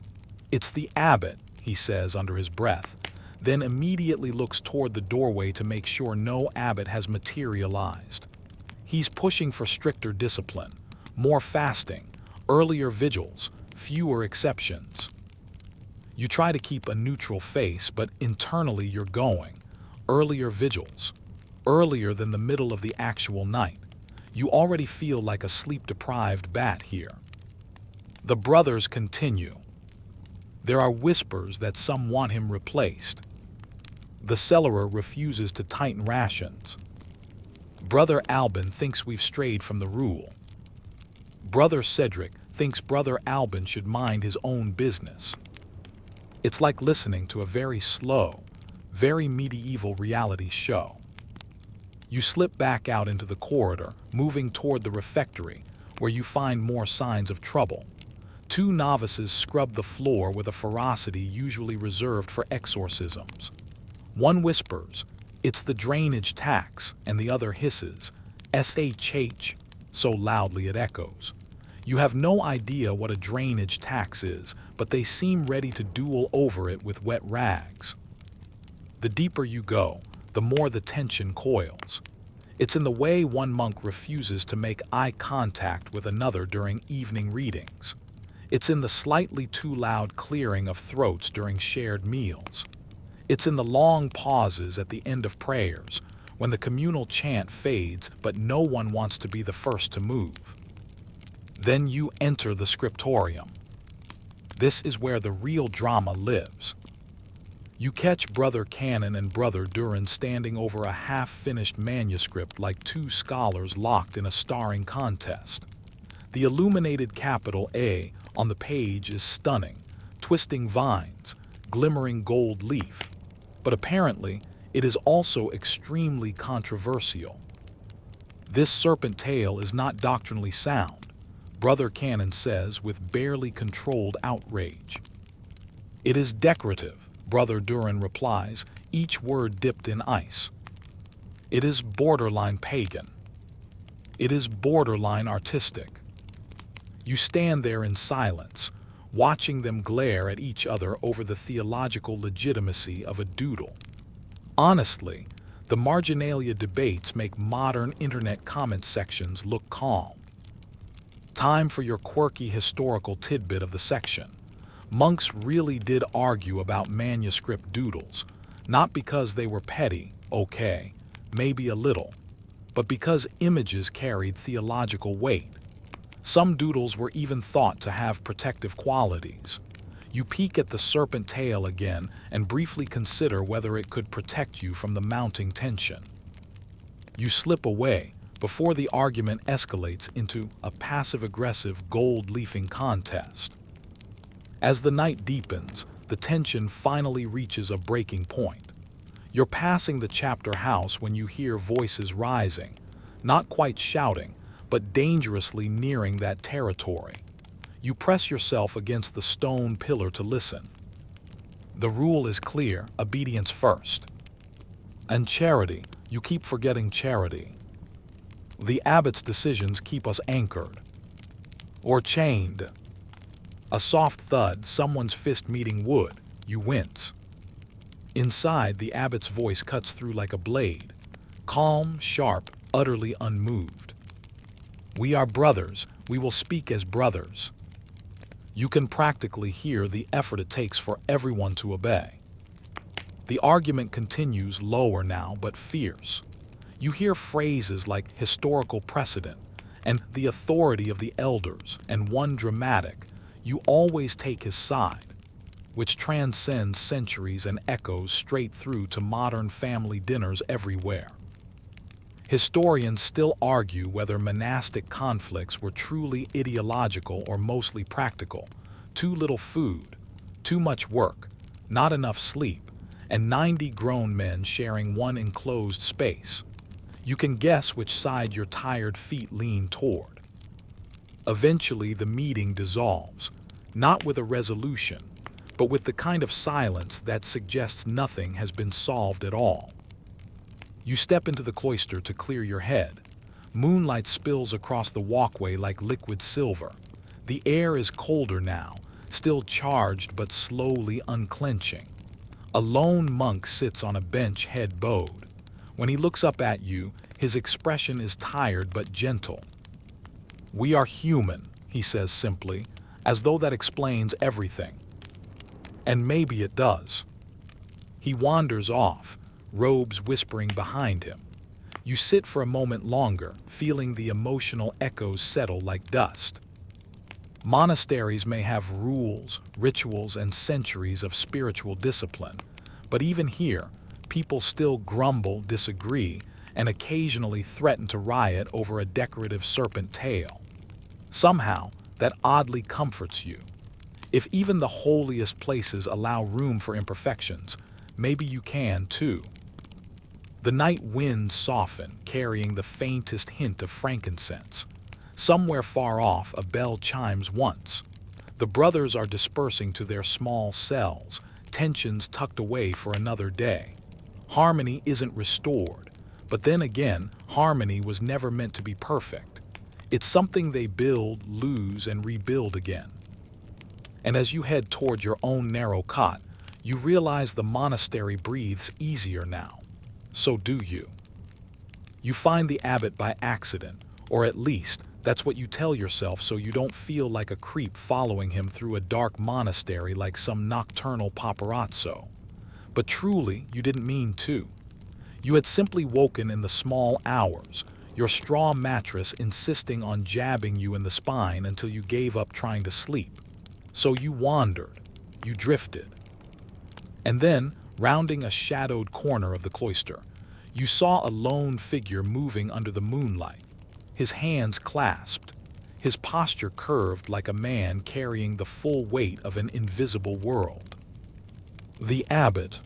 "It's the abbot," he says under his breath, then immediately looks toward the doorway to make sure no abbot has materialized. He's pushing for stricter discipline, more fasting, earlier vigils, fewer exceptions. You try to keep a neutral face, but internally you're going, earlier vigils, earlier than the middle of the actual night. You already feel like a sleep-deprived bat here. The brothers continue. There are whispers that some want him replaced. The cellarer refuses to tighten rations. Brother Albin thinks we've strayed from the rule. Brother Cedric thinks Brother Albin should mind his own business. It's like listening to a very slow, very medieval reality show. You slip back out into the corridor, moving toward the refectory, where you find more signs of trouble. Two novices scrub the floor with a ferocity usually reserved for exorcisms. One whispers, "It's the drainage tax," and the other hisses, "SHH," so loudly it echoes. You have no idea what a drainage tax is, but they seem ready to duel over it with wet rags. The deeper you go, the more the tension coils. It's in the way one monk refuses to make eye contact with another during evening readings. It's in the slightly too loud clearing of throats during shared meals. It's in the long pauses at the end of prayers, when the communal chant fades but no one wants to be the first to move. Then you enter the scriptorium. This is where the real drama lives. You catch Brother Cannon and Brother Duran standing over a half-finished manuscript like two scholars locked in a starring contest. The illuminated capital A on the page is stunning, twisting vines, glimmering gold leaf. But apparently, it is also extremely controversial. This serpent tale is not doctrinally sound, Brother Cannon says with barely controlled outrage. It is decorative, Brother Duran replies, each word dipped in ice. It is borderline pagan. It is borderline artistic. You stand there in silence, watching them glare at each other over the theological legitimacy of a doodle. Honestly, the marginalia debates make modern internet comment sections look calm. Time for your quirky historical tidbit of the section. Monks really did argue about manuscript doodles, not because they were petty, okay, maybe a little, but because images carried theological weight. Some doodles were even thought to have protective qualities. You peek at the serpent tail again and briefly consider whether it could protect you from the mounting tension. You slip away before the argument escalates into a passive-aggressive gold-leafing contest. As the night deepens, the tension finally reaches a breaking point. You're passing the chapter house when you hear voices rising, not quite shouting, but dangerously nearing that territory. You press yourself against the stone pillar to listen. The rule is clear, obedience first. And charity, you keep forgetting charity. The abbot's decisions keep us anchored. Or chained. A soft thud, someone's fist meeting wood, you wince. Inside, the abbot's voice cuts through like a blade, calm, sharp, utterly unmoved. "We are brothers, we will speak as brothers." You can practically hear the effort it takes for everyone to obey. The argument continues lower now, but fierce. You hear phrases like historical precedent and the authority of the elders, and one dramatic, "You always take his side," which transcends centuries and echoes straight through to modern family dinners everywhere. Historians still argue whether monastic conflicts were truly ideological or mostly practical. Too little food, too much work, not enough sleep, and 90 grown men sharing one enclosed space. You can guess which side your tired feet lean toward. Eventually, the meeting dissolves, not with a resolution, but with the kind of silence that suggests nothing has been solved at all. You step into the cloister to clear your head. Moonlight spills across the walkway like liquid silver. The air is colder now, still charged but slowly unclenching. A lone monk sits on a bench, head bowed. When he looks up at you, his expression is tired but gentle. "We are human," he says simply, as though that explains everything. And maybe it does. He wanders off, robes whispering behind him. You sit for a moment longer, feeling the emotional echoes settle like dust. Monasteries may have rules, rituals, and centuries of spiritual discipline, but even here, people still grumble, disagree, and occasionally threaten to riot over a decorative serpent tail. Somehow, that oddly comforts you. If even the holiest places allow room for imperfections, maybe you can too. The night winds soften, carrying the faintest hint of frankincense. Somewhere far off, a bell chimes once. The brothers are dispersing to their small cells, tensions tucked away for another day. Harmony isn't restored, but then again, harmony was never meant to be perfect. It's something they build, lose, and rebuild again. And as you head toward your own narrow cot, you realize the monastery breathes easier now. So do you. You find the abbot by accident, or at least that's what you tell yourself so you don't feel like a creep following him through a dark monastery like some nocturnal paparazzo. But truly, you didn't mean to. You had simply woken in the small hours, your straw mattress insisting on jabbing you in the spine until you gave up trying to sleep. So you wandered, you drifted. And then, rounding a shadowed corner of the cloister, you saw a lone figure moving under the moonlight, his hands clasped, his posture curved like a man carrying the full weight of an invisible world. The abbot.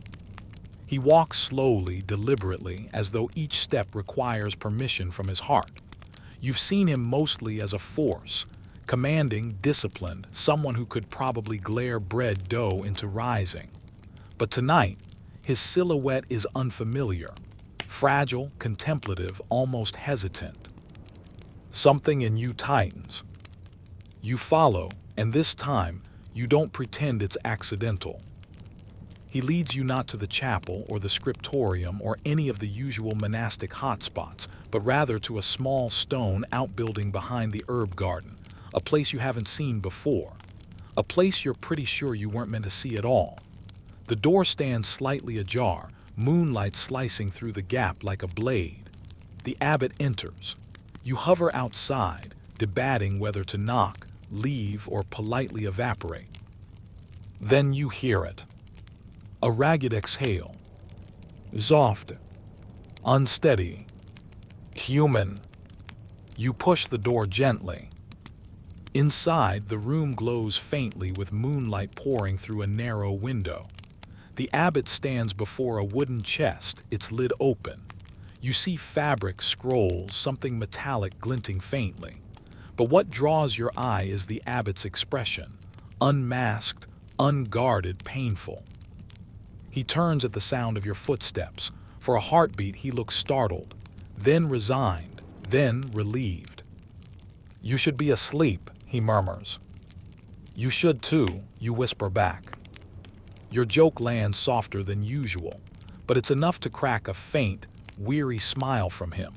He walks slowly, deliberately, as though each step requires permission from his heart. You've seen him mostly as a force, commanding, disciplined, someone who could probably glare bread dough into rising. But tonight, his silhouette is unfamiliar, fragile, contemplative, almost hesitant. Something in you tightens. You follow, and this time, you don't pretend it's accidental. He leads you not to the chapel or the scriptorium or any of the usual monastic hotspots, but rather to a small stone outbuilding behind the herb garden, a place you haven't seen before, a place you're pretty sure you weren't meant to see at all. The door stands slightly ajar, moonlight slicing through the gap like a blade. The abbot enters. You hover outside, debating whether to knock, leave, or politely evaporate. Then you hear it. A ragged exhale. Soft. Unsteady. Human. You push the door gently. Inside, the room glows faintly with moonlight pouring through a narrow window. The abbot stands before a wooden chest, its lid open. You see fabric, scrolls, something metallic glinting faintly. But what draws your eye is the abbot's expression, unmasked, unguarded, painful. He turns at the sound of your footsteps. For a heartbeat, he looks startled, then resigned, then relieved. "You should be asleep," he murmurs. "You should too," you whisper back. Your joke lands softer than usual, but it's enough to crack a faint, weary smile from him.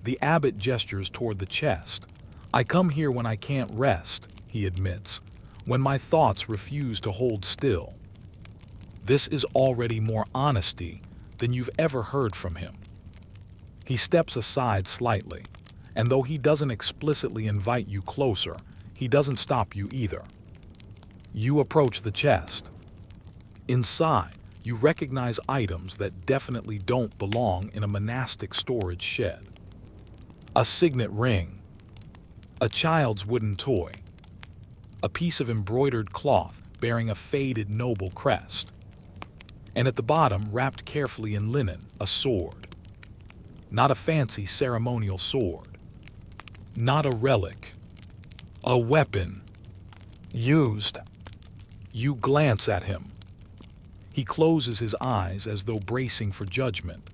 The abbot gestures toward the chest. "I come here when I can't rest," he admits, "when my thoughts refuse to hold still." This is already more honesty than you've ever heard from him. He steps aside slightly, and though he doesn't explicitly invite you closer, he doesn't stop you either. You approach the chest. Inside, you recognize items that definitely don't belong in a monastic storage shed. A signet ring, a child's wooden toy, a piece of embroidered cloth bearing a faded noble crest, and at the bottom, wrapped carefully in linen, a sword. Not a fancy ceremonial sword. Not a relic. A weapon. Used. You glance at him. He closes his eyes as though bracing for judgment.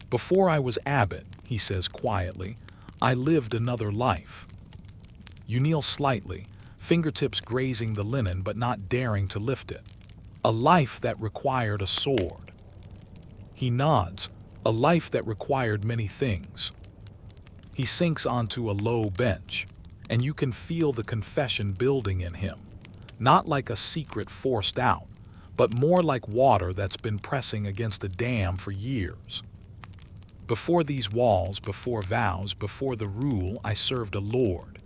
"Before I was abbot," he says quietly, "I lived another life." You kneel slightly, fingertips grazing the linen but not daring to lift it. A life that required a sword. He nods, a life that required many things. He sinks onto a low bench, and you can feel the confession building in him, not like a secret forced out, but more like water that's been pressing against a dam for years. "Before these walls, before vows, before the rule, I served a lord."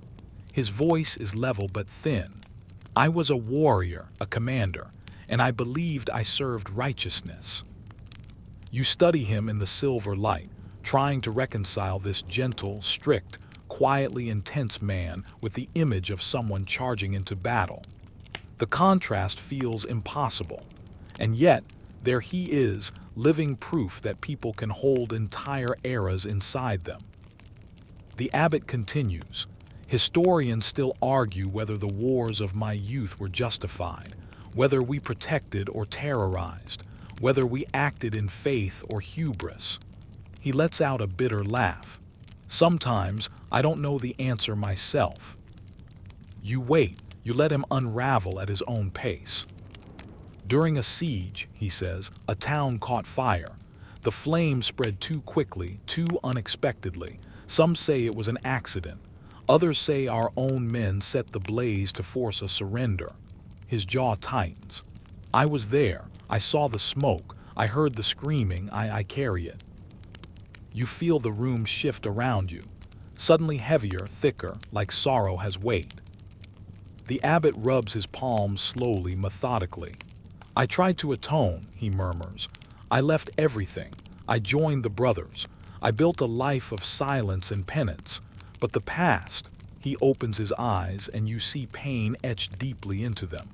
His voice is level but thin. "I was a warrior, a commander, and I believed I served righteousness." You study him in the silver light, trying to reconcile this gentle, strict, quietly intense man with the image of someone charging into battle. The contrast feels impossible, and yet There he is, living proof that people can hold entire eras inside them. The abbot continues, historians still argue whether the wars of my youth were justified, whether we protected or terrorized, whether we acted in faith or hubris. He lets out a bitter laugh. Sometimes I don't know the answer myself. You wait, you let him unravel at his own pace. During a siege, he says, a town caught fire. The flames spread too quickly, too unexpectedly. Some say it was an accident. Others say our own men set the blaze to force a surrender. His jaw tightens. I was there. I saw the smoke. I heard the screaming. I carry it. You feel the room shift around you, suddenly heavier, thicker, like sorrow has weight. The abbot rubs his palms slowly, methodically. I tried to atone, he murmurs. I left everything. I joined the brothers. I built a life of silence and penance. But the past, he opens his eyes and you see pain etched deeply into them.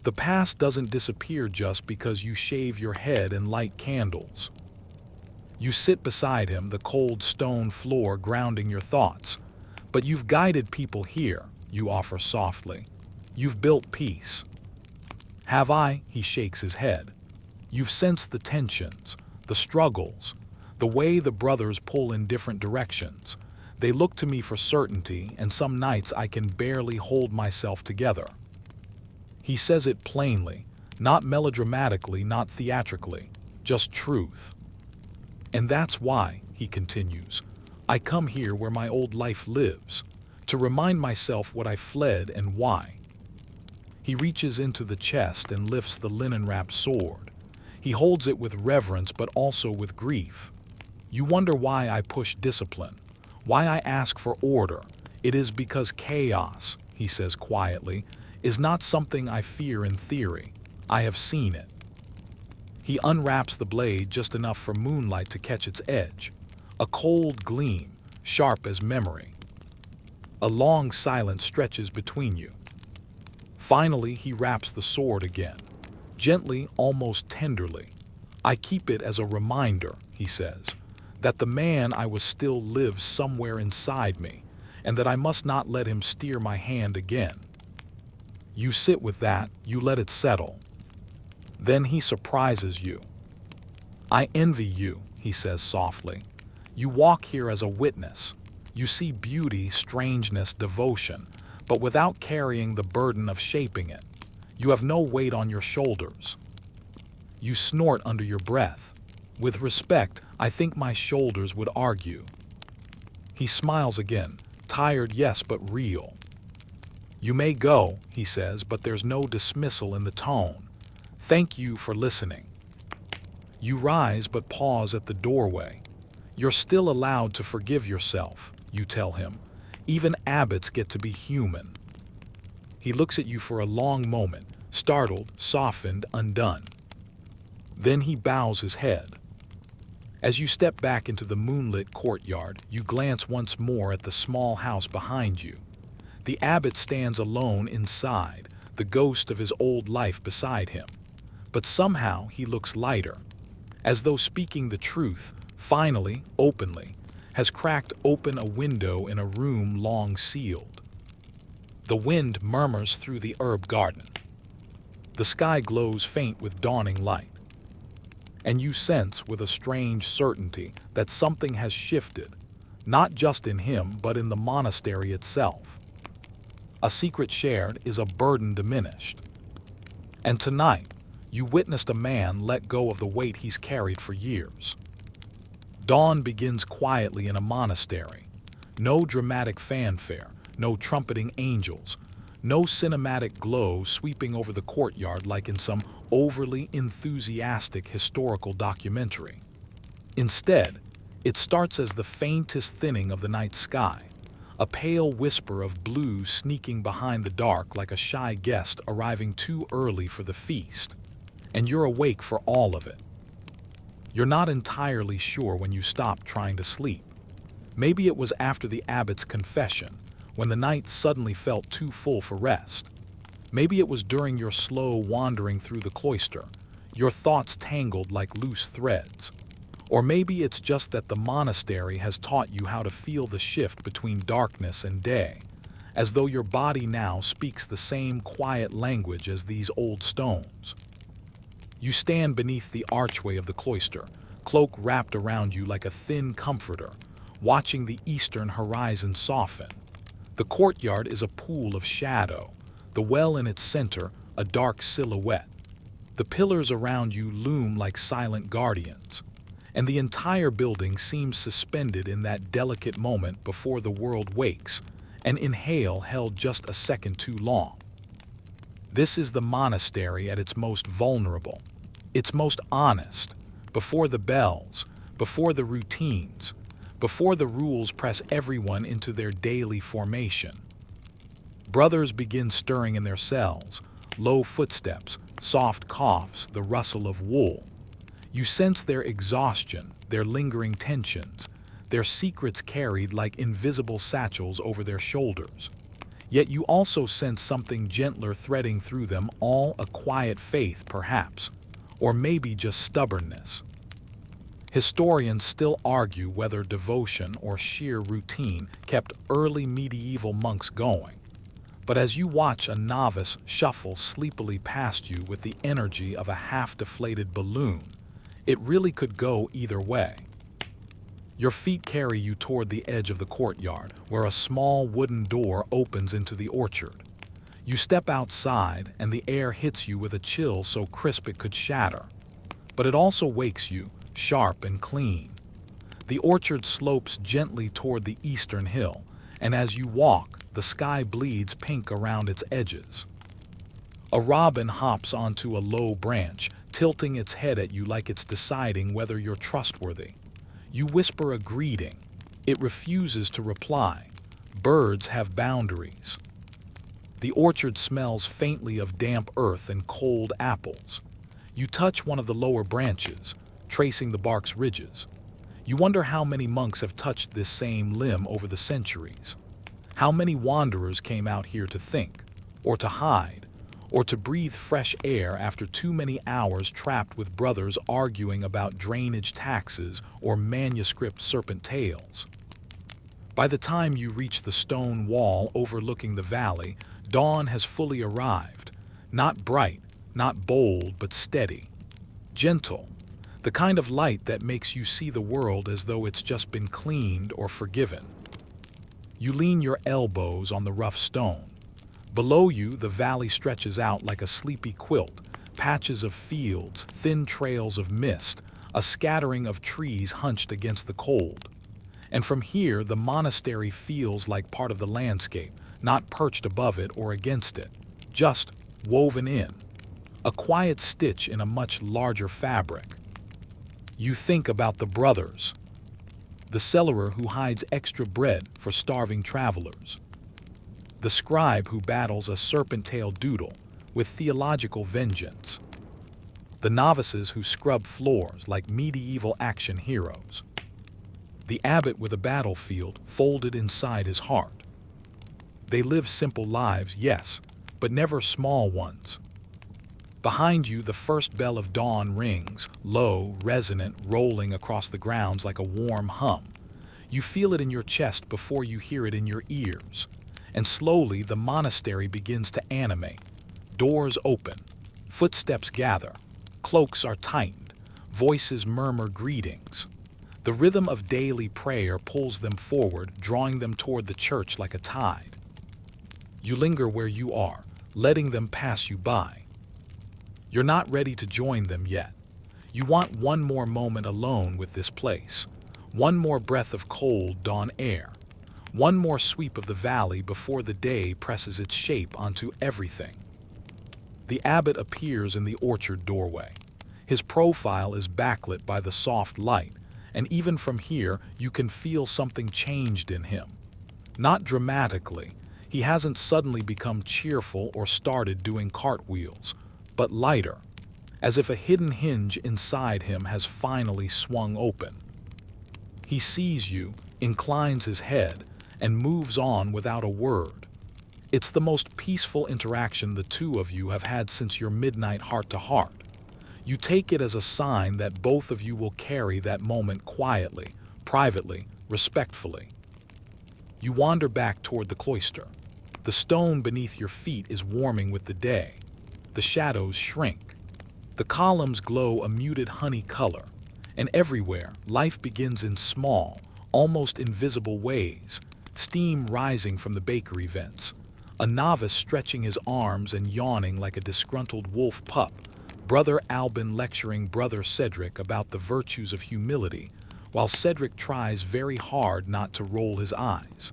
The past doesn't disappear just because you shave your head and light candles. You sit beside him, the cold stone floor grounding your thoughts. But you've guided people here, you offer softly. You've built peace. Have I? He shakes his head. You've sensed the tensions, the struggles, the way the brothers pull in different directions. They look to me for certainty, and some nights I can barely hold myself together. He says it plainly, not melodramatically, not theatrically, just truth. And that's why, he continues, I come here where my old life lives, to remind myself what I fled and why. He reaches into the chest and lifts the linen-wrapped sword. He holds it with reverence but also with grief. You wonder why I push discipline, why I ask for order. It is because chaos, he says quietly, is not something I fear in theory. I have seen it. He unwraps the blade just enough for moonlight to catch its edge, a cold gleam, sharp as memory. A long silence stretches between you. Finally, he wraps the sword again, gently, almost tenderly. I keep it as a reminder, he says, that the man I was still lives somewhere inside me, and that I must not let him steer my hand again. You sit with that, you let it settle. Then he surprises you. I envy you, he says softly. You walk here as a witness. You see beauty, strangeness, devotion, but without carrying the burden of shaping it. You have no weight on your shoulders. You snort under your breath. With respect, I think my shoulders would argue. He smiles again, tired, yes, but real. You may go, he says, but there's no dismissal in the tone. Thank you for listening. You rise but pause at the doorway. You're still allowed to forgive yourself, you tell him. Even abbots get to be human. He looks at you for a long moment, startled, softened, undone. Then he bows his head. As you step back into the moonlit courtyard, you glance once more at the small house behind you. The abbot stands alone inside, the ghost of his old life beside him. But somehow he looks lighter, as though speaking the truth, finally, openly, has cracked open a window in a room long sealed. The wind murmurs through the herb garden. The sky glows faint with dawning light. And you sense with a strange certainty that something has shifted, not just in him but in the monastery itself. A secret shared is a burden diminished. And tonight, you witnessed a man let go of the weight he's carried for years. Dawn begins quietly in a monastery. No dramatic fanfare, no trumpeting angels, no cinematic glow sweeping over the courtyard like in some overly enthusiastic historical documentary. Instead, it starts as the faintest thinning of the night sky, a pale whisper of blue sneaking behind the dark like a shy guest arriving too early for the feast. And you're awake for all of it. You're not entirely sure when you stopped trying to sleep. Maybe it was after the abbot's confession, when the night suddenly felt too full for rest. Maybe it was during your slow wandering through the cloister, your thoughts tangled like loose threads. Or maybe it's just that the monastery has taught you how to feel the shift between darkness and day, as though your body now speaks the same quiet language as these old stones. You stand beneath the archway of the cloister, cloak wrapped around you like a thin comforter, watching the eastern horizon soften. The courtyard is a pool of shadow, the well in its center a dark silhouette. The pillars around you loom like silent guardians, and the entire building seems suspended in that delicate moment before the world wakes, an inhale held just a second too long. This is the monastery at its most vulnerable, its most honest, before the bells, before the routines, before the rules press everyone into their daily formation. Brothers begin stirring in their cells, low footsteps, soft coughs, the rustle of wool. You sense their exhaustion, their lingering tensions, their secrets carried like invisible satchels over their shoulders. Yet you also sense something gentler threading through them, all a quiet faith perhaps, or maybe just stubbornness. Historians still argue whether devotion or sheer routine kept early medieval monks going. But as you watch a novice shuffle sleepily past you with the energy of a half-deflated balloon, it really could go either way. Your feet carry you toward the edge of the courtyard, where a small wooden door opens into the orchard. You step outside, and the air hits you with a chill so crisp it could shatter. But it also wakes you, sharp and clean. The orchard slopes gently toward the eastern hill, and as you walk, the sky bleeds pink around its edges. A robin hops onto a low branch, tilting its head at you like it's deciding whether you're trustworthy. You whisper a greeting. It refuses to reply. Birds have boundaries. The orchard smells faintly of damp earth and cold apples. You touch one of the lower branches, tracing the bark's ridges. You wonder how many monks have touched this same limb over the centuries. How many wanderers came out here to think, or to hide, or to breathe fresh air after too many hours trapped with brothers arguing about drainage taxes or manuscript serpent tales. By the time you reach the stone wall overlooking the valley, dawn has fully arrived. Not bright, not bold, but steady. Gentle. The kind of light that makes you see the world as though it's just been cleaned or forgiven. You lean your elbows on the rough stone. Below you, the valley stretches out like a sleepy quilt, patches of fields, thin trails of mist, a scattering of trees hunched against the cold. And from here, the monastery feels like part of the landscape, not perched above it or against it, just woven in. A quiet stitch in a much larger fabric. You think about the brothers. The cellarer who hides extra bread for starving travelers. The scribe who battles a serpent-tailed doodle with theological vengeance. The novices who scrub floors like medieval action heroes. The abbot with a battlefield folded inside his heart. They live simple lives, yes, but never small ones. Behind you, the first bell of dawn rings, low, resonant, rolling across the grounds like a warm hum. You feel it in your chest before you hear it in your ears. And slowly, the monastery begins to animate. Doors open. Footsteps gather. Cloaks are tightened. Voices murmur greetings. The rhythm of daily prayer pulls them forward, drawing them toward the church like a tide. You linger where you are, letting them pass you by. You're not ready to join them yet. You want one more moment alone with this place. One more breath of cold dawn air. One more sweep of the valley before the day presses its shape onto everything. The abbot appears in the orchard doorway. His profile is backlit by the soft light, and even from here you can feel something changed in him. Not dramatically. He hasn't suddenly become cheerful or started doing cartwheels, but lighter, as if a hidden hinge inside him has finally swung open. He sees you, inclines his head, and moves on without a word. It's the most peaceful interaction the two of you have had since your midnight heart-to-heart. You take it as a sign that both of you will carry that moment quietly, privately, respectfully. You wander back toward the cloister. The stone beneath your feet is warming with the day. The shadows shrink. The columns glow a muted honey color. And everywhere, life begins in small, almost invisible ways. Steam rising from the bakery vents. A novice stretching his arms and yawning like a disgruntled wolf pup. Brother Albin lecturing Brother Cedric about the virtues of humility, while Cedric tries very hard not to roll his eyes.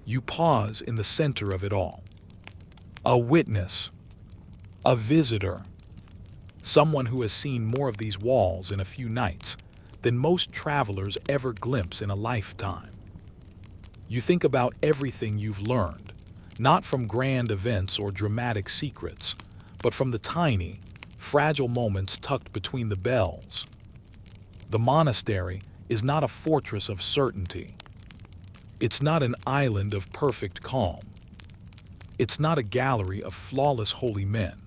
You pause in the center of it all. A witness. A visitor. Someone who has seen more of these walls in a few nights than most travelers ever glimpse in a lifetime. You think about everything you've learned, not from grand events or dramatic secrets, but from the tiny, fragile moments tucked between the bells. The monastery is not a fortress of certainty. It's not an island of perfect calm. It's not a gallery of flawless holy men.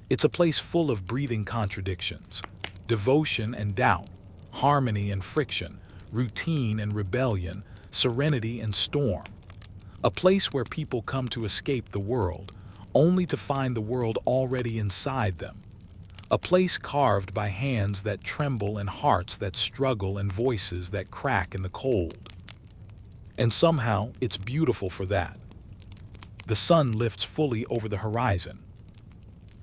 It's a place full of breathing contradictions, devotion and doubt, harmony and friction, routine and rebellion, serenity and storm. A place where people come to escape the world, only to find the world already inside them. A place carved by hands that tremble and hearts that struggle and voices that crack in the cold. And somehow, it's beautiful for that. The sun lifts fully over the horizon.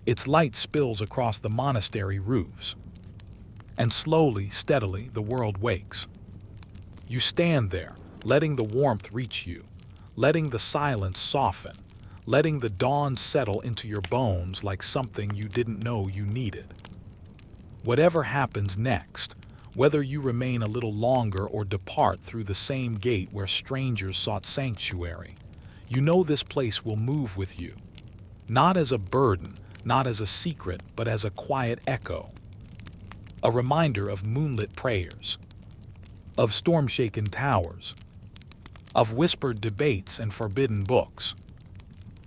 Its light spills across the monastery roofs. And slowly, steadily, the world wakes. You stand there, letting the warmth reach you, letting the silence soften, letting the dawn settle into your bones like something you didn't know you needed. Whatever happens next, whether you remain a little longer or depart through the same gate where strangers sought sanctuary, you know this place will move with you. Not as a burden, not as a secret, but as a quiet echo. A reminder of moonlit prayers, of storm-shaken towers, of whispered debates and forbidden books,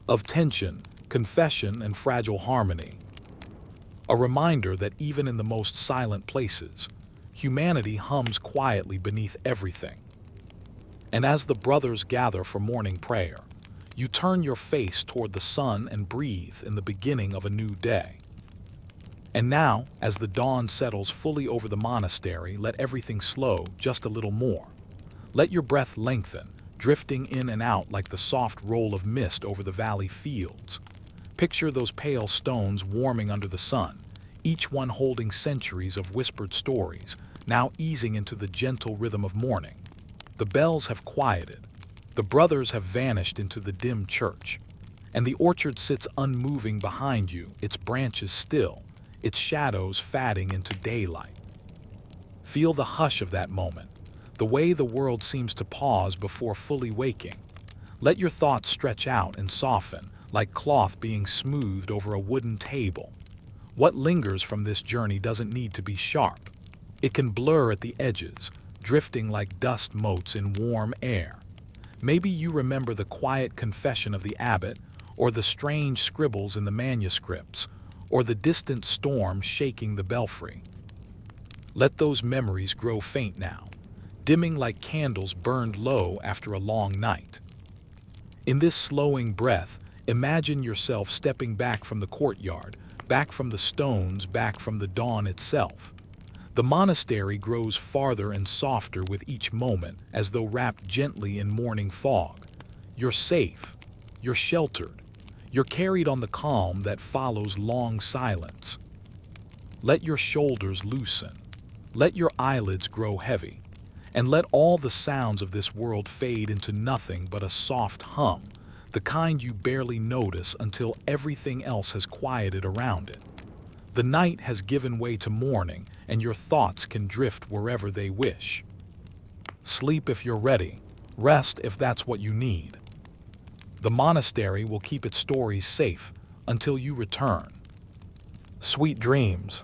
of tension, confession, and fragile harmony. A reminder that even in the most silent places, humanity hums quietly beneath everything. And as the brothers gather for morning prayer, you turn your face toward the sun and breathe in the beginning of a new day. And now, as the dawn settles fully over the monastery, let everything slow just a little more. Let your breath lengthen, drifting in and out like the soft roll of mist over the valley fields. Picture those pale stones warming under the sun, each one holding centuries of whispered stories, now easing into the gentle rhythm of morning. The bells have quieted. The brothers have vanished into the dim church. And the orchard sits unmoving behind you, its branches still, its shadows fading into daylight. Feel the hush of that moment, the way the world seems to pause before fully waking. Let your thoughts stretch out and soften, like cloth being smoothed over a wooden table. What lingers from this journey doesn't need to be sharp. It can blur at the edges, drifting like dust motes in warm air. Maybe you remember the quiet confession of the abbot, or the strange scribbles in the manuscripts, or the distant storm shaking the belfry. Let those memories grow faint now, dimming like candles burned low after a long night. In this slowing breath, imagine yourself stepping back from the courtyard, back from the stones, back from the dawn itself. The monastery grows farther and softer with each moment, as though wrapped gently in morning fog. You're safe. You're sheltered. You're carried on the calm that follows long silence. Let your shoulders loosen. Let your eyelids grow heavy. And let all the sounds of this world fade into nothing but a soft hum, the kind you barely notice until everything else has quieted around it. The night has given way to morning, and your thoughts can drift wherever they wish. Sleep if you're ready. Rest if that's what you need. The monastery will keep its stories safe until you return. Sweet dreams.